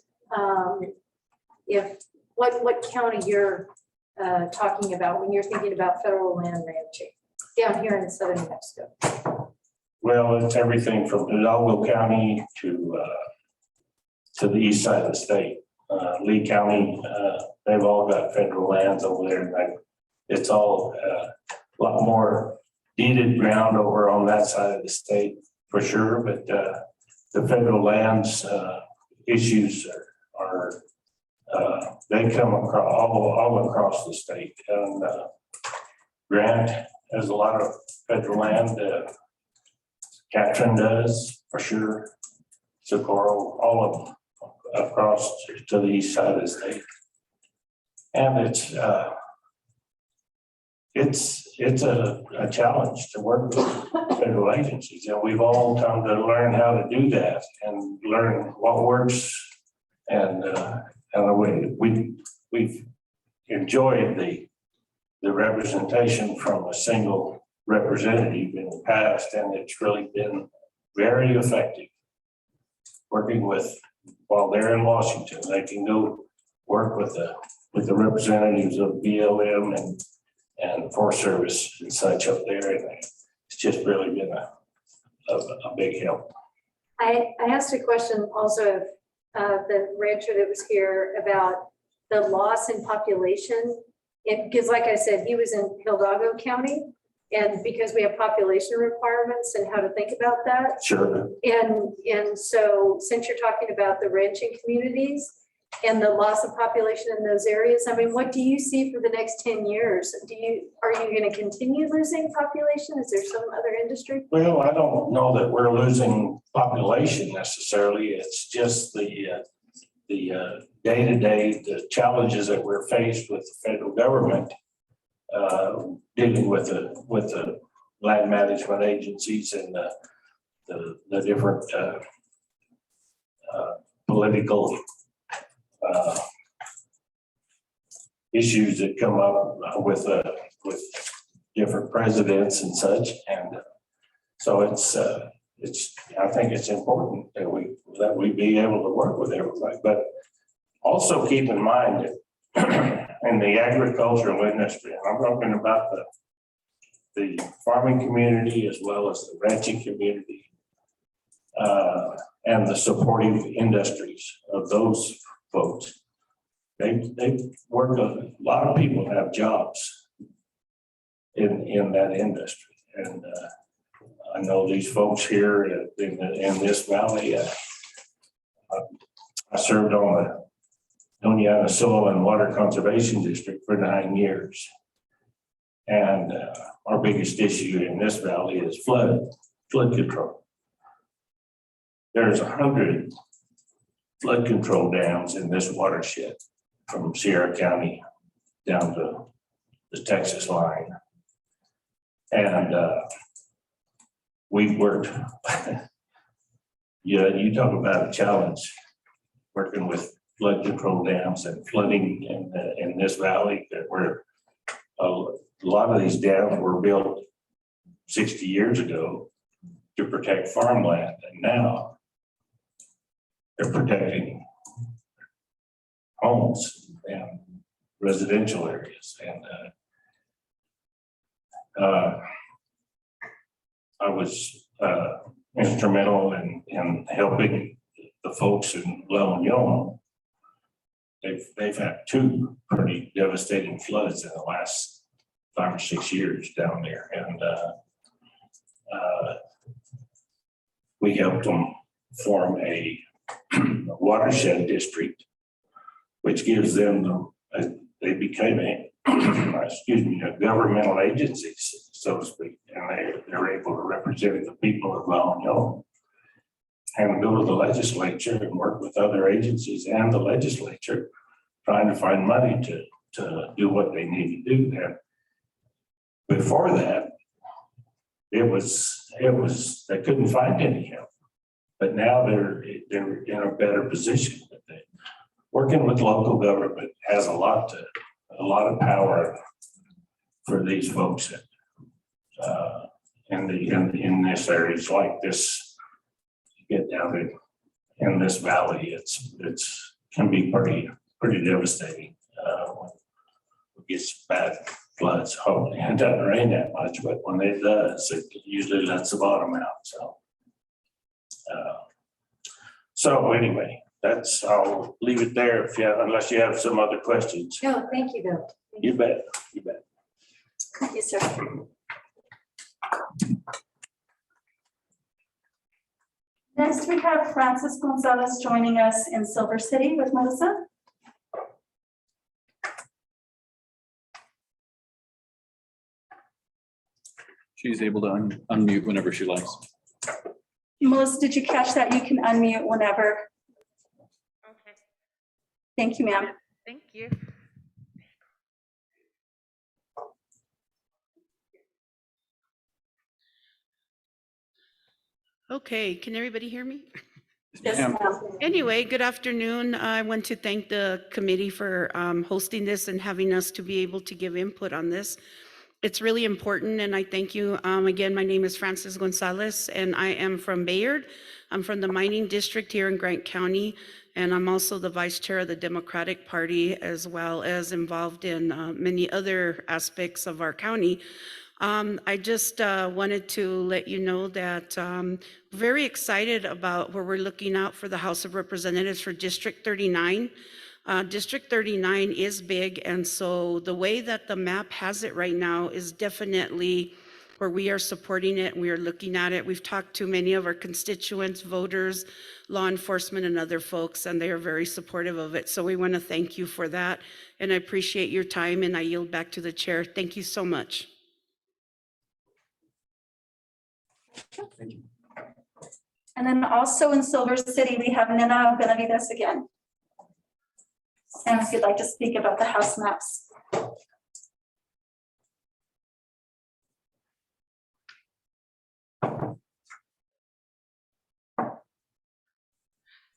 if, what county you're talking about when you're thinking about federal land ranching down here in southern New Mexico. Well, it's everything from Hidalgo County to the east side of the state. Lee County, they've all got federal lands over there. And it's all a lot more deeded ground over on that side of the state for sure. But the federal lands issues are they come across all across the state. And Grant has a lot of federal land. Catherine does for sure. Socorro, all of them across to the east side of the state. And it's a challenge to work with federal agencies, and we've all come to learn how to do that and learn what works. And we've enjoyed the representation from a single representative in the past, and it's really been very effective. Working with, while they're in Washington, they can go work with the representatives of BLM and Forest Service and such up there, and it's just really been a big help. I asked a question also of the rancher that was here about the loss in population. Because like I said, he was in Hidalgo County, and because we have population requirements and how to think about that. Sure. And so since you're talking about the ranching communities and the loss of population in those areas, I mean, what do you see for the next 10 years? Are you going to continue losing population? Is there some other industry? Well, I don't know that we're losing population necessarily. It's just the day-to-day, the challenges that we're faced with the federal government, dealing with the land management agencies and the different political issues that come up with different presidents and such. And so I think it's important that we be able to work with everybody, but also keep in mind that in the agricultural industry, and I'm talking about the farming community as well as the ranching community, and the supporting industries of those folks. They work, a lot of people have jobs in that industry. And I know these folks here in this valley. I served on the Doñana Soil and Water Conservation District for 9 years. And our biggest issue in this valley is flood control. There's 100 flood control dams in this watershed from Sierra County down to the Texas line. And we've worked, yeah, you talk about a challenge working with flood control dams and flooding in this valley, that were a lot of these dams were built 60 years ago to protect farmland, and now they're protecting homes and residential areas. And I was instrumental in helping the folks in La Union. They've had 2 pretty devastating floods in the last 5 or 6 years down there, and we helped them form a watershed district, which gives them they became a governmental agency, so to speak, and they're able to represent the people of La Union and go to the legislature and work with other agencies and the legislature, trying to find money to do what they need to do. And before that, it was they couldn't find any help, but now they're in a better position. Working with local government has a lot of power for these folks in this areas like this. Get down in this valley, it's can be pretty devastating when it gets bad floods. Hopefully it doesn't rain that much, but when it does, it usually lets the bottom out. So anyway, I'll leave it there unless you have some other questions. No, thank you though. You bet. Thank you, sir. Next, we have Francis Gonzalez joining us in Silver City with Melissa. She's able to unmute whenever she likes. Melissa, did you catch that? You can unmute whenever. Okay. Thank you, ma'am. Thank you. Okay, can everybody hear me? Yes, ma'am. Anyway, good afternoon. I want to thank the committee for hosting this and having us to be able to give input on this. It's really important, and I thank you. Again, my name is Francis Gonzalez, and I am from Bayard. I'm from the mining district here in Grant County, and I'm also the vice chair of the Democratic Party, as well as involved in many other aspects of our county. I just wanted to let you know that very excited about where we're looking out for the House of Representatives for District 39. District 39 is big, and so the way that the map has it right now is definitely where we are supporting it and we are looking at it. We've talked to many of our constituents, voters, law enforcement, and other folks, and they are very supportive of it. So we want to thank you for that, and I appreciate your time, and I yield back to the chair. Thank you so much. Thank you. And then also in Silver City, we have Nina Benavides again. And if you'd like to speak about the house maps.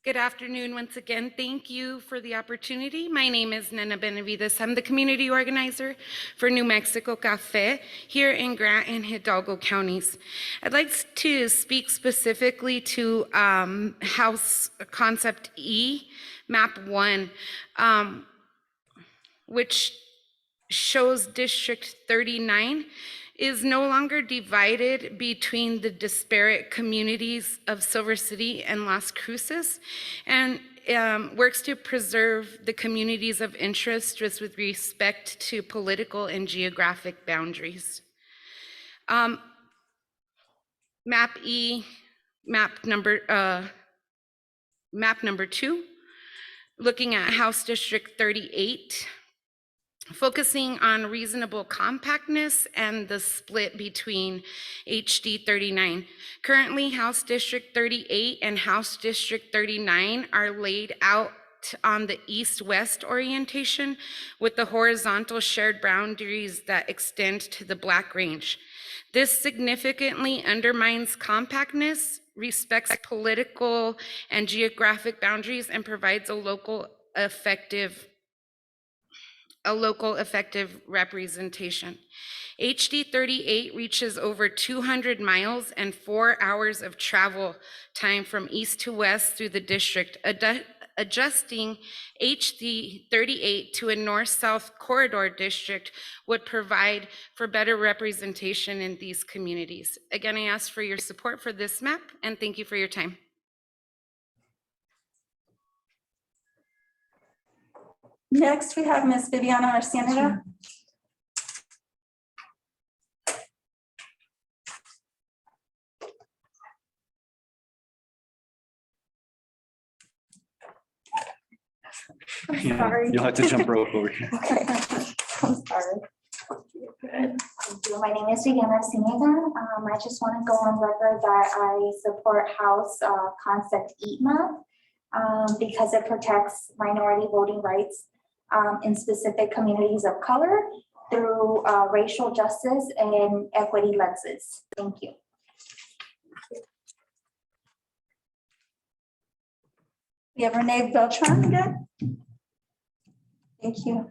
Good afternoon once again. Thank you for the opportunity. My name is Nena Benavides. I'm the community organizer for New Mexico Cafe here in Grant and Hidalgo counties. I'd like to speak specifically to House Concept E, Map 1, which shows District 39 is no longer divided between the disparate communities of Silver City and Las Cruces, and works to preserve the communities of interest just with respect to political and geographic boundaries. Map E, map number 2, looking at House District 38, focusing on reasonable compactness and the split between HD 39. Currently, House District 38 and House District 39 are laid out on the east-west orientation with the horizontal shared boundaries that extend to the Black Range. This significantly undermines compactness, respects political and geographic boundaries, and provides a local effective representation. HD 38 reaches over 200 miles and 4 hours of travel time from east to west through the district. Adjusting HD 38 to a north-south corridor district would provide for better representation in these communities. Again, I ask for your support for this map, and thank you for your time. Next, we have Ms. Viviana Arcienega. I'm Yeah, sorry. you'll have to jump rope over here. Okay. I'm sorry. Thank you. My name is Viviana Zuniga. I just want to go on record that I support House Concept EATMA because it protects minority voting rights in specific communities of color through racial justice and equity lenses. Thank you. We have Renee Beltran again. Thank you.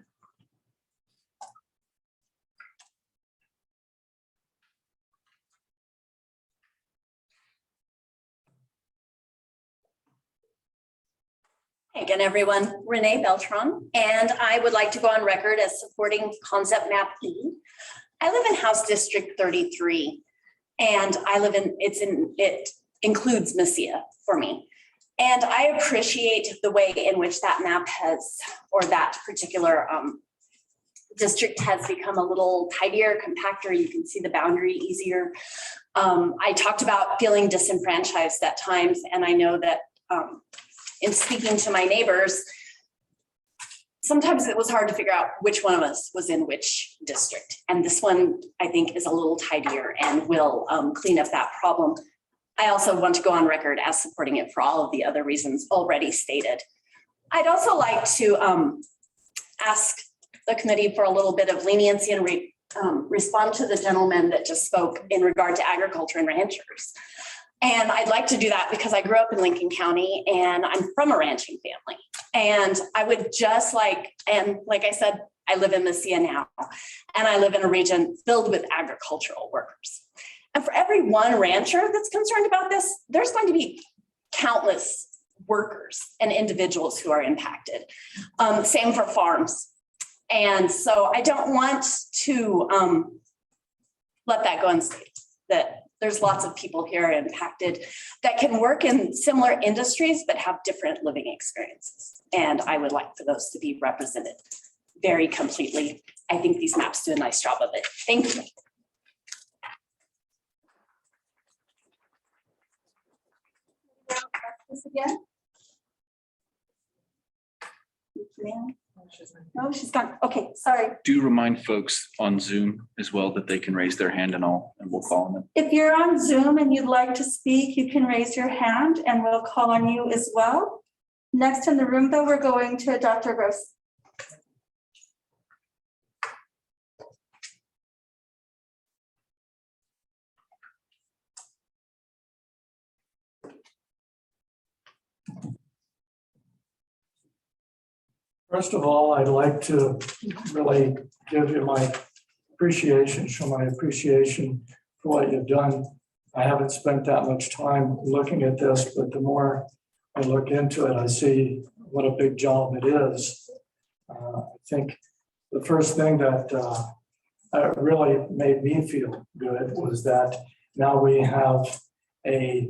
Hey again, everyone. Renee Beltran, and I would like to go on record as supporting Concept Map E. I live in House District 33, and it includes Mesilla for me. And I appreciate the way in which that map has, or that particular district has become a little tidier, compactor. You can see the boundary easier. I talked about feeling disenfranchised at times, and I know that in speaking to my neighbors, sometimes it was hard to figure out which one of us was in which district. And this one, I think, is a little tidier and will clean up that problem. I also want to go on record as supporting it for all of the other reasons already stated. I'd also like to ask the committee for a little bit of leniency and respond to the gentleman that just spoke in regard to agriculture and ranchers. And I'd like to do that because I grew up in Lincoln County and I'm from a ranching family. And I would just like I said, I live in Mesilla now, and I live in a region filled with agricultural workers. And for every one rancher that's concerned about this, there's going to be countless workers and individuals who are impacted. Same for farms. And so I don't want to let that go unstated, that there's lots of people here impacted that can work in similar industries but have different living experiences. And I would like for those to be represented very completely. I think these maps do a nice job of it. Thank you. This again? No, she's gone. Okay, sorry. Do remind folks on Zoom as well that they can raise their hand and we'll call on them. If you're on Zoom and you'd like to speak, you can raise your hand and we'll call on you as well. Next in the room, though, we're going to Dr. Gross. First of all, I'd like to really give you my appreciation, show my appreciation for what you've done. I haven't spent that much time looking at this, but the more I look into it, I see what a big job it is. I think the first thing that really made me feel good was that now we have a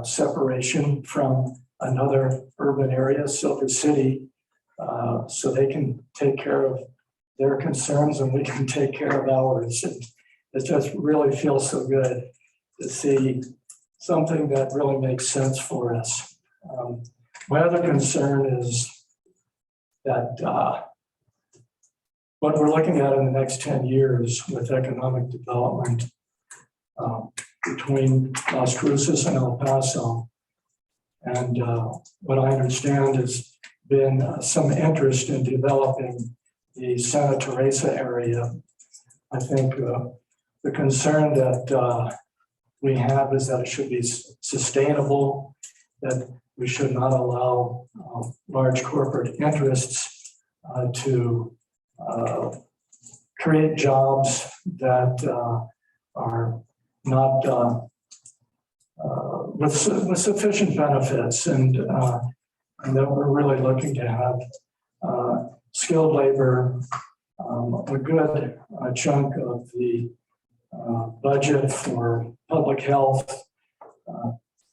separation from another urban area, Silver City, so they can take care of their concerns and we can take care of ours. And it just really feels so good to see something that really makes sense for us. My other concern is that what we're looking at in the next 10 years with economic development between Las Cruces and El Paso. And what I understand is been some interest in developing the Santa Teresa area. I think the concern that we have is that it should be sustainable, that we should not allow large corporate interests to create jobs that are not with sufficient benefits, and that we're really looking to have skilled labor, a good chunk of the budget for public health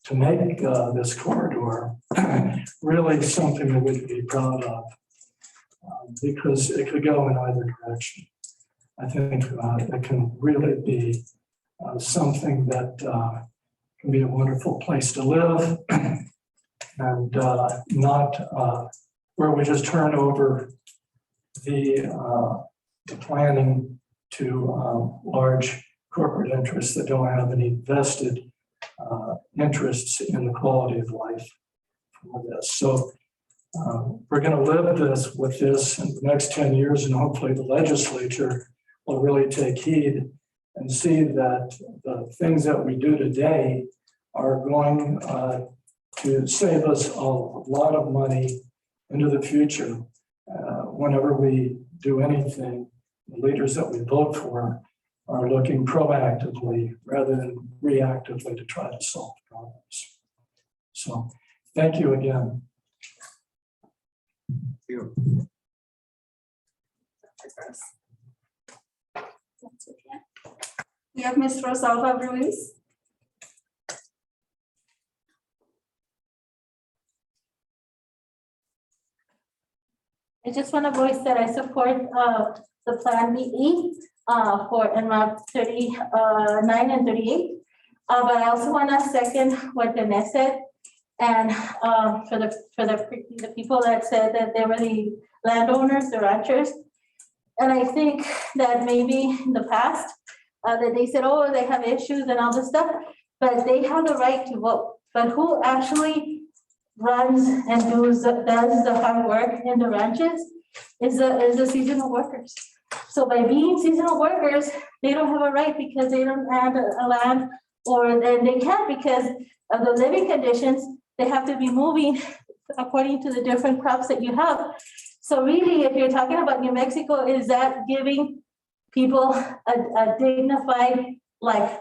to make this corridor really something that we could be proud of, because it could go in either direction. I think it can really be something that can be a wonderful place to live and not where we just turn over the planning to large corporate interests that don't have any vested interests in the quality of life for this. So we're going to live with this in the next 10 years, and hopefully the legislature will really take heed and see that the things that we do today are going to save us a lot of money into the future. Whenever we do anything, the leaders that we vote for are looking proactively rather than reactively to try to solve problems. So thank you again. We have Ms. Rosalba Ruiz. I just want to voice that I support the Plan BE for map 39 and 38. But I also want to second what Dinesh said. And for the people that said that they were the landowners, the ranchers. And I think that maybe in the past that they said, oh, they have issues and all this stuff, but they have the right to vote. But who actually runs and does the hard work in the ranches is the seasonal workers. So by being seasonal workers, they don't have a right because they don't have a land, or then they can't because of the living conditions. They have to be moving according to the different crops that you have. So really, if you're talking about New Mexico, is that giving people a dignified life?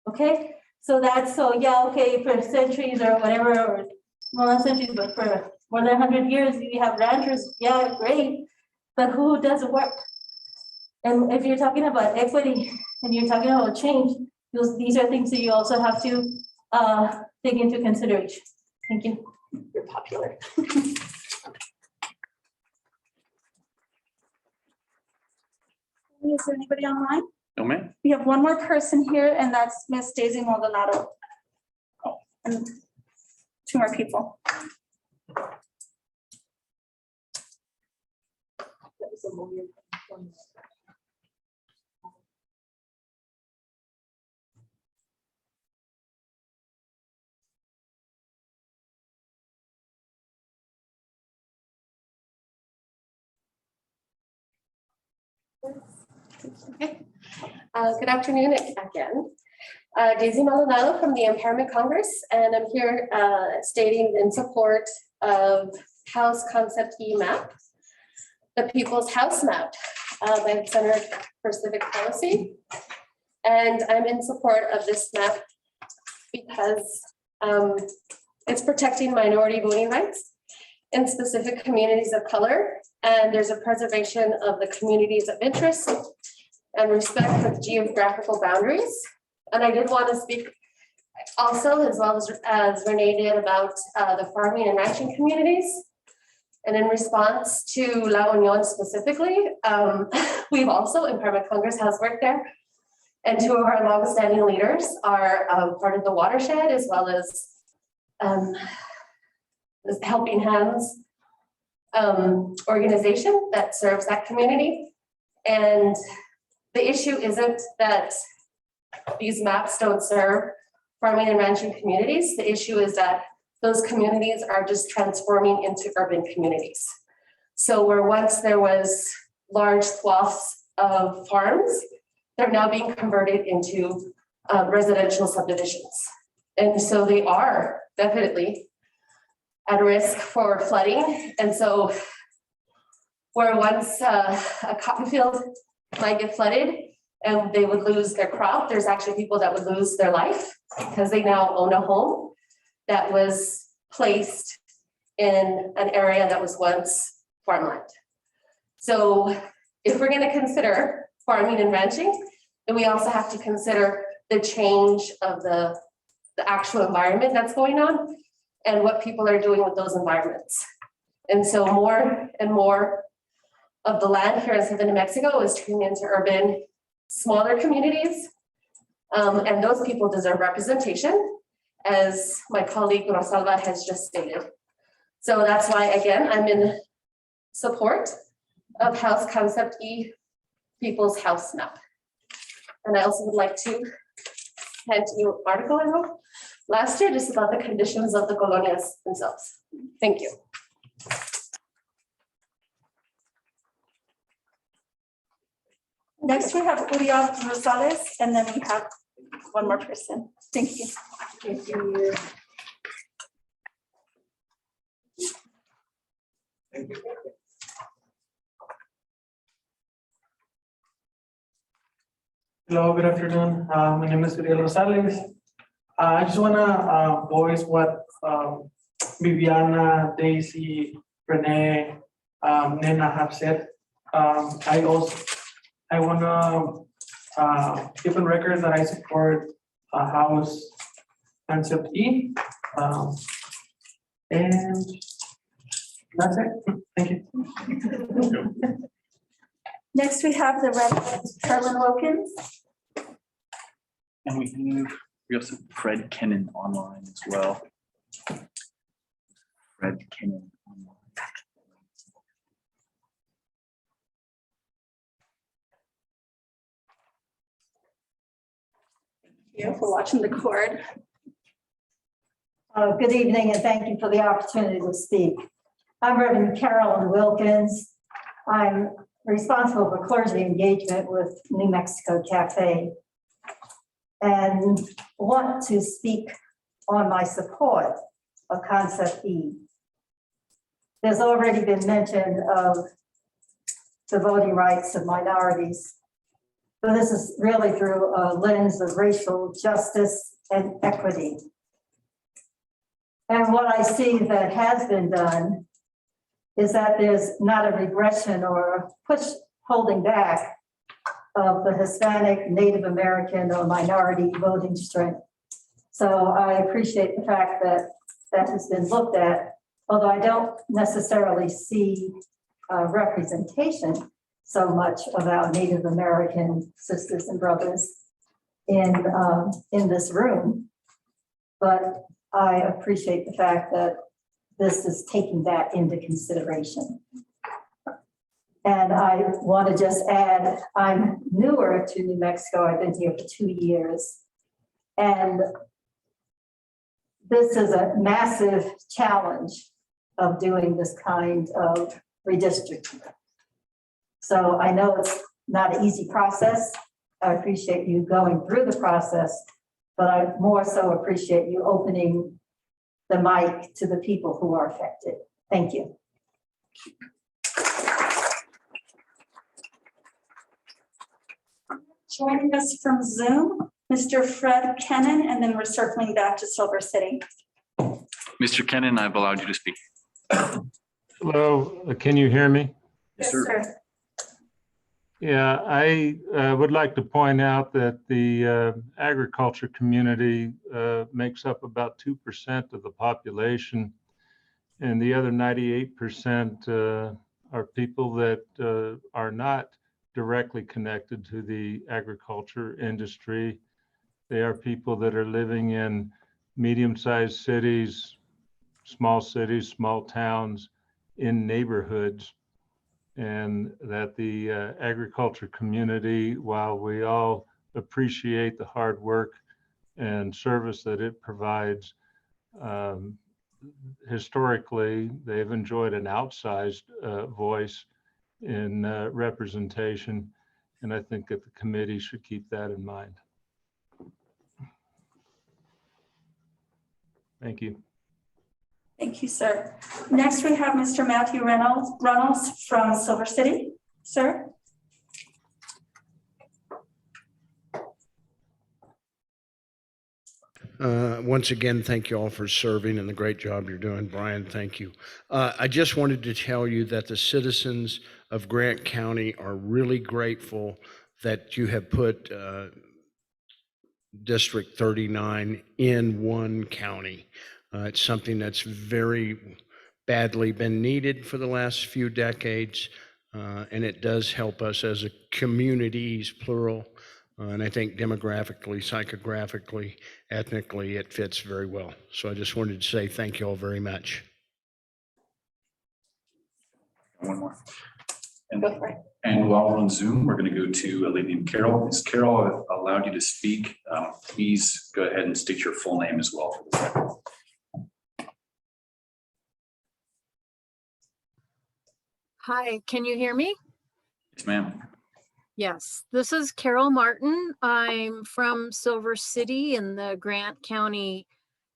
Okay, so that's, so yeah, okay, for centuries or whatever, or well, not centuries, but for more than 100 years, we have ranchers, yeah, great, but who does the work? And if you're talking about equity and you're talking about change, these are things that you also have to take into consideration. Thank you. You're popular. Is there anybody online? No, ma'am. We have one more person here, and that's Miss Daisy Maldonado. Oh, and two more people. Okay. Good afternoon again. Daisy Maldonado from the Empowerment Congress, and I'm here stating in support of House Concept E map, the People's House map by the Center for Civic Policy. And I'm in support of this map because it's protecting minority voting rights in specific communities of color, and there's a preservation of the communities of interest and respect for geographical boundaries. And I did want to speak also, as well as Renee did, about the farming and ranching communities. And in response to La Union specifically, we've also, Empowerment Congress has worked there. And two of our longstanding leaders are part of the watershed, as well as this Helping Hands organization that serves that community. And the issue isn't that these maps don't serve farming and ranching communities. The issue is that those communities are just transforming into urban communities. So where once there was large swaths of farms, they're now being converted into residential subdivisions. And so they are definitely at risk for flooding. And so where once a cotton field might get flooded and they would lose their crop, there's actually people that would lose their life because they now own a home that was placed in an area that was once farmland. So if we're going to consider farming and ranching, then we also have to consider the change of the actual environment that's going on and what people are doing with those environments. And so more and more of the land here in Southern New Mexico is turning into urban, smaller communities. And those people deserve representation, as my colleague Rosalba has just stated. So that's why, again, I'm in support of House Concept E, People's House Map. And I also would like to hand you an article I wrote last year just about the conditions of the colonias themselves. Thank you. Next, we have Uriel Rosales, and then we have one more person. Thank you. Thank you. Hello, good afternoon. My name is Uriel Rosales. I just wanna voice what Viviana, Daisy, Renee, Nena have said. I wanna give on record that I support House Concept E. And that's it. Thank you. Next, we have the Reverend Carolyn Wilkins. And we also have Fred Kennan online as well. Fred Kennan online. Thank you for watching the cord. Good evening, and thank you for the opportunity to speak. I'm Reverend Carolyn Wilkins. I'm responsible for clergy engagement with New Mexico Cafe and want to speak on my support of Concept E. There's already been mention of the voting rights of minorities. So this is really through a lens of racial justice and equity. And what I see that has been done is that there's not a regression or a push holding back of the Hispanic, Native American, or minority voting strength. So I appreciate the fact that that has been looked at, although I don't necessarily see representation so much of our Native American sisters and brothers in this room. But I appreciate the fact that this is taking that into consideration. And I want to just add, I'm newer to New Mexico. I've been here for 2 years. And this is a massive challenge of doing this kind of redistricting. So I know it's not an easy process. I appreciate you going through the process, but I more so appreciate you opening the mic to the people who are affected. Thank you. Joining us from Zoom, Mr. Fred Kennan, and then we're circling back to Silver City. Mr. Kennan, I've allowed you to speak. Hello, can you hear me? Yes, sir. Yeah, I would like to point out that the agriculture community makes up about 2% of the population, and the other 98% are people that are not directly connected to the agriculture industry. They are people that are living in medium-sized cities, small towns, in neighborhoods. And that the agriculture community, while we all appreciate the hard work and service that it provides, historically, they've enjoyed an outsized voice in representation. And I think that the committee should keep that in mind. Thank you. Thank you, sir. Next, we have Mr. Matthew Reynolds from Silver City. Sir. Once again, thank you all for serving and the great job you're doing. Brian, thank you. I just wanted to tell you that the citizens of Grant County are really grateful that you have put District 39 in one county. It's something that's very badly been needed for the last few decades, and it does help us as a communities, plural, and I think demographically, psychographically, ethnically, it fits very well. So I just wanted to say thank you all very much. One more. Go for it. And while we're on Zoom, we're going to go to a lady named Carol. Is Carol allowed you to speak? Please go ahead and state your full name as well for the record. Hi, can you hear me? Yes, ma'am. Yes, this is Carol Martin. I'm from Silver City in the Grant County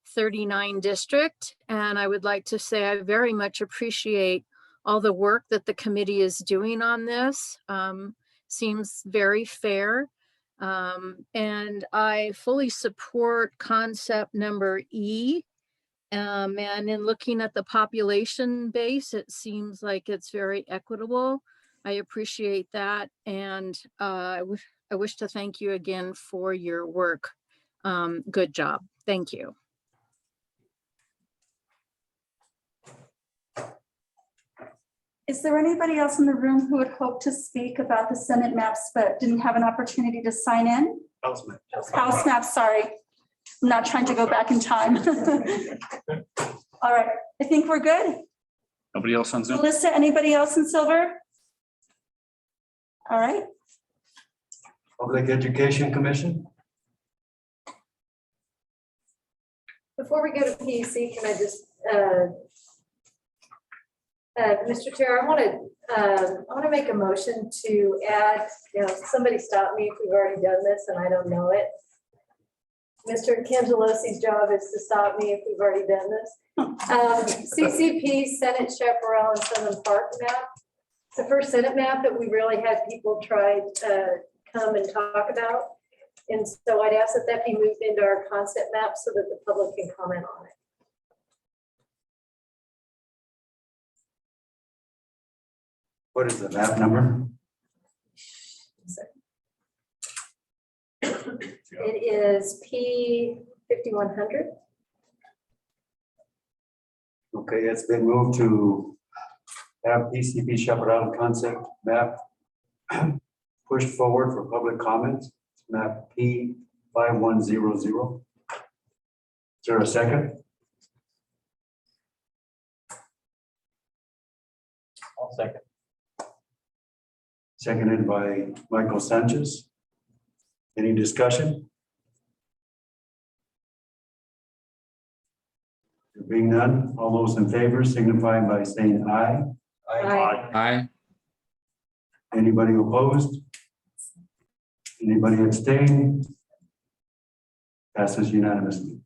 39 district. And I would like to say I very much appreciate all the work that the committee is doing on this. Seems very fair. And I fully support concept number E. And in looking at the population base, it seems like it's very equitable. I appreciate that. And I wish to thank you again for your work. Good job. Thank you. Is there anybody else in the room who would hope to speak about the Senate maps but didn't have an opportunity to sign in? House maps, sorry. I'm not trying to go back in time. All right, I think we're good. Nobody else on Zoom? Melissa, anybody else in silver? All right. Public Education Commission? Before we go to PEC, can I just, Mr. Chair, I want to make a motion to add, somebody stop me if we've already done this and I don't know it. Mr. Cangelosi's job is to stop me if we've already done this. CCP Senate Chaparral and Southern Park map. It's the first Senate map that we really had people try to come and talk about. And so I'd ask that be moved into our concept map so that the public can comment on it. What is the map number? It is P5100. Okay, it's been moved to have PCP Chaparral concept map pushed forward for public comments. Map P5100. Is there a second? I'll second. Seconded by Michael Sanchez. Any discussion? There being none, all those in favor signify by saying aye. Aye. Aye. Anybody opposed? Anybody abstain? Passes unanimously.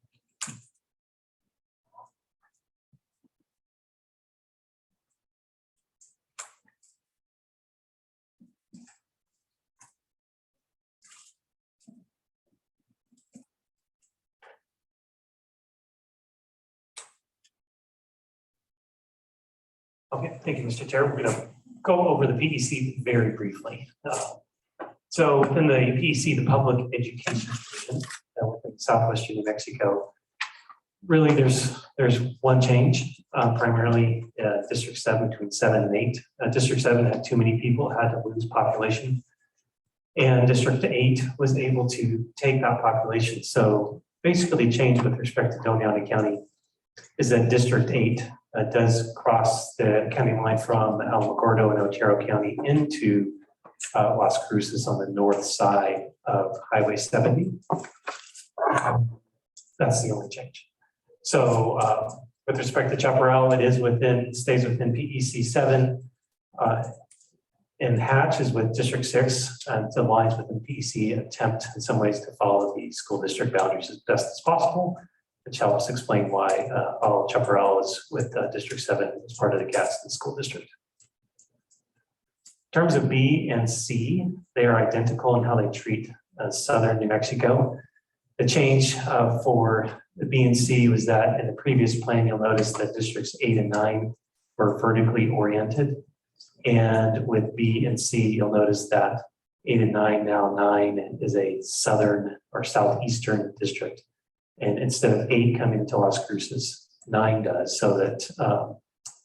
Okay, thank you, Mr. Chair. We're going to go over the PEC very briefly. So within the PEC, the Public Education Division, within Southwestern New Mexico, really there's one change, primarily District 7 between 7 and 8. District 7 had too many people, had to lose population. And District 8 was able to take that population. So basically change with respect to Doñana County is that District 8 does cross the county line from Alamogordo and Otero County into Las Cruces on the north side of Highway 70. That's the only change. So with respect to Chaparral, it stays within PEC 7. And Hatch is with District 6, and the lines within PEC attempt in some ways to follow the school district boundaries as best as possible. Which helps explain why all Chaparral is with District 7 as part of the Gadsden School District. In terms of B and C, they are identical in how they treat southern New Mexico. The change for the B and C was that in the previous plan, you'll notice that Districts 8 and 9 were vertically oriented. And with B and C, you'll notice that 8 and 9, now 9 is a southern or southeastern district. And instead of 8 coming to Las Cruces, 9 does, so that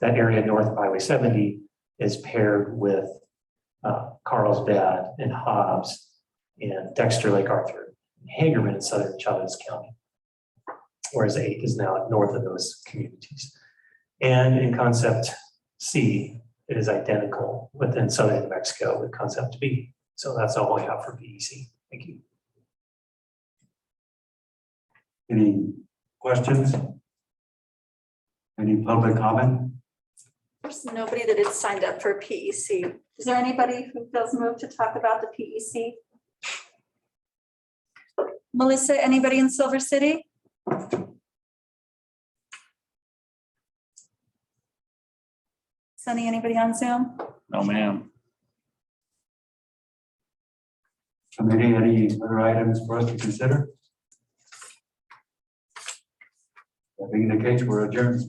that area north of Highway 70 is paired with Carlsbad and Hobbs and Dexter, Lake Arthur, and Hagerman in southern Chavez County, whereas 8 is now north of those communities. And in concept C, it is identical within southern New Mexico with concept B. So that's all we have for PEC. Thank you. Any questions? Any public comment? There's nobody that had signed up for PEC. Is there anybody who feels moved to talk about the PEC? Melissa, anybody in Silver City? Sunny, anybody on Zoom? No, ma'am. Committee, any other items for us to consider? That being the case, we're adjourned.